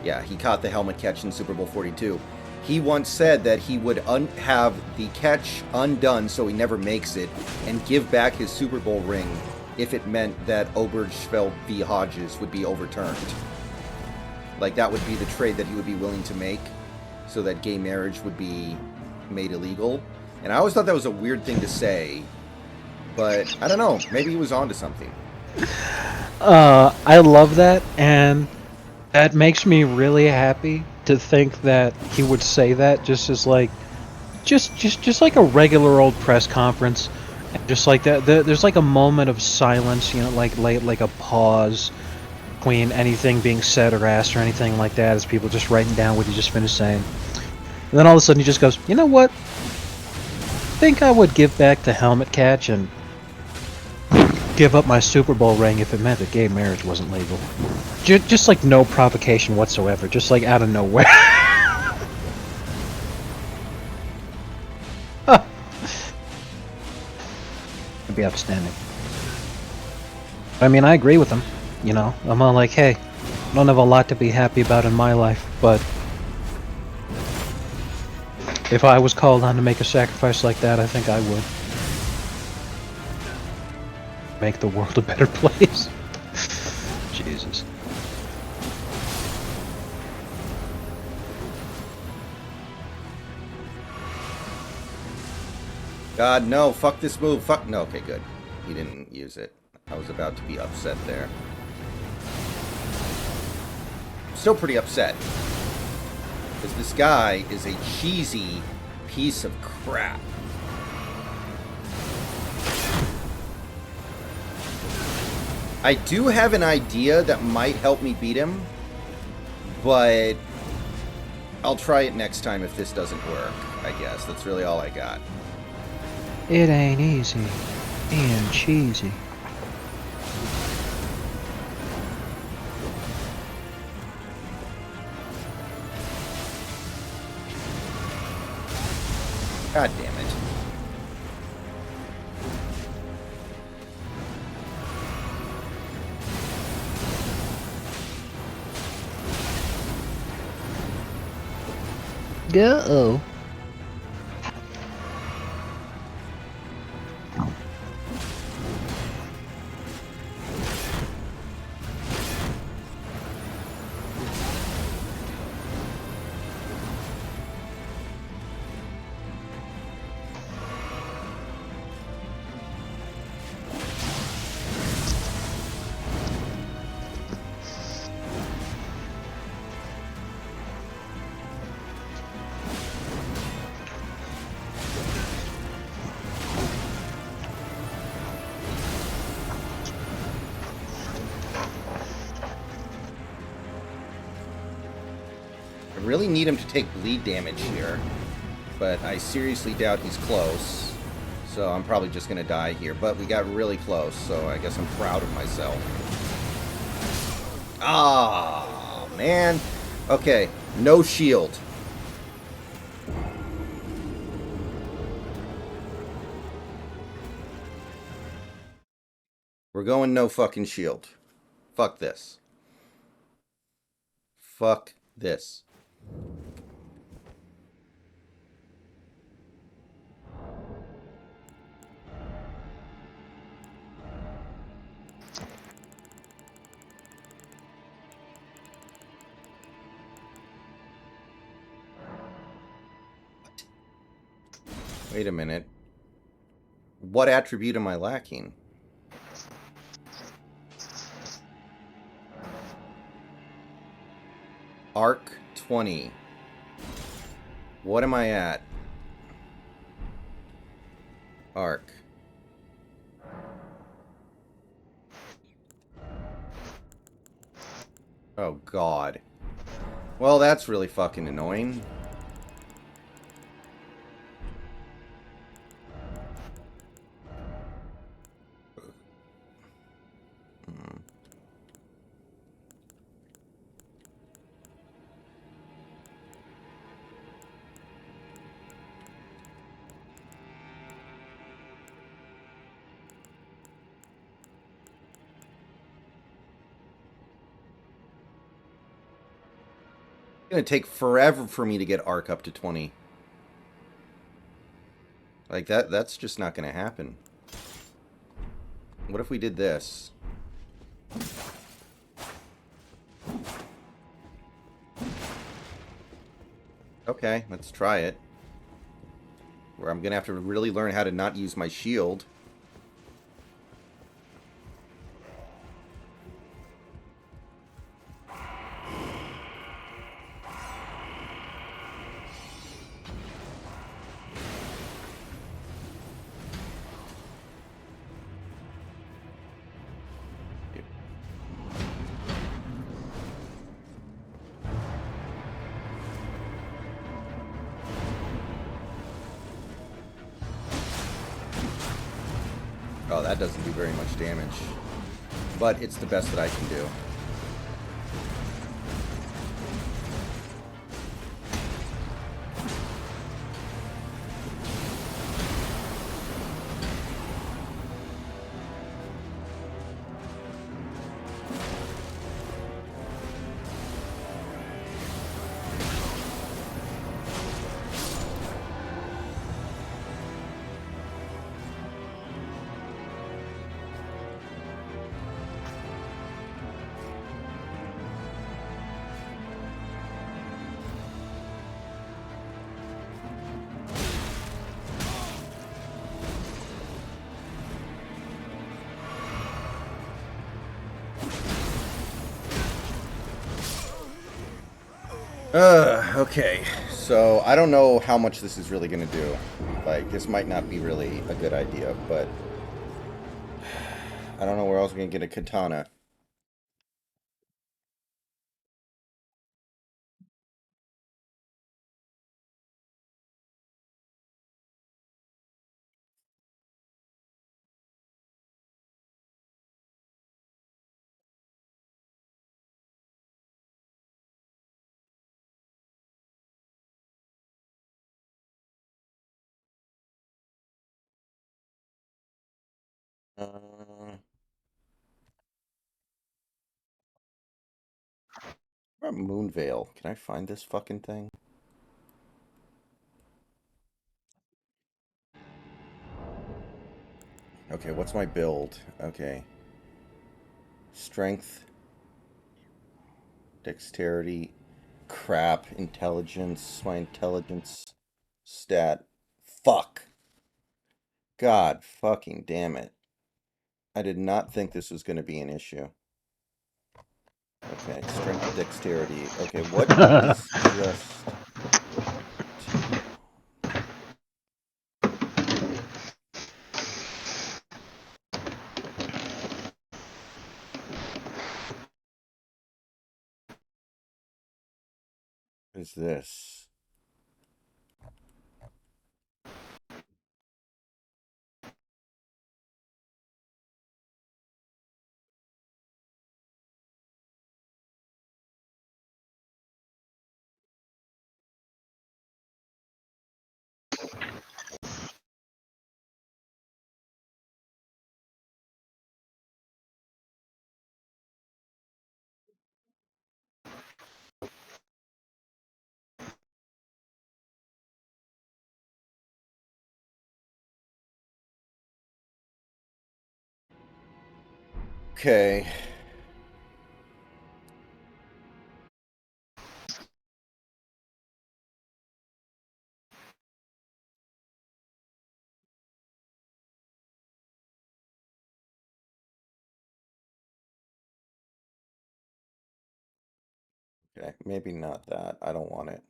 Yeah, he caught the helmet catch in Super Bowl 42. He once said that he would have the catch undone so he never makes it and give back his Super Bowl ring if it meant that Obergefell v. Hodges would be overturned. Like, that would be the trade that he would be willing to make so that gay marriage would be made illegal. And I always thought that was a weird thing to say, but I don't know, maybe he was onto something. I love that, and that makes me really happy to think that he would say that just as like, just like a regular old press conference, just like that. There's like a moment of silence, you know, like a pause between anything being said or asked or anything like that, as people just writing down what he just finished saying. And then all of a sudden he just goes, you know what? I think I would give back the helmet catch and give up my Super Bowl ring if it meant that gay marriage wasn't legal. Just like no provocation whatsoever, just like out of nowhere. It'd be outstanding. I mean, I agree with him. You know, I'm all like, hey, I don't have a lot to be happy about in my life, but if I was called on to make a sacrifice like that, I think I would. Make the world a better place. Jesus. God, no, fuck this move, fuck, no, okay, good. He didn't use it. I was about to be upset there. Still pretty upset. Because this guy is a cheesy piece of crap. I do have an idea that might help me beat him, but I'll try it next time if this doesn't work, I guess. That's really all I got. It ain't easy being cheesy. God damn it. Go. I really need him to take bleed damage here, but I seriously doubt he's close. So I'm probably just going to die here. But we got really close, so I guess I'm proud of myself. Ah, man. Okay, no shield. We're going no fucking shield. Fuck this. Fuck this. Wait a minute. What attribute am I lacking? Arc 20. What am I at? Arc. Oh, God. Well, that's really fucking annoying. Hmm. It's gonna take forever for me to get arc up to 20. Like, that's just not gonna happen. What if we did this? Okay, let's try it. Where I'm gonna have to really learn how to not use my shield. Oh, that doesn't do very much damage. But it's the best that I can do. Okay. So, I don't know how much this is really going to do. Like, this might not be really a good idea, but I don't know where else we're going to get a katana. Uh, what about Moonveil? Can I find this fucking thing? Okay, what's my build? Okay. Strength, dexterity, crap, intelligence, my intelligence stat. Fuck. God fucking damn it. I did not think this was going to be an issue. Okay, strength, dexterity. Okay, what is just two? What is this? Okay. Okay, maybe not that. I don't want it.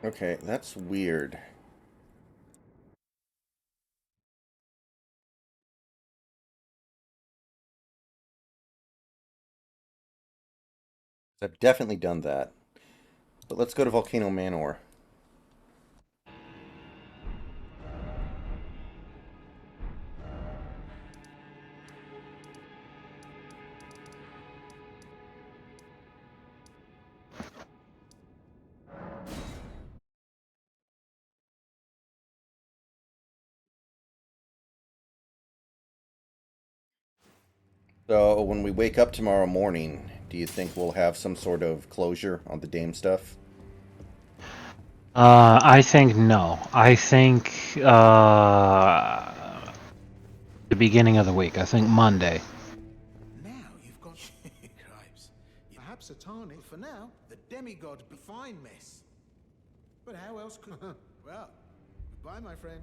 Okay, that's weird. I've definitely done that. But let's go to Volcano Manor. So when we wake up tomorrow morning, do you think we'll have some sort of closure on the Dame stuff? I think no. I think the beginning of the week. I think Monday. Now you've got cripes. Perhaps a tonic. For now, the demigod be fine, miss. But how else could? Well, goodbye, my friend.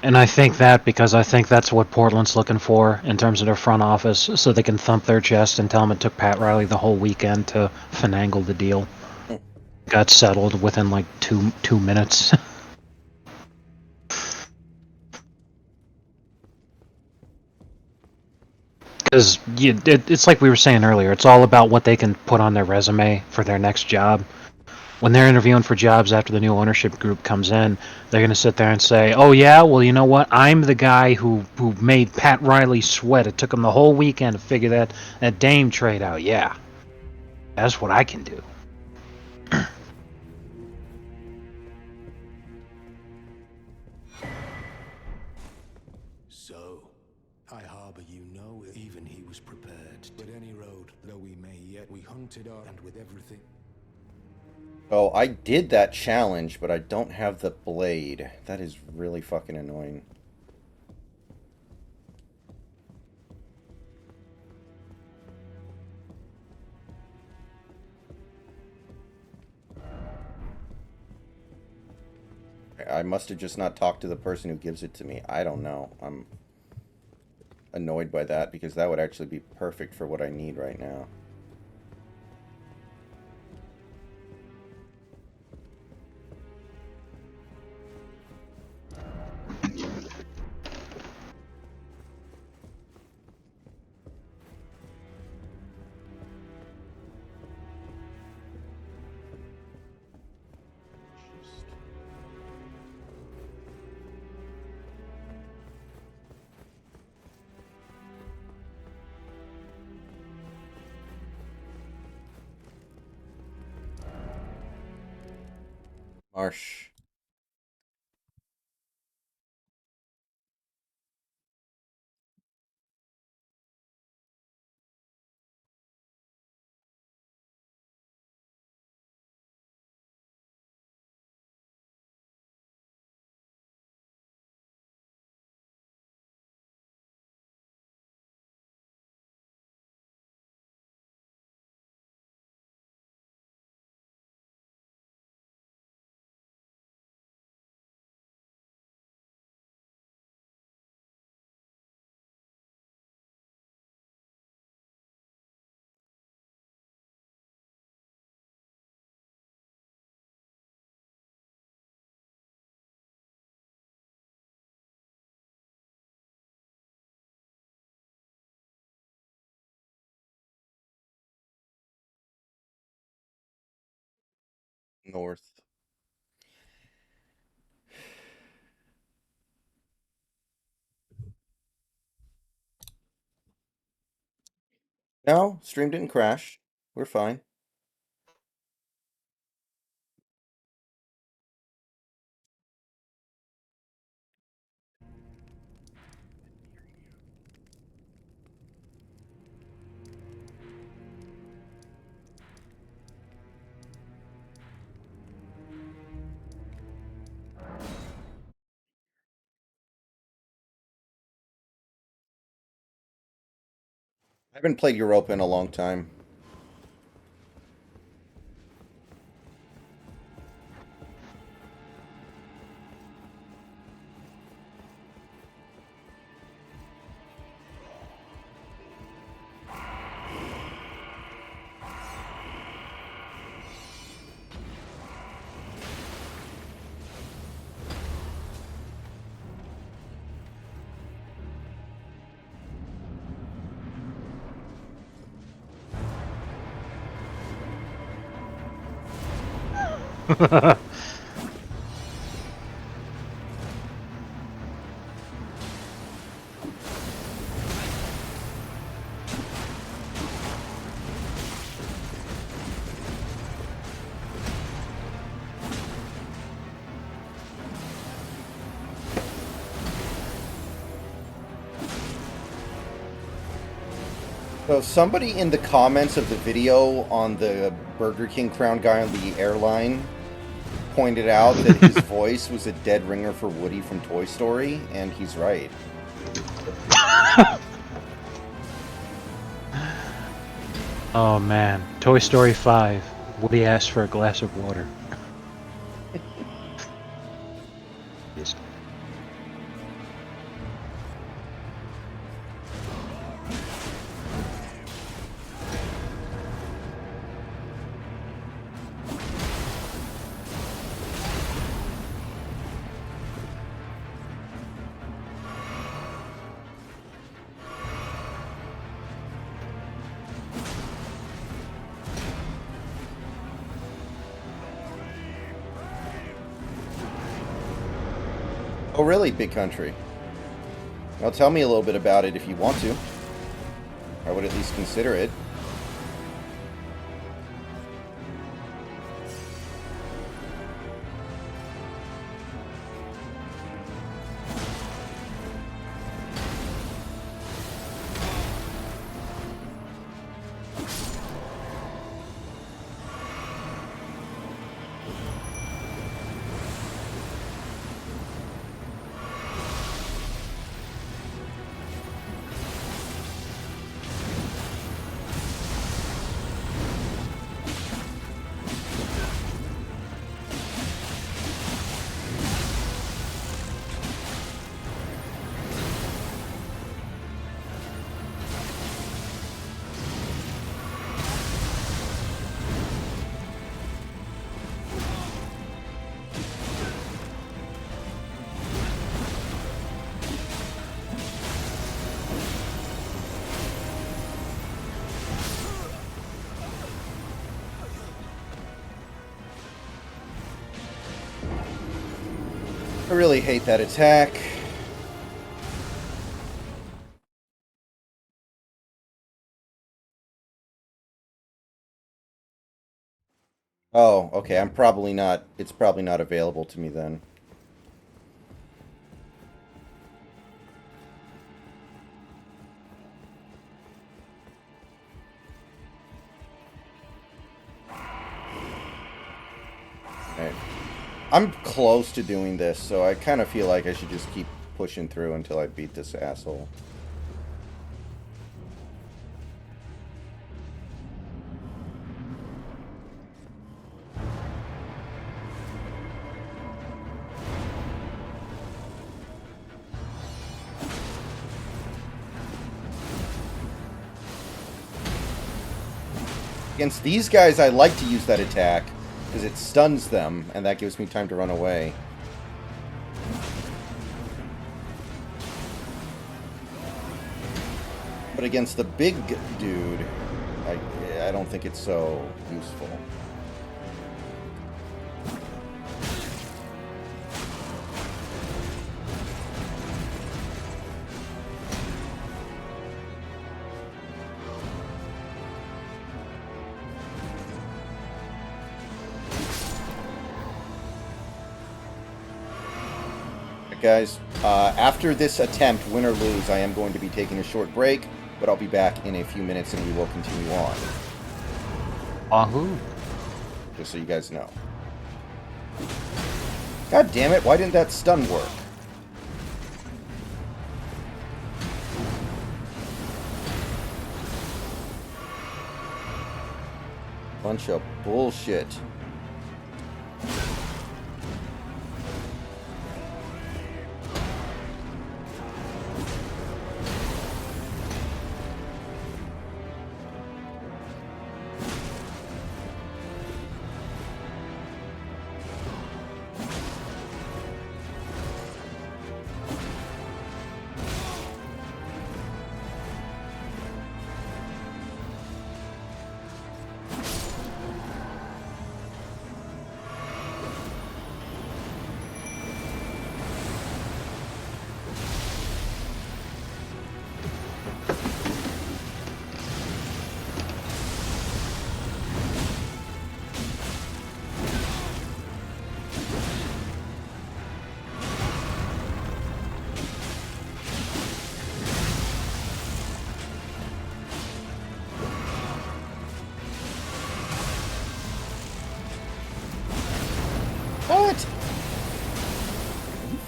And I think that because I think that's what Portland's looking for in terms of their front office, so they can thump their chest and tell them it took Pat Riley the whole weekend to finagle the deal. Got settled within like two minutes. Because it's like we were saying earlier, it's all about what they can put on their resume for their next job. When they're interviewing for jobs after the new ownership group comes in, they're going to sit there and say, oh yeah, well you know what, I'm the guy who made Pat Riley sweat. It took him the whole weekend to figure that Dame trade out. Yeah, that's what I can do. So, I harbor you know even he was prepared. But any road, though we may yet, we hunted on and with everything. Oh, I did that challenge, but I don't have the blade. That is really fucking annoying. I must have just not talked to the person who gives it to me. I don't know. I'm annoyed by that because that would actually be perfect for what I need right now. Marsh. North. No, stream didn't crash. We're fine. I haven't played Europa in a long time. So somebody in the comments of the video on the Burger King crown guy on the airline pointed out that his voice was a dead ringer for Woody from Toy Story, and he's right. Oh man, Toy Story 5. Woody asked for a glass of water. Yes. Oh, really, Big Country? Well, tell me a little bit about it if you want to. I would at least consider it. I really hate that attack. Oh, okay, I'm probably not... It's probably not available to me then. Right. I'm close to doing this, so I kind of feel like I should just keep pushing through until I beat this asshole. Against these guys, I like to use that attack, because it stuns them, and that gives me time to run away. But against the big dude, I don't think it's so useful. Guys, after this attempt, win or lose, I am going to be taking a short break, but I'll be back in a few minutes and we will continue on. Wahoo! Just so you guys know. God damn it, why didn't that stun work? Bunch of bullshit.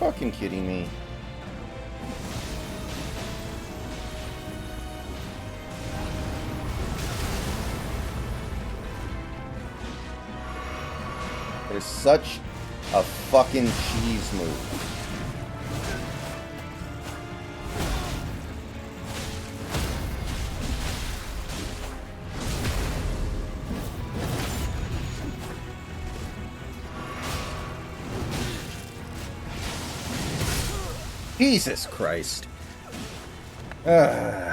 fucking kidding me? It is such a fucking cheese move. Jesus Christ. Ugh.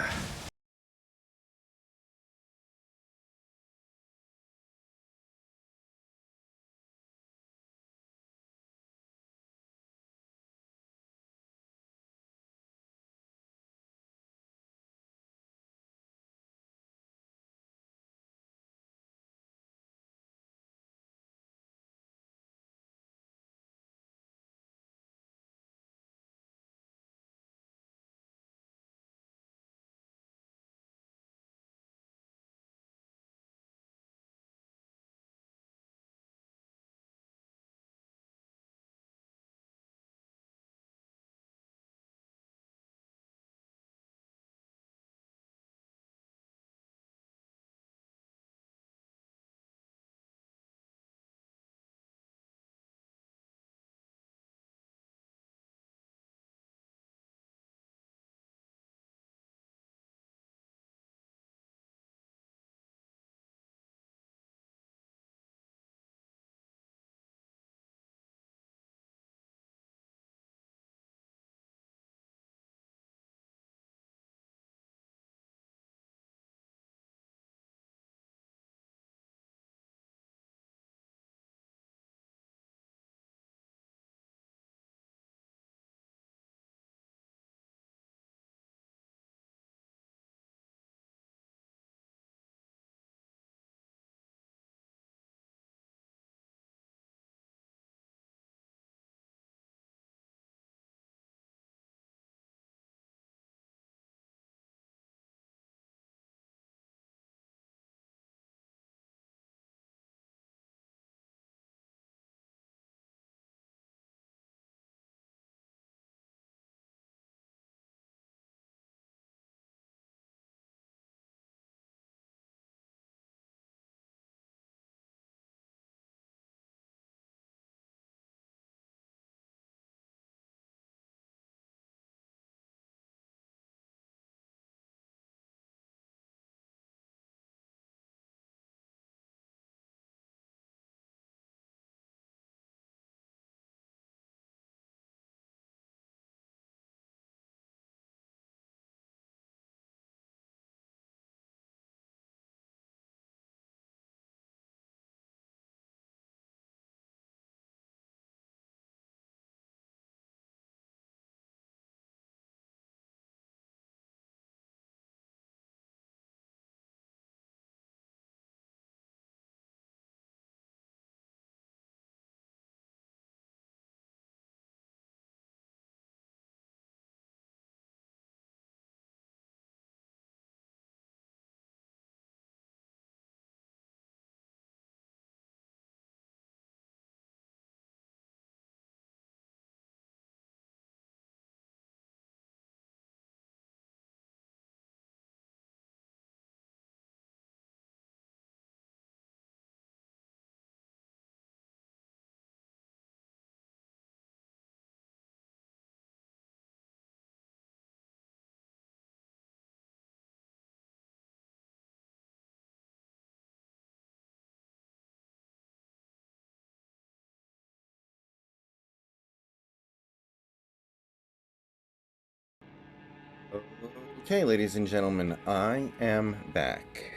Okay, ladies and gentlemen, I am back.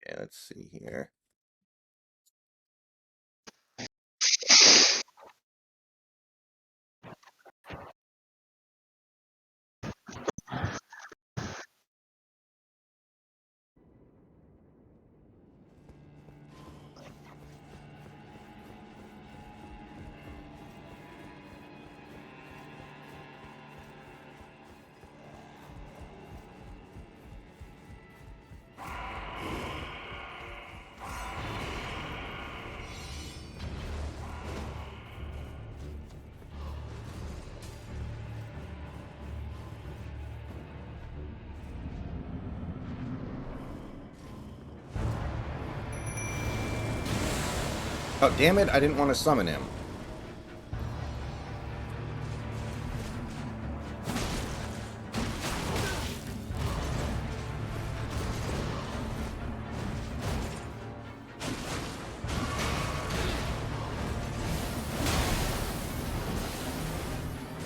Okay, let's see here. Oh, damn it, I didn't want to summon him.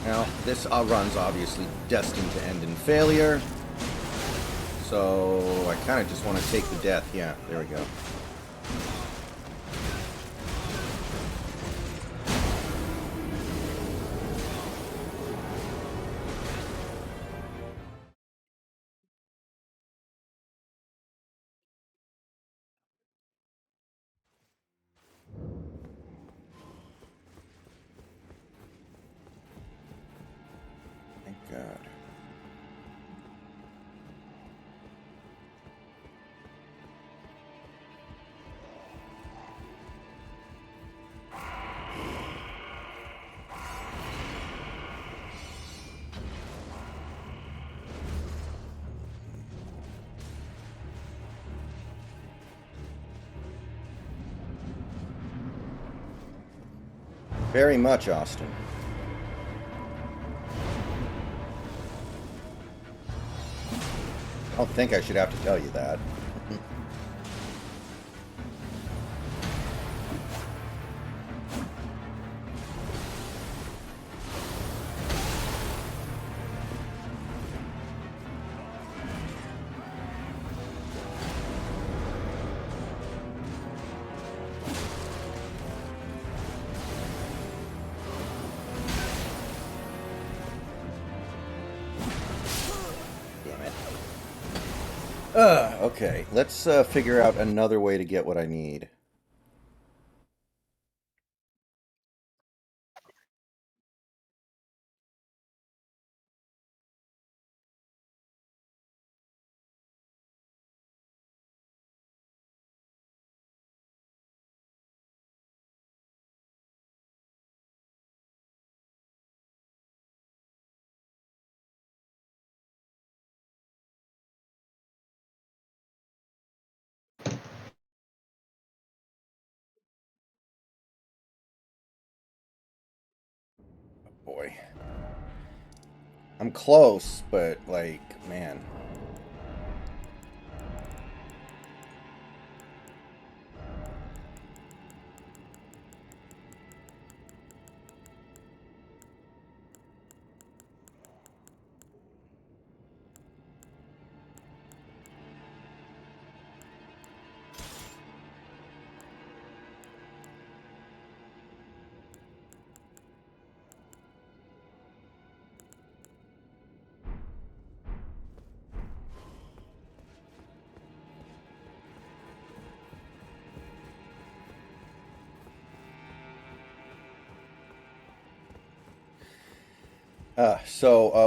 Now, this run's obviously destined to end in failure. So, I kind of just want to take the death. Yeah, there we go. Thank God. Very much, Austin. I don't think I should have to tell you that. Damn it. Okay, let's figure out another way to get what I need. Boy. I'm close, but, like, man.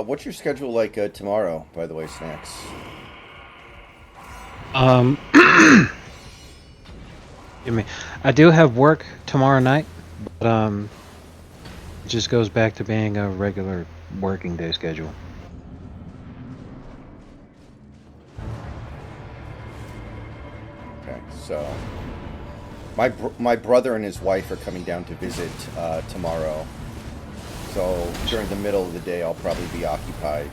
What's your schedule like tomorrow, by the way, Snacks? Give me. I do have work tomorrow night, but it just goes back to being a regular working day schedule. Okay, so my brother and his wife are coming down to visit tomorrow. So during the middle of the day, I'll probably be occupied.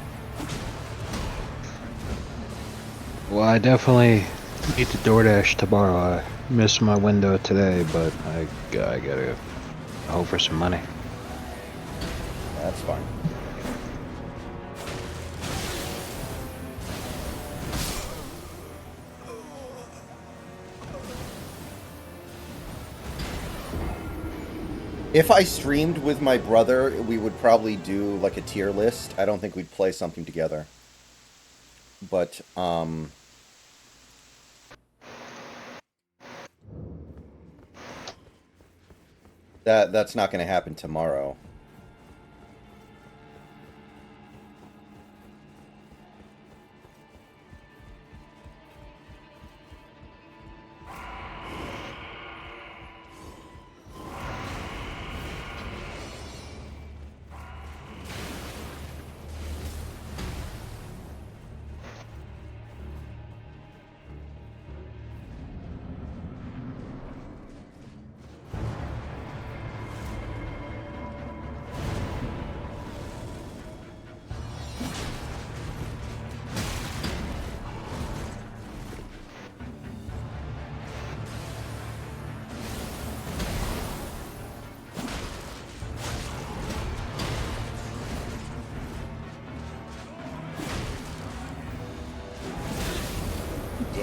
Well, I definitely need to DoorDash tomorrow. I missed my window today, but I gotta hope for some money. That's fine. If I streamed with my brother, we would probably do like a tier list. I don't think we'd play something together. But, that's not going to happen tomorrow.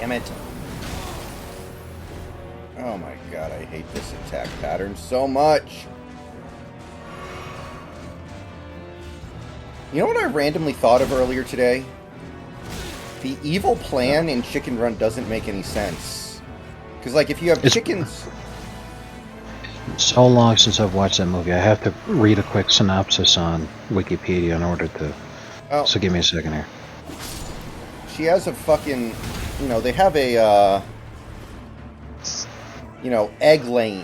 Damn it. Oh my god, I hate this attack pattern so much. You know what I randomly thought of earlier today? The evil plan in Chicken Run doesn't make any sense. Because, like, if you have chickens... So long since I've watched that movie, I have to read a quick synopsis on Wikipedia in order to... Oh, So give me a second here. she has a fucking... You know, they have a, you know, egg-laying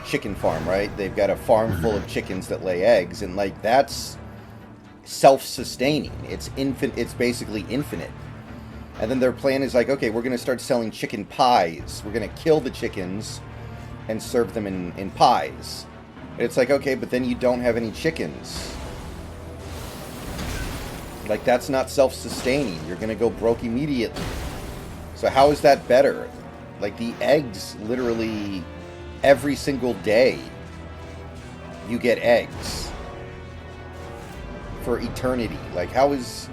chicken farm, right? They've got a farm full of chickens that lay eggs, and, like, that's self-sustaining. It's infinite. It's basically infinite. And then their plan is like, okay, we're going to start selling chicken pies. We're going to kill the chickens and serve them in pies. It's like, okay, but then you don't have any chickens. Like, that's not self-sustaining. You're going to go broke immediately. So how is that better? Like, the eggs, literally, every single day, you get eggs. For eternity. Like, how is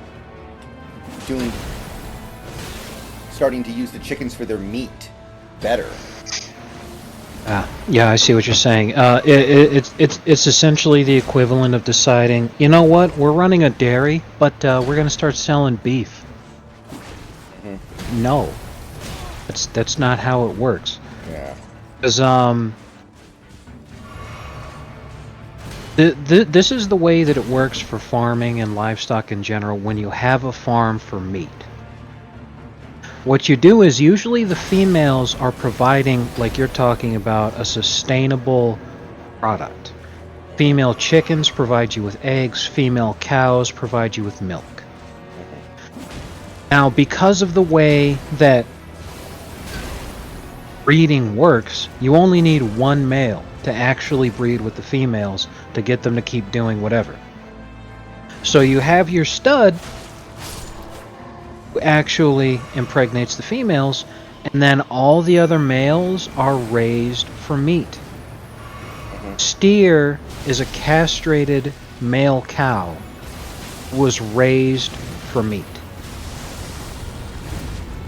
starting to use the chickens for their meat better? Yeah, I see what you're saying. It's essentially the equivalent of deciding, you know what, we're running a dairy, but we're going to start selling beef. No, that's not how it works. Yeah. Because this is the way that it works for farming and livestock in general. When you have a farm for meat, what you do is usually the females are providing, like you're talking about, a sustainable product. Female chickens provide you with eggs, female cows provide you with milk. Now, because of the way that breeding works, you only need one male to actually breed with the females to get them to keep doing whatever. So you have your stud who actually impregnates the females, and then all the other males are raised for meat. Steer is a castrated male cow who was raised for meat.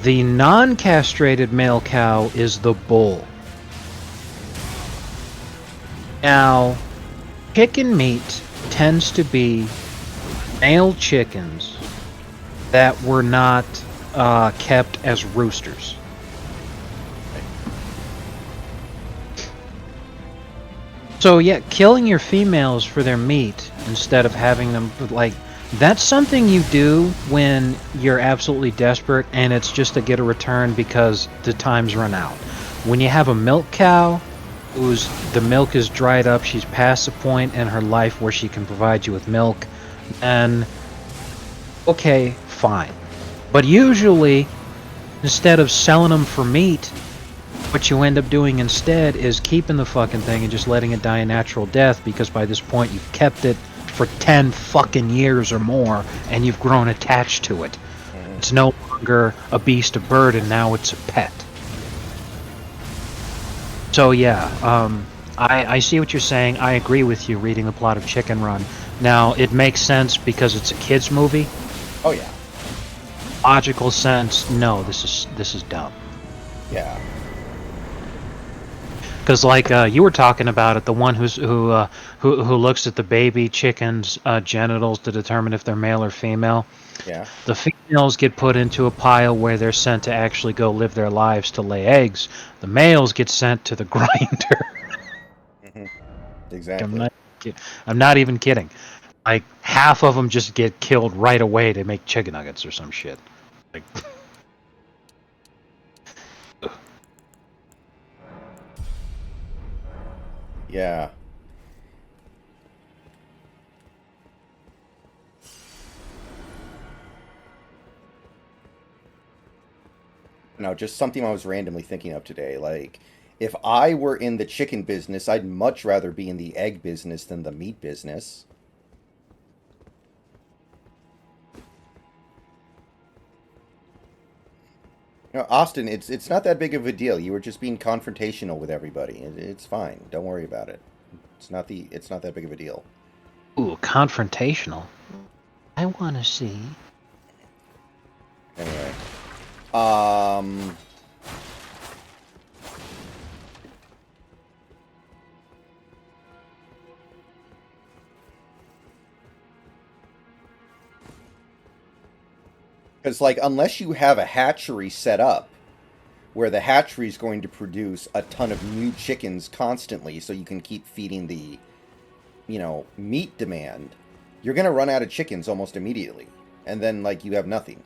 The non-castrated male cow is the bull. Now, chicken meat tends to be male chickens that were not kept as roosters. So yeah, killing your females for their meat instead of having them, like, that's something you do when you're absolutely desperate and it's just to get a return because the time's run out. When you have a milk cow the milk is dried up, she's past the point in her life where she can provide you with milk, then okay, fine. But usually, instead of selling them for meat, what you end up doing instead is keeping the fucking thing and just letting it die a natural death, because by this point you've kept it for 10 fucking years or more and you've grown attached to it. It's no longer a beast of burden, now it's a pet. So yeah, I see what you're saying. I agree with you reading the plot of Chicken Run. Now, it makes sense because it's a kid's movie. Oh yeah. Logical sense, no, this is dumb. Yeah. Because like you were talking about it, the one who looks at the baby chicken's genitals to determine if they're male or female. Yeah. The females get put into a pile where they're sent to actually go live their lives to lay eggs. The males get sent to the grinder. Exactly. I'm not even kidding. Like, half of them just get killed right away to make chicken nuggets or some shit. Like, Yeah. No, just something I was randomly thinking of today. Like, if I were in the chicken business, I'd much rather be in the egg business than the meat business. You know, Austin, it's not that big of a deal. You were just being confrontational with everybody. It's fine. Don't worry about it. It's not that big of a deal. ooh, confrontational. I want to see. Anyway. Um, because like unless you have a hatchery set up where the hatchery is going to produce a ton of new chickens constantly, so you can keep feeding the, meat demand, you're gonna run out of chickens almost immediately, and then like you have nothing.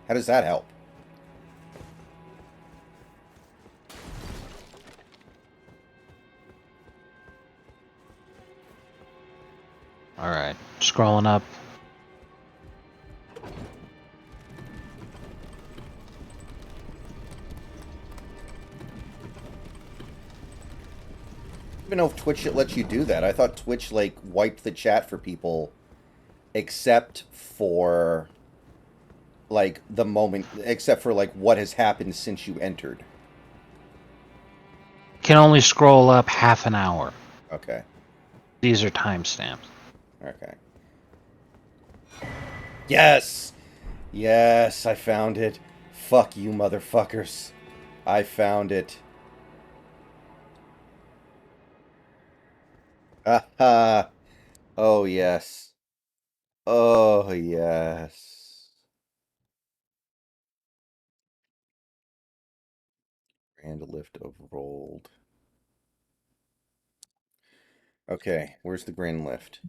How does that help? Alright, scrolling up. I don't even know if Twitch lets you do that. I thought Twitch like wiped the chat for people, except for like the moment, except for like what has happened since you entered. Can only scroll up half an hour. Okay. These are timestamps. Okay. Yes! Yes, I found it. Fuck you, motherfuckers. I found it. Haha. Oh, yes. Oh, yes. Grand lift overrolled. Okay, where's the grand lift?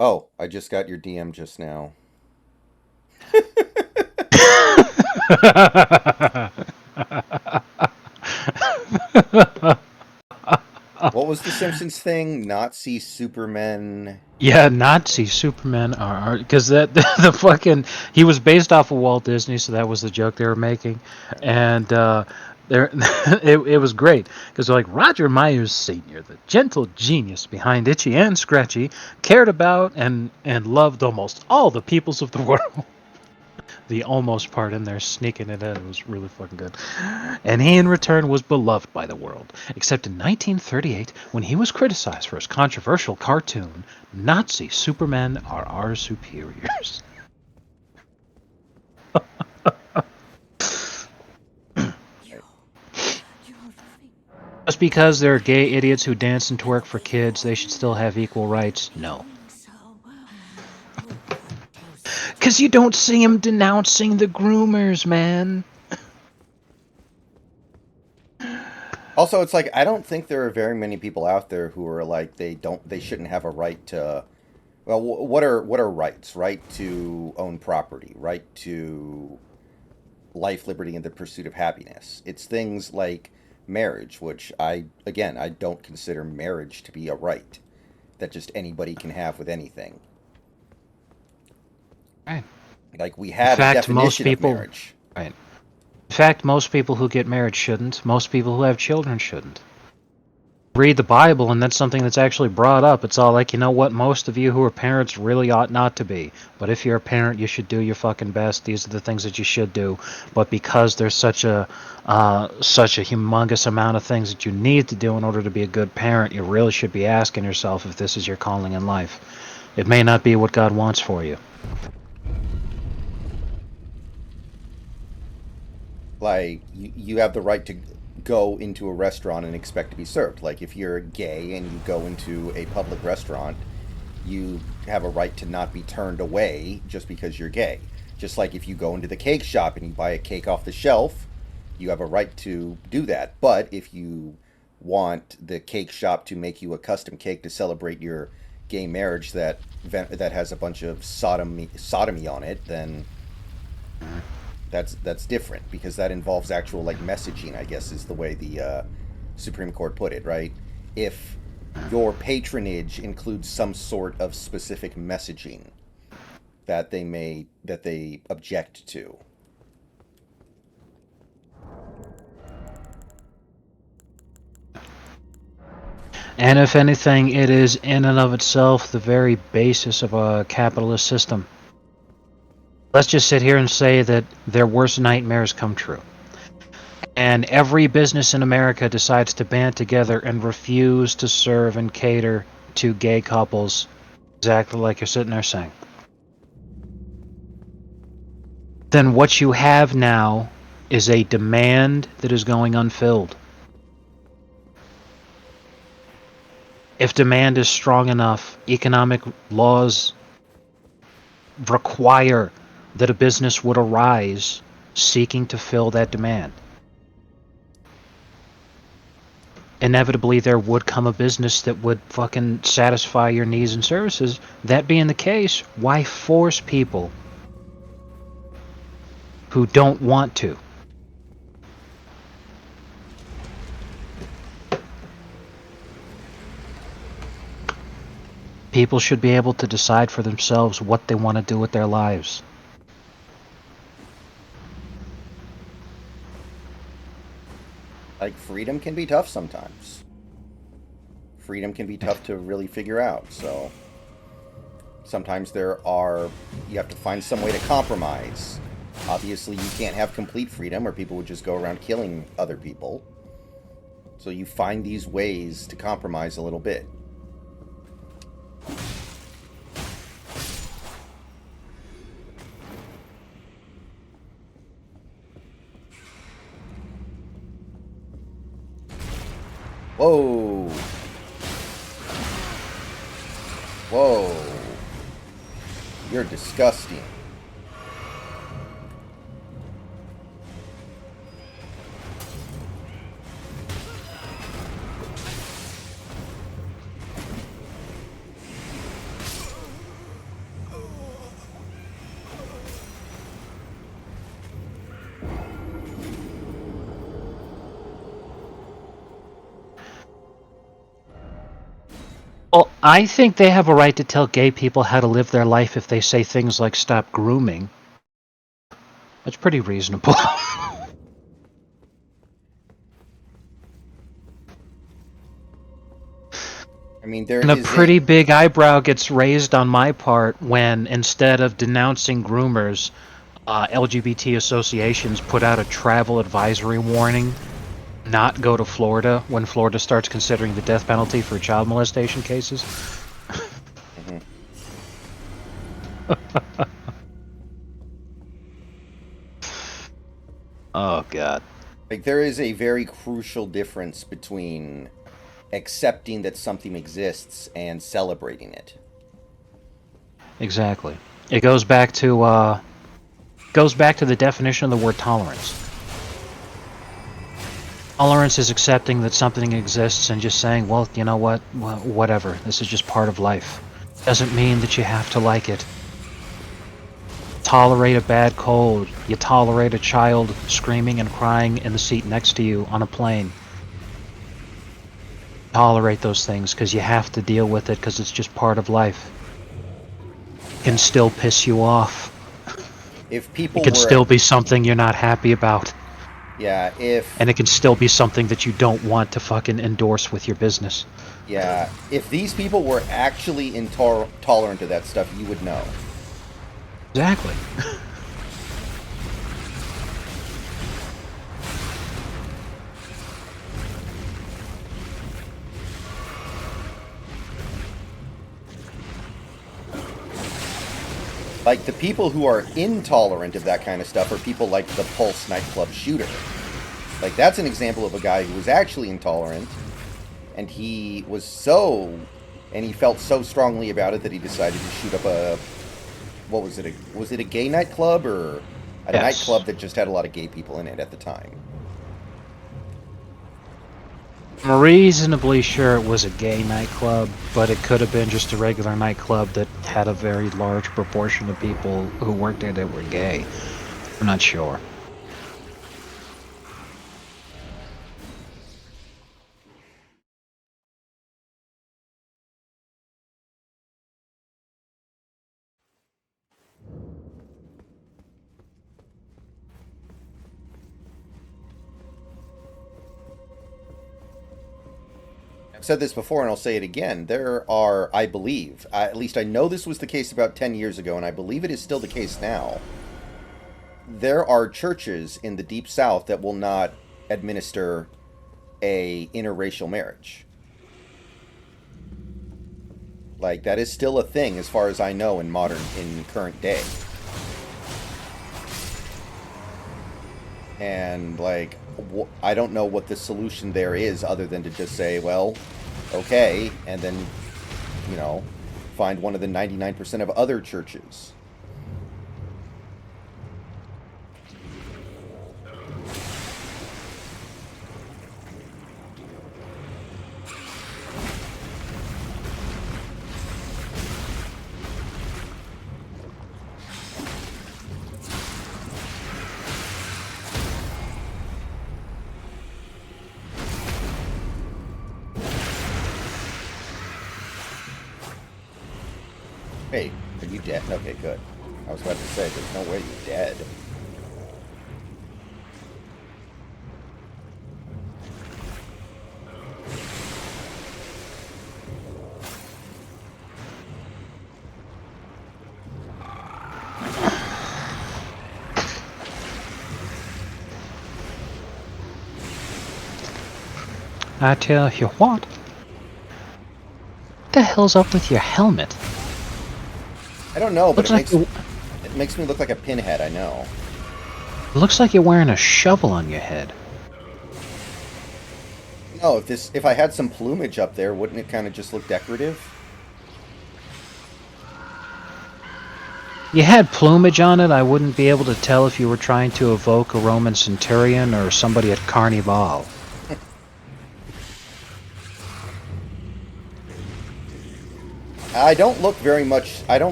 Oh, I just got your DM just now. What was the Simpsons thing? Nazi Supermen. Yeah, Nazi Superman are because that the fucking he was based off of Walt Disney, so that was the joke they were making, and there it was great because like Roger Myers Sr., the gentle genius behind Itchy and Scratchy, cared about and loved almost all the peoples of the world. The almost part in there, sneaking it in, was really fucking good. And he, in return, was beloved by the world, except in 1938 when he was criticized for his controversial cartoon, Nazi Supermen Are Our Superiors. Just because there are gay idiots who dance and twerk for kids, they should still have equal rights? No. Because you don't see him denouncing the groomers, man. Also, it's like I don't think there are very many people out there who are like they shouldn't have a right to. Well, what are rights? Right to own property, right to life, liberty, and the pursuit of happiness. It's things like marriage, which I don't consider marriage to be a right that just anybody can have with anything. Right. Like we In had a fact, most definition of people. marriage. Right. In fact, most people who get married shouldn't. Most people who have children shouldn't. Read the Bible, and that's something that's actually brought up. It's all like, you know what, most of you who are parents really ought not to be. But if you're a parent, you should do your fucking best. These are the things that you should do. But because there's such a humongous amount of things that you need to do in order to be a good parent, you really should be asking yourself if this is your calling in life. It may not be what God wants for you. Like you have the right to go into a restaurant and expect to be served. Like if you're gay and you go into a public restaurant, you have a right to not be turned away just because you're gay. Just like if you go into the cake shop and you buy a cake off the shelf, you have a right to do that. But if you want the cake shop to make you a custom cake to celebrate your gay marriage that has a bunch of sodomy on it, then that's different because that involves actual like messaging, I guess is the way the Supreme Court put it, right? If your patronage includes some sort of specific messaging that they object to. And if anything, it is in and of itself the very basis of a capitalist system. Let's just sit here and say that their worst nightmares come true. And every business in America decides to band together and refuse to serve and cater to gay couples, exactly like you're sitting there saying. then what you have now is a demand that is going unfilled. If demand is strong enough, economic laws require that a business would arise seeking to fill that demand. Inevitably, there would come a business that would fucking satisfy your needs and services. That being the case, why force people who don't want to? People should be able to decide for themselves what they want to do with their lives. Like, freedom can be tough sometimes. Freedom can be tough to really figure out, so... Sometimes you have to find some way to compromise. Obviously, you can't have complete freedom, or people would just go around killing other people. So you find these ways to compromise a little bit. Whoa! Whoa! You're disgusting. Well, I think they have a right to tell gay people how to live their life if they say things like stop grooming. That's pretty reasonable. I mean, there And a is pretty big eyebrow gets raised on my part when, instead of denouncing groomers, LGBT associations put out a travel advisory warning not go to Florida when Florida starts considering the death penalty for child molestation cases. Mhm. Oh, God. Like, there is a very crucial difference between accepting that something exists and celebrating it. Exactly. It goes back to the definition of the word tolerance. Tolerance is accepting that something exists and just saying, well, you know what, well, whatever. This is just part of life. Doesn't mean that you have to like it. Tolerate a bad cold. You tolerate a child screaming and crying in the seat next to you on a plane. Tolerate those things because you have to deal with it because it's just part of life. It can still piss you off. If It people can were... still be something you're not happy about. Yeah, And it can still be something that you don't want to fucking endorse with your business. Yeah, if these people were actually intolerant of that stuff, you would know. Exactly. Like, the people who are intolerant of that kind of stuff are people like the Pulse nightclub shooter. Like, that's an example of a guy who was actually intolerant, and he felt so strongly about it that he decided to shoot up a... What was it? Was it a gay nightclub, or a Yes. nightclub that just had a lot of gay people in it at the time? I'm reasonably sure it was a gay nightclub, but it could have been just a regular nightclub that had a very large proportion of people who worked in it were gay. I'm not sure. I've said this before and I'll say it again. There are, I believe, at least I know this was the case about 10 years ago, and I believe it is still the case now. There are churches in the Deep South that will not administer a interracial marriage. Like, that is still a thing as far as I know in current day. And, like, I don't know what the solution there is other than to just say, well, okay, and then, you know, find one of the 99% of other churches. Hey, are you dead? Okay, good. I was about to say, there's no way you're dead. I tell you what. What the hell's up with your helmet? I don't know, but Looks like it makes me look like a pinhead, I know. it looks like you're wearing a shovel on your head. No, if I had some plumage up there, wouldn't it kind of just look decorative? You had plumage on it, I wouldn't be able to tell if you were trying to evoke a Roman centurion or somebody at Carnival. I don't look very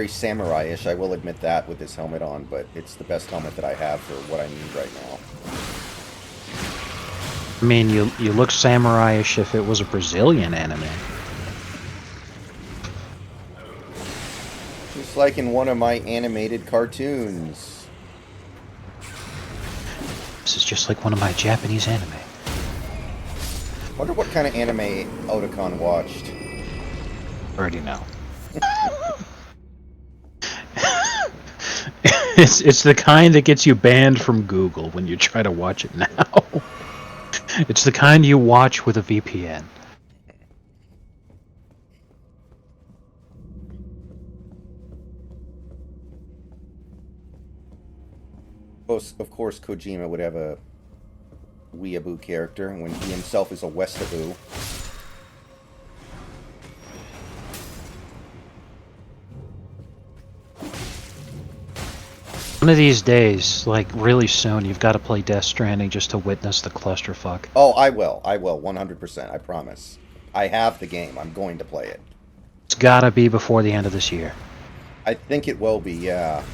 samurai-ish, I will admit that, with this helmet on, but it's the best helmet that I have for what I need right now. I mean, you look samurai-ish if it was a Brazilian anime. Just like in one of my animated cartoons. This is just like one of my Japanese anime. Wonder what kind of anime Otakon watched. Already know. It's the kind that gets you banned from Google when you try to watch it now. It's the kind you watch with a VPN. Of course, Kojima would have a weeaboo character when he himself is a westaboo. One of these days, like really soon, you've got to play Death Stranding just to witness the clusterfuck. Oh, I will, 100%, I promise. I have the game, I'm going to play it. It's gotta be before the end of this year. I think it will be, yeah.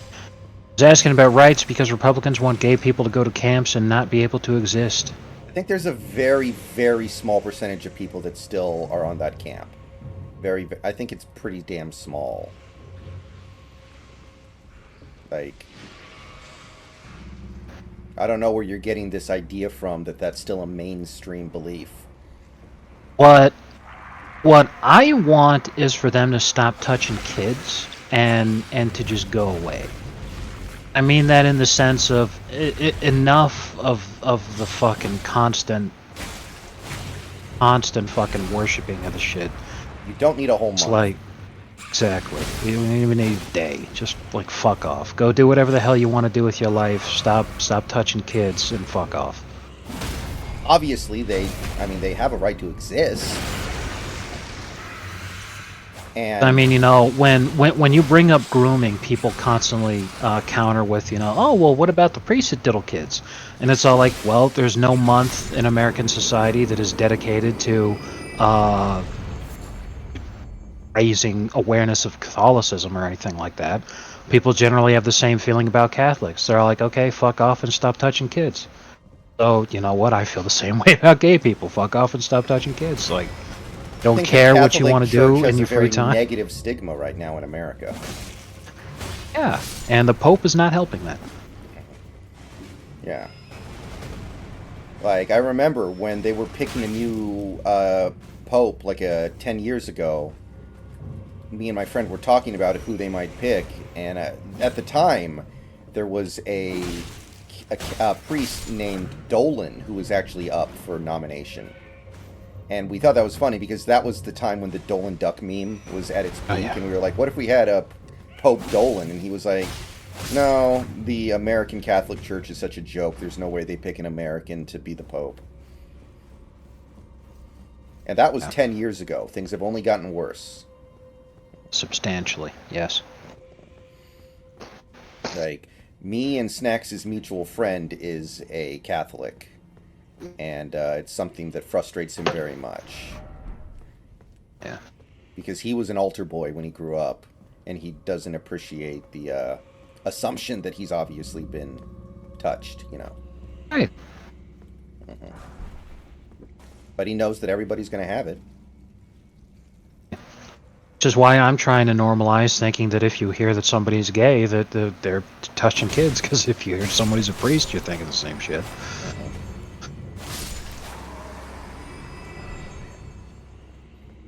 I was asking about rights because Republicans want gay people to go to camps and not be able to exist. I think there's a very, very small percentage of people that still are on that camp. I think it's pretty damn small. Like, I don't know where you're getting this idea from that that's still a mainstream belief. What I want is for them to stop touching kids and to just go away. I mean that in the sense of enough of the fucking constant fucking worshipping of the shit. You don't need a whole month. It's like, exactly. You don't even need a day. Just like fuck off. Go do whatever the hell you want to do with your life. Stop touching kids and fuck off. Obviously, they have a right to exist. And I mean, you know, when you bring up grooming, people constantly counter with, you know, oh, well, what about the priests that diddle kids? And it's all like, well, there's no month in American society that is dedicated to raising awareness of Catholicism or anything like that. People generally have the same feeling about Catholics. They're like, okay, fuck off and stop touching kids. So, you know what? I feel the same way about gay people. Fuck off and stop touching kids. Like, don't care what you want to do in your free time. Negative stigma right now in America. Yeah, and the Pope is not helping that. Yeah. Like, I remember when they were picking a new Pope, like 10 years ago, me and my friend were talking about who they might pick, and at the time, there was a priest named Dolan who was actually up for nomination. And we thought that was funny because that was the time when the Dolan Duck meme was at its peak, Oh, yeah. and we were like, what if we had a Pope Dolan? And he was like, no, the American Catholic Church is such a joke. There's no way they pick an American to be the Pope. And that was 10 years ago. Things have only gotten worse. Substantially, yes. Like, me and Snacks' mutual friend is a Catholic. And it's something that frustrates him very much. Yeah. Because he was an altar boy when he grew up. And he doesn't appreciate the assumption that he's obviously been touched, you know. Right. Mm-hmm. But he knows that everybody's going to have it. Which is why I'm trying to normalize thinking that if you hear that somebody's gay, that they're touching kids. Because if you hear somebody's a priest, you're thinking the same shit.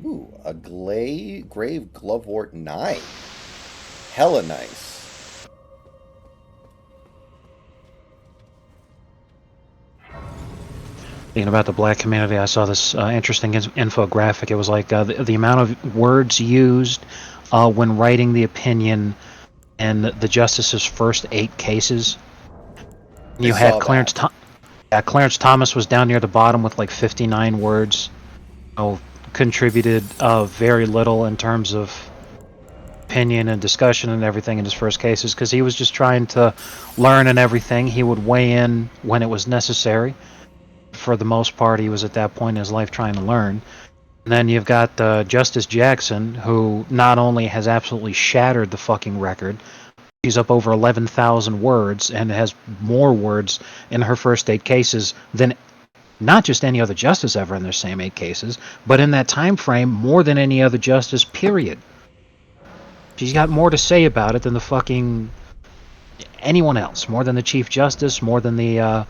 Ooh, a grave glovewort 9. Hella nice. Thinking about the black community, I saw this interesting infographic. It was like the amount of words used when writing the opinion in the justice's first 8 cases. You had Clarence Thomas was down near the bottom with like 59 words. Contributed very little in terms of opinion and discussion and everything in his first cases because he was just trying to learn and everything. He would weigh in when it was necessary. For the most part, he was at that point in his life trying to learn. And then you've got Justice Jackson, who not only has absolutely shattered the fucking record, she's up over 11,000 words and has more words in her first 8 cases than not just any other justice ever in their same 8 cases, but in that time frame, more than any other justice, period. She's got more to say about it than the fucking anyone else. More than the Chief Justice, more than the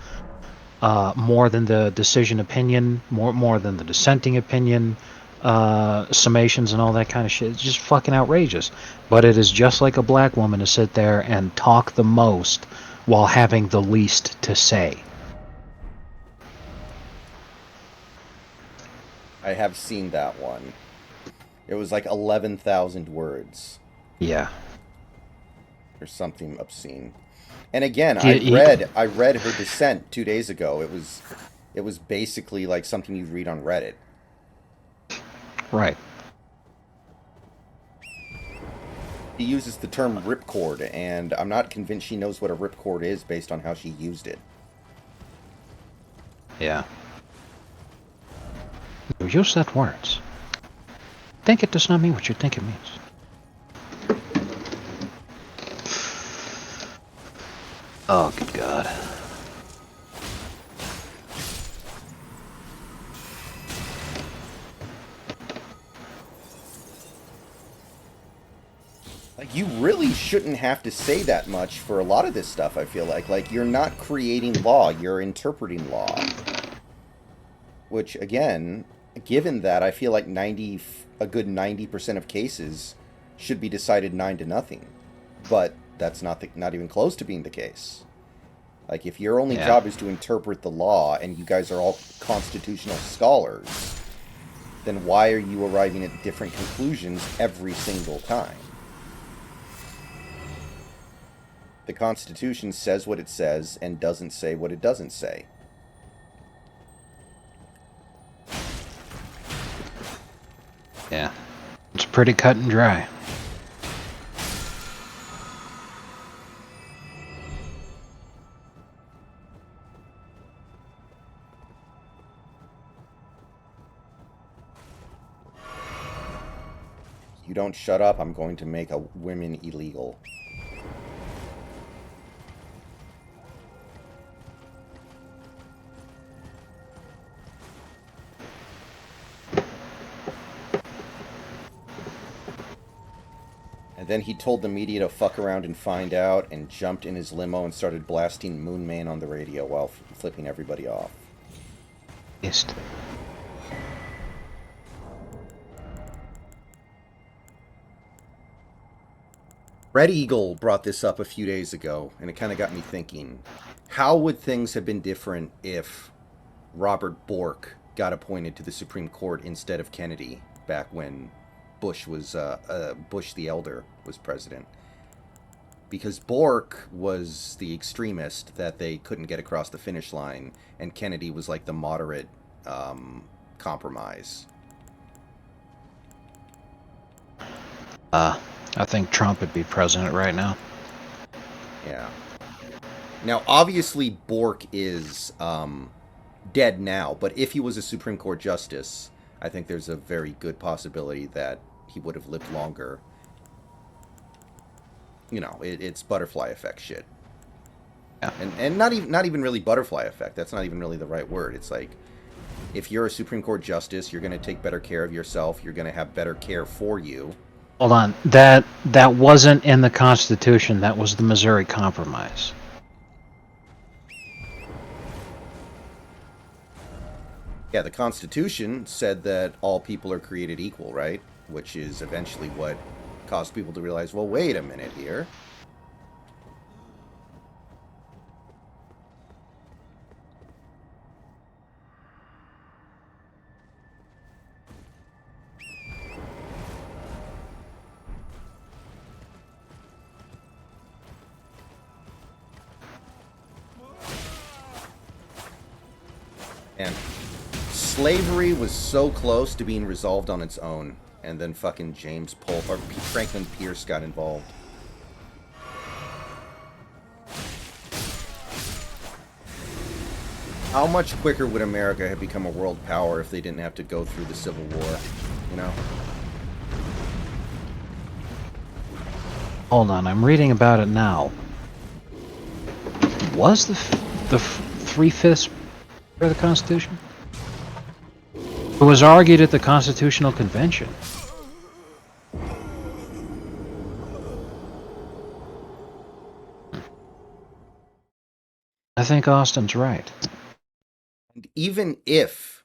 decision opinion, more than the dissenting opinion, summations and all that kind of shit. It's just fucking outrageous. But it is just like a black woman to sit there and talk the most while having the least to say. I have seen that one. It was like 11,000 words. Yeah. Or something obscene. And again, I read her dissent 2 days ago. It was basically like something you'd read on Reddit. Right. She uses the term ripcord, and I'm not convinced she knows what a ripcord is based on how she used it. Yeah. You use that words. Think it does not mean what you think it means. Oh, good God. Like, you really shouldn't have to say that much for a lot of this stuff, I feel like. Like, you're not creating law, you're interpreting law. Which, again, given that, I feel like a good 90% of cases should be decided 9-0. But that's not even close to being the case. Like, if your only job is to interpret the law, and you guys are all constitutional scholars, then why are you arriving at different conclusions every single time? The Constitution says what it says, and doesn't say what it doesn't say. Yeah. It's pretty cut and dry. You don't shut up, I'm going to make women illegal. And then he told the media to fuck around and find out, and jumped in his limo and started blasting Moon Man on the radio while flipping everybody off. East. Red Eagle brought this up a few days ago, and it kind of got me thinking. How would things have been different if Robert Bork got appointed to the Supreme Court instead of Kennedy back when Bush the Elder was president. Because Bork was the extremist that they couldn't get across the finish line, and Kennedy was like the moderate compromise. I think Trump would be president right now. Yeah. Now, obviously, Bork is dead now, but if he was a Supreme Court justice, I think there's a very good possibility that he would have lived longer. You know, it's butterfly effect shit. Yeah. And not even really butterfly effect. That's not even really the right word. It's like, if you're a Supreme Court justice, you're going to take better care of yourself. You're going to have better care for you. Hold on. That wasn't in the Constitution. That was the Missouri Compromise. Yeah, the Constitution said that all people are created equal, right? Which is eventually what caused people to realize, well, wait a minute here. And slavery was so close to being resolved on its own, and then fucking Franklin Pierce got involved. How much quicker would America have become a world power if they didn't have to go through the Civil War, you know? Hold on, I'm reading about it now. Was the 3/5 of the Constitution? It was argued at the Constitutional Convention. I think Austin's right. And even if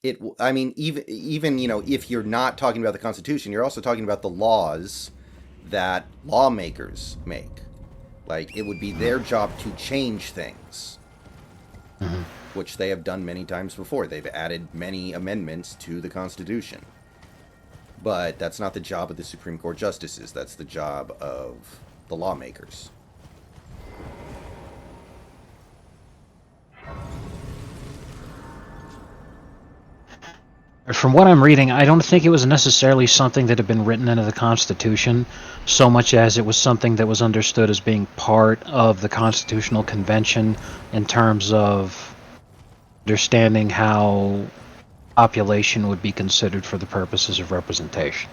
even you know, if you're not talking about the Constitution, you're also talking about the laws that lawmakers make. Like, it would be their job to change things, which they have done many times before. They've added many amendments to the Constitution. But that's not the job of the Supreme Court justices. That's the job of the lawmakers. From what I'm reading, I don't think it was necessarily something that had been written into the Constitution, so much as it was something that was understood as being part of the Constitutional Convention in terms of understanding how population would be considered for the purposes of representation.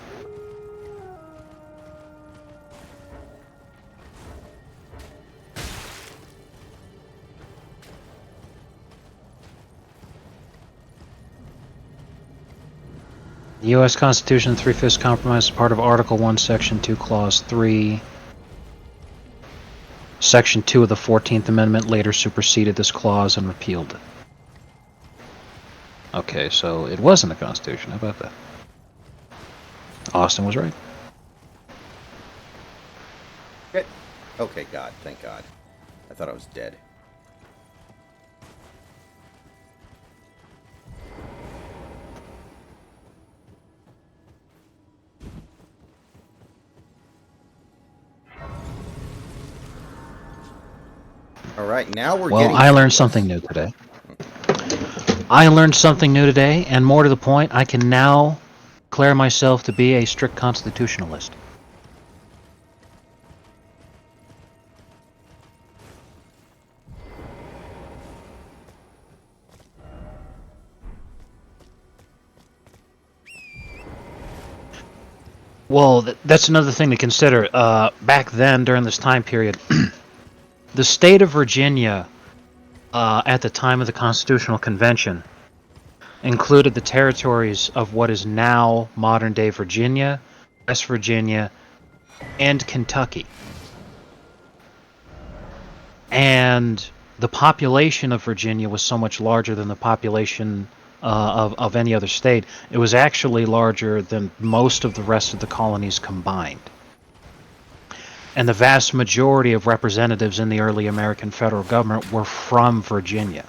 The U.S. Constitution 3/5 Compromise is part of Article 1, Section 2, Clause 3. Section 2 of the 14th Amendment later superseded this clause and repealed it. Okay, so it was in the Constitution. How about that? Austin was right. Okay, God. Thank God. I thought I was dead. All right, now we're getting... Well, I learned something new today. I learned something new today, and more to the point, I can now declare myself to be a strict constitutionalist. Well, that's another thing to consider. Back then, during this time period, the state of Virginia, at the time of the Constitutional Convention, included the territories of what is now modern-day Virginia, West Virginia, and Kentucky. And the population of Virginia was so much larger than the population of any other state. It was actually larger than most of the rest of the colonies combined. And the vast majority of representatives in the early American federal government were from Virginia.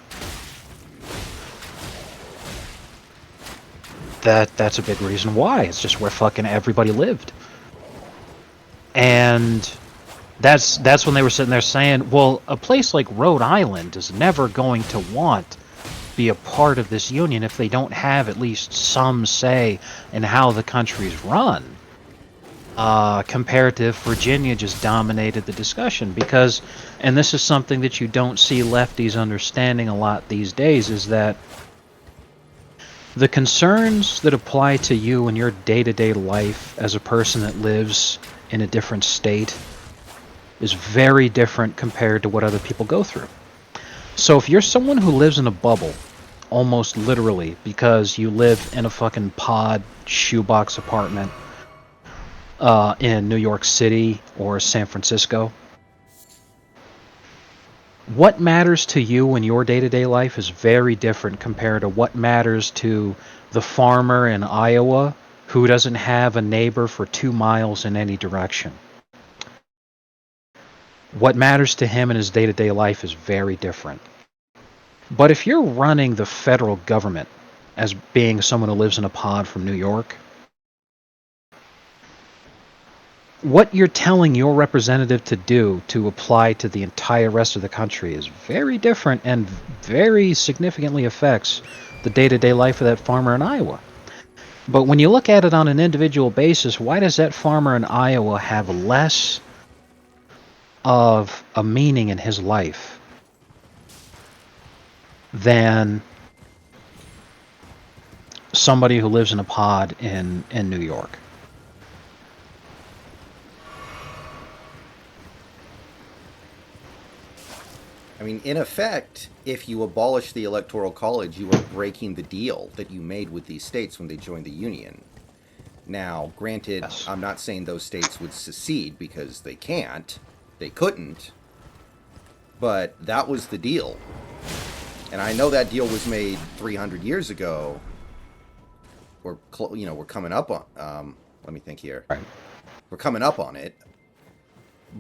that's a big reason why. It's just where fucking everybody lived. And that's when they were sitting there saying, well, a place like Rhode Island is never going to want to be a part of this union if they don't have at least some say in how the country's run. Comparative Virginia just dominated the discussion because, and this is something that you don't see lefties understanding a lot these days, is that the concerns that apply to you in your day-to-day life as a person that lives in a different state is very different compared to what other people go through. So if you're someone who lives in a bubble, almost literally, because you live in a fucking pod shoebox apartment in New York City or San Francisco, what matters to you in your day-to-day life is very different compared to what matters to the farmer in Iowa who doesn't have a neighbor for 2 miles in any direction. What matters to him in his day-to-day life is very different. But if you're running the federal government as being someone who lives in a pod from New York, what you're telling your representative to do to apply to the entire rest of the country is very different and very significantly affects the day-to-day life of that farmer in Iowa. But when you look at it on an individual basis, why does that farmer in Iowa have less of a meaning in his life than somebody who lives in a pod in New York? I mean, in effect, if you abolish the Electoral College, you are breaking the deal that you made with these states when they joined the Union. Now, granted, Yes. I'm not saying those states would secede because they can't. They couldn't. But that was the deal. And I know that deal was made 300 years ago. We're coming up on... let me think here. Right. We're coming up on it.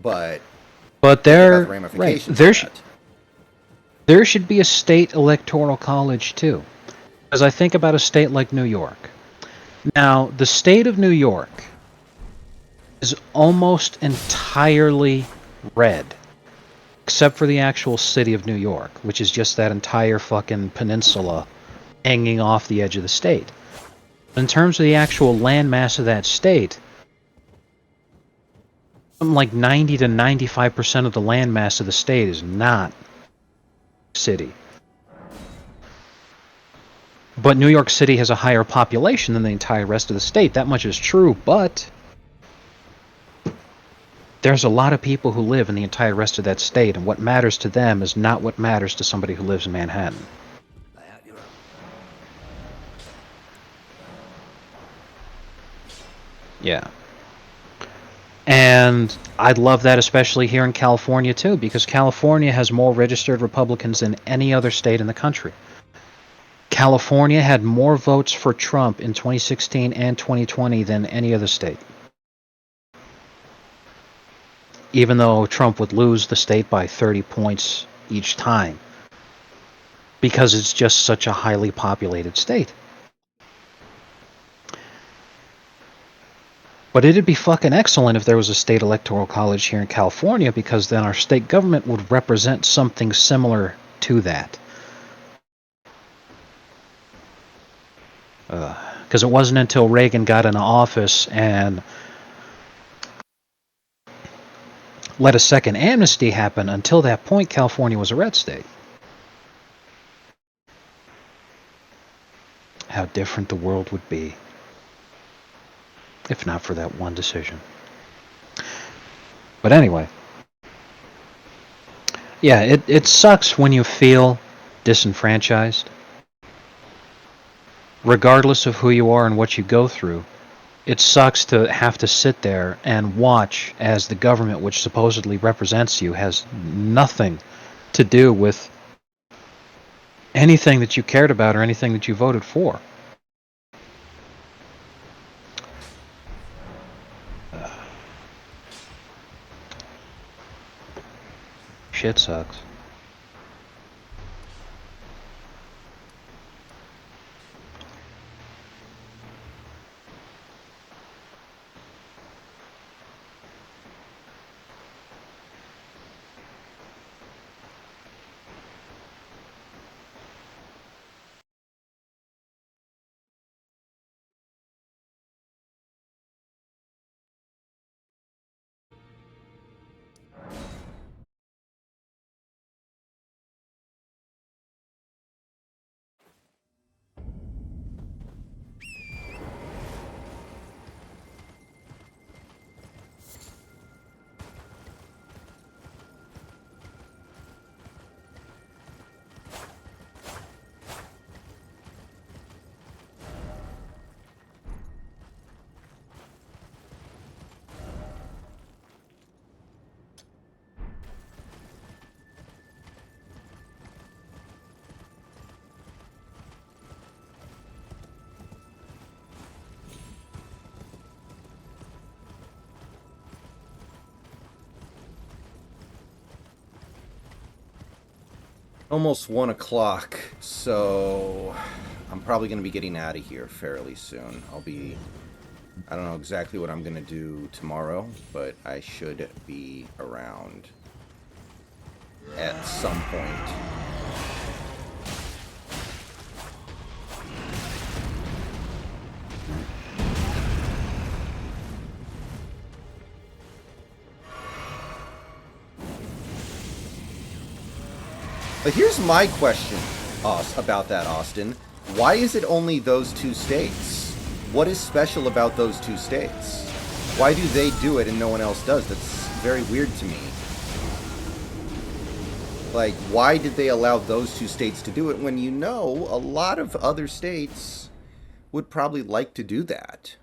But But think about there, the ramifications right, of that. there should be a state electoral college too. Because I think about a state like New York. Now, the state of New York is almost entirely red, except for the actual city of New York, which is just that entire fucking peninsula hanging off the edge of the state. In terms of the actual landmass of that state, something like 90 to 95% of the landmass of the state is not city. But New York City has a higher population than the entire rest of the state. That much is true, but there's a lot of people who live in the entire rest of that state, and what matters to them is not what matters to somebody who lives in Manhattan. Yeah. And I'd love that especially here in California too, because California has more registered Republicans than any other state in the country. California had more votes for Trump in 2016 and 2020 than any other state. Even though Trump would lose the state by 30 points each time. Because it's just such a highly populated state. But it'd be fucking excellent if there was a state electoral college here in California, because then our state government would represent something similar to that. Because it wasn't until Reagan got into office and let a second amnesty happen, until that point California was a red state. How different the world would be if not for that one decision. But anyway, yeah, it sucks when you feel disenfranchised. Regardless of who you are and what you go through, it sucks to have to sit there and watch as the government, which supposedly represents you, has nothing to do with anything that you cared about or anything that you voted for. Shit sucks. Almost 1 o'clock, so I'm probably going to be getting out of here fairly soon. I don't know exactly what I'm going to do tomorrow, but I should be around at some point. But here's my question about that, Austin. Why is it only those 2 states? What is special about those 2 states? Why do they do it and no one else does? That's very weird to me. Like, why did they allow those 2 states to do it when you know a lot of other states would probably like to do that?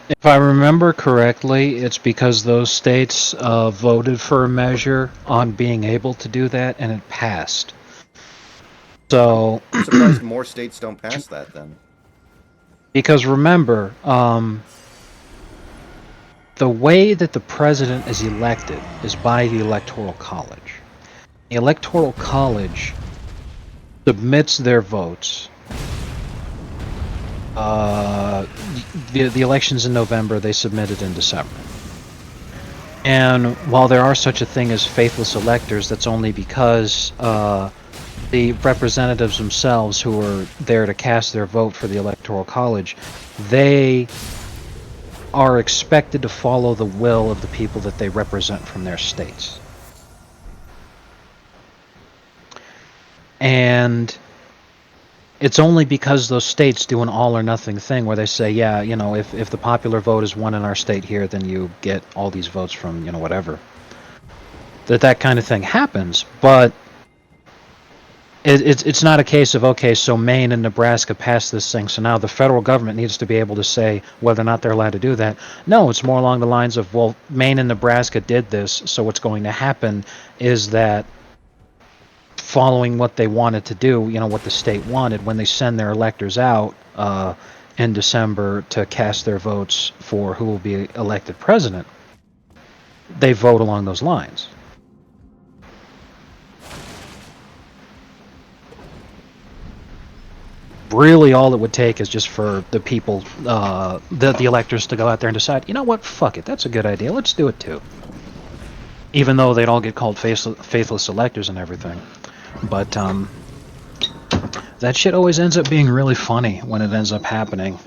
If I remember correctly, it's because those states voted for a measure on being able to do that, and it passed. So, I'm surprised more states don't pass that then. because remember, the way that the president is elected is by the Electoral College. The Electoral College submits their votes. The elections in November, they submitted in December. And while there are such a thing as faithless electors, that's only because the representatives themselves who are there to cast their vote for the Electoral College, they are expected to follow the will of the people that they represent from their states. And it's only because those states do an all or nothing thing where they say, yeah, you know, if the popular vote is won in our state here, then you get all these votes from, you know, whatever. That kind of thing happens, but it's not a case of, okay, so Maine and Nebraska passed this thing, so now the federal government needs to be able to say whether or not they're allowed to do that. No, it's more along the lines of, well, Maine and Nebraska did this, so what's going to happen is that following what they wanted to do, you know, what the state wanted, when they send their electors out in December to cast their votes for who will be elected president, they vote along those lines. Really, all it would take is just for the people, the electors to go out there and decide, you know what, fuck it, that's a good idea, let's do it too. Even though they'd all get called faithless electors and everything. But that shit always ends up being really funny when it ends up happening,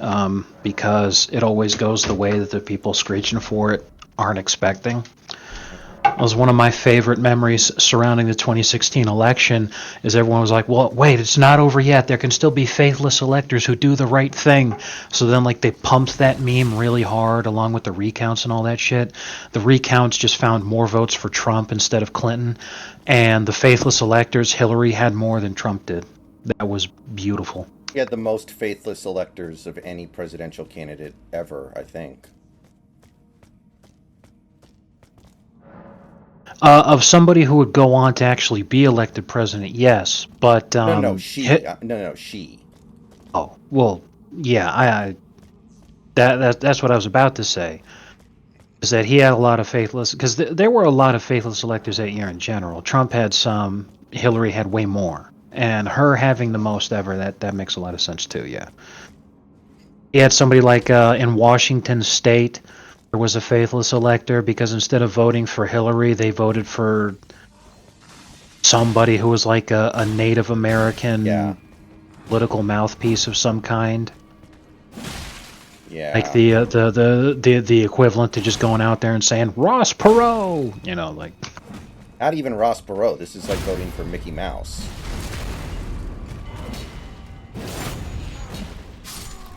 because it always goes the way that the people screeching for it aren't expecting. It was one of my favorite memories surrounding the 2016 election, is everyone was like, well, wait, it's not over yet. There can still be faithless electors who do the right thing. So then, like, they pumped that meme really hard along with the recounts and all that shit. The recounts just found more votes for Trump instead of Clinton. And the faithless electors, Hillary had more than Trump did. That was beautiful. He had the most faithless electors of any presidential candidate ever, I think. Of somebody who would go on to actually be elected president, yes, but she. Oh well, yeah. That's what I was about to say. Is that he had a lot of faithless, because there were a lot of faithless electors that year in general. Trump had some, Hillary had way more, and her having the most ever, that makes a lot of sense too. Yeah, he had somebody like in Washington State. There was a faithless elector because instead of voting for Hillary, they voted for somebody who was like a Native American political mouthpiece of some kind. Yeah. Like the equivalent to just going out there and saying Ross Perot, you know, like. Not even Ross Perot. This is like voting for Mickey Mouse.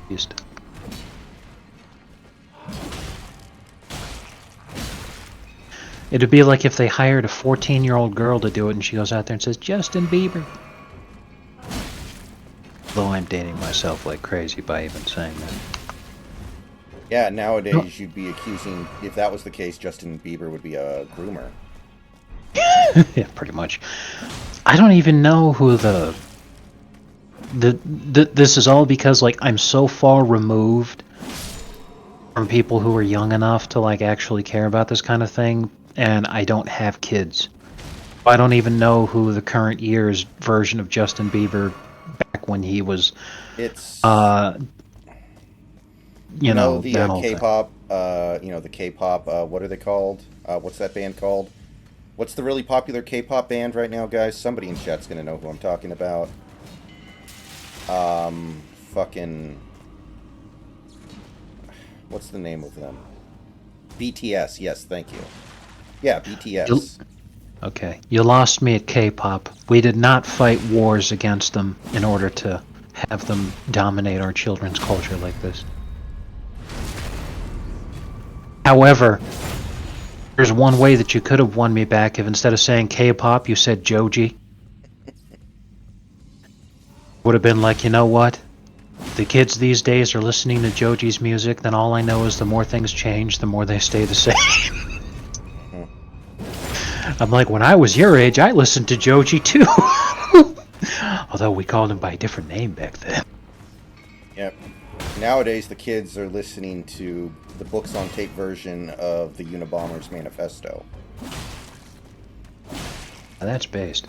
Used. It'd be like if they hired a 14-year-old girl to do it and she goes out there and says, Justin Bieber. Though I'm dating myself like crazy by even saying that. Yeah, nowadays you'd be accusing, if that was the case, Justin Bieber would be a groomer. Yeah, pretty much. I don't even know who this is all because, like, I'm so far removed from people who are young enough to, like, actually care about this kind of thing. And I don't have kids. I don't even know who the current year's version of Justin Bieber back when he was, It's you know, the that whole thing. K-pop. The K-pop. What are they called? What's that band called? What's the really popular K-pop band right now, guys? Somebody in chat's gonna know who I'm talking about. Fucking. What's the name of them? BTS. Yes, thank you. Yeah, BTS. Okay, you lost me at K-pop. We did not fight wars against them in order to have them dominate our children's culture like this. However, there's one way that you could have won me back if instead of saying K-pop, you said Joji. Would have been like, you know what? The kids these days are listening to Joji's music, then all I know is the more things change, the more they stay the same. I'm like, when I was your age, I listened to Joji too. Although we called him by a different name back then. Yep. Nowadays, the kids are listening to the books on tape version of the Unabomber's Manifesto. Now that's based.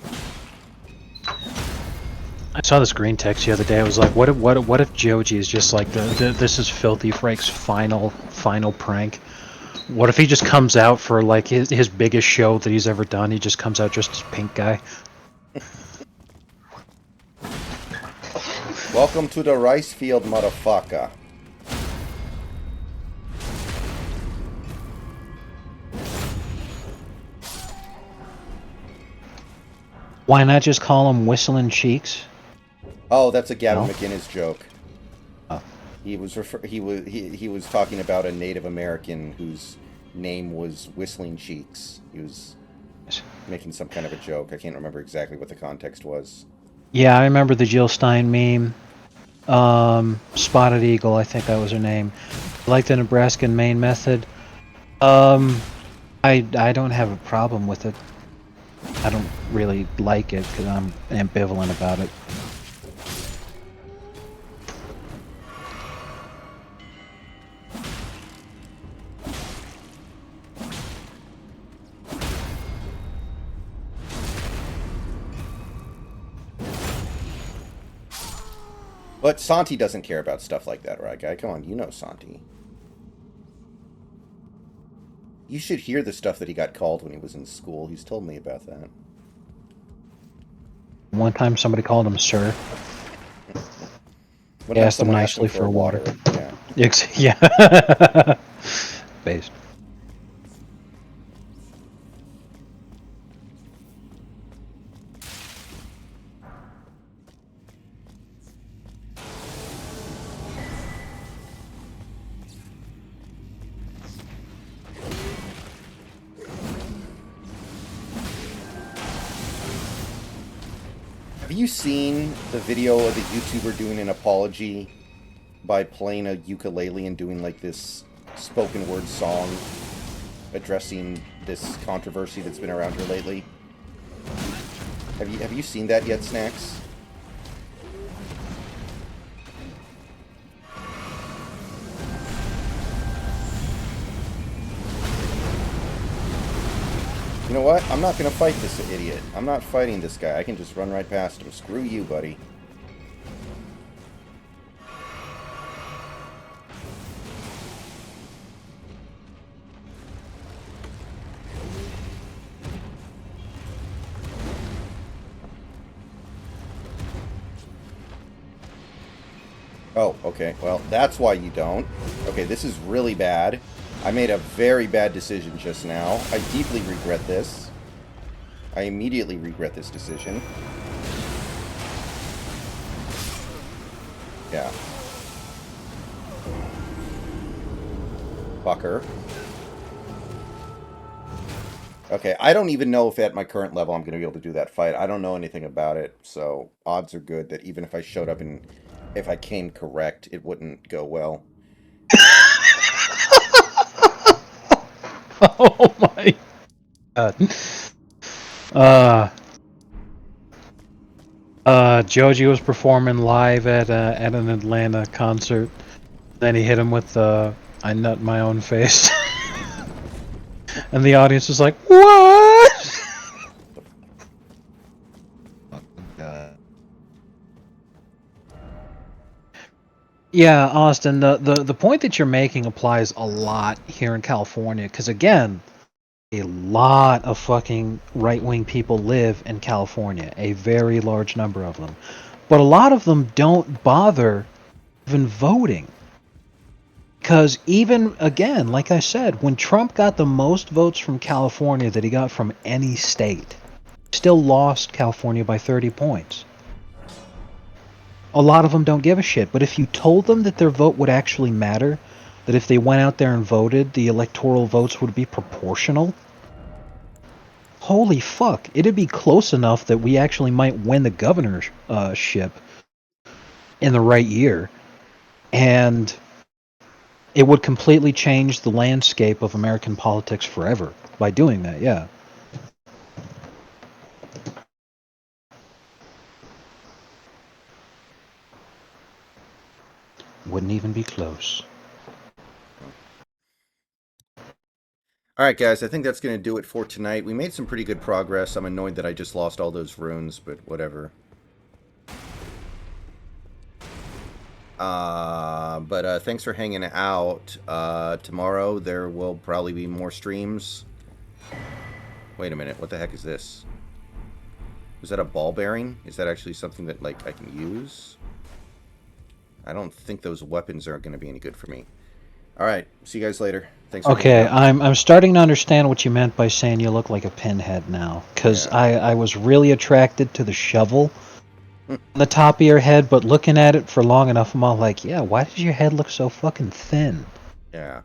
I saw this green text the other day. I was like, what if Joji is just like this is Filthy Frank's final prank? What if he just comes out for like his biggest show that he's ever done? He just comes out just as pink guy. Welcome to the rice field, motherfucker. Why not just call him Whistling Cheeks? Oh, that's a Gavin No? McInnes joke. Oh. He was talking about a Native American whose name was Whistling Cheeks. He was making some kind of a joke. I can't remember exactly what the context was. Yeah, I remember the Jill Stein meme. Spotted Eagle, I think that was her name. Like the Nebraska and Maine method. I don't have a problem with it. I don't really like it because I'm ambivalent about it. But Santi doesn't care about stuff like that, right, guy? Come on, you know Santi. You should hear the stuff that he got called when he was in school. He's told me about that. One time somebody called him sir. One He time asked him someone nicely for water. Yeah. Yeah. Based. Have you seen the video of the YouTuber doing an apology by playing a ukulele and doing like this spoken word song addressing this controversy that's been around here lately? Have you seen that yet, Snacks? You know what? I'm not going to fight this idiot. I'm not fighting this guy. I can just run right past him. Screw you, buddy. Oh, okay. Well, that's why you don't. Okay, this is really bad. I made a very bad decision just now. I deeply regret this. I immediately regret this decision. Yeah. Fucker. Okay, I don't even know if at my current level I'm going to be able to do that fight. I don't know anything about it, so odds are good that even if I showed up and if I came correct, it wouldn't go well. Oh my god. Joji was performing live at an Atlanta concert. Then he hit him with I nut my own face. And the audience was like, what? Yeah, Austin, the point that you're making applies a lot here in California, because again, a lot of fucking right-wing people live in California, a very large number of them. But a lot of them don't bother even voting. Because even, again, like I said, when Trump got the most votes from California that he got from any state, still lost California by 30 points. A lot of them don't give a shit, but if you told them that their vote would actually matter, that if they went out there and voted, the electoral votes would be proportional, holy fuck, it'd be close enough that we actually might win the governorship in the right year, and it would completely change the landscape of American politics forever by doing that, yeah. Wouldn't even be close. All right, guys, I think that's going to do it for tonight. We made some pretty good progress. I'm annoyed that I just lost all those runes, but whatever. But thanks for hanging out. Tomorrow there will probably be more streams. Wait a minute, what the heck is this? Is that a ball bearing? Is that actually something that, like, I can use? I don't think those weapons are going to be any good for me. Alright, see you guys later. Thanks for hanging Okay, out. I'm starting to understand what you meant by saying you look like a pinhead now, because Yeah. I was really attracted to the shovel on the top of your head, but looking at it for long enough, I'm all like, yeah, why does your head look so fucking thin? Yeah.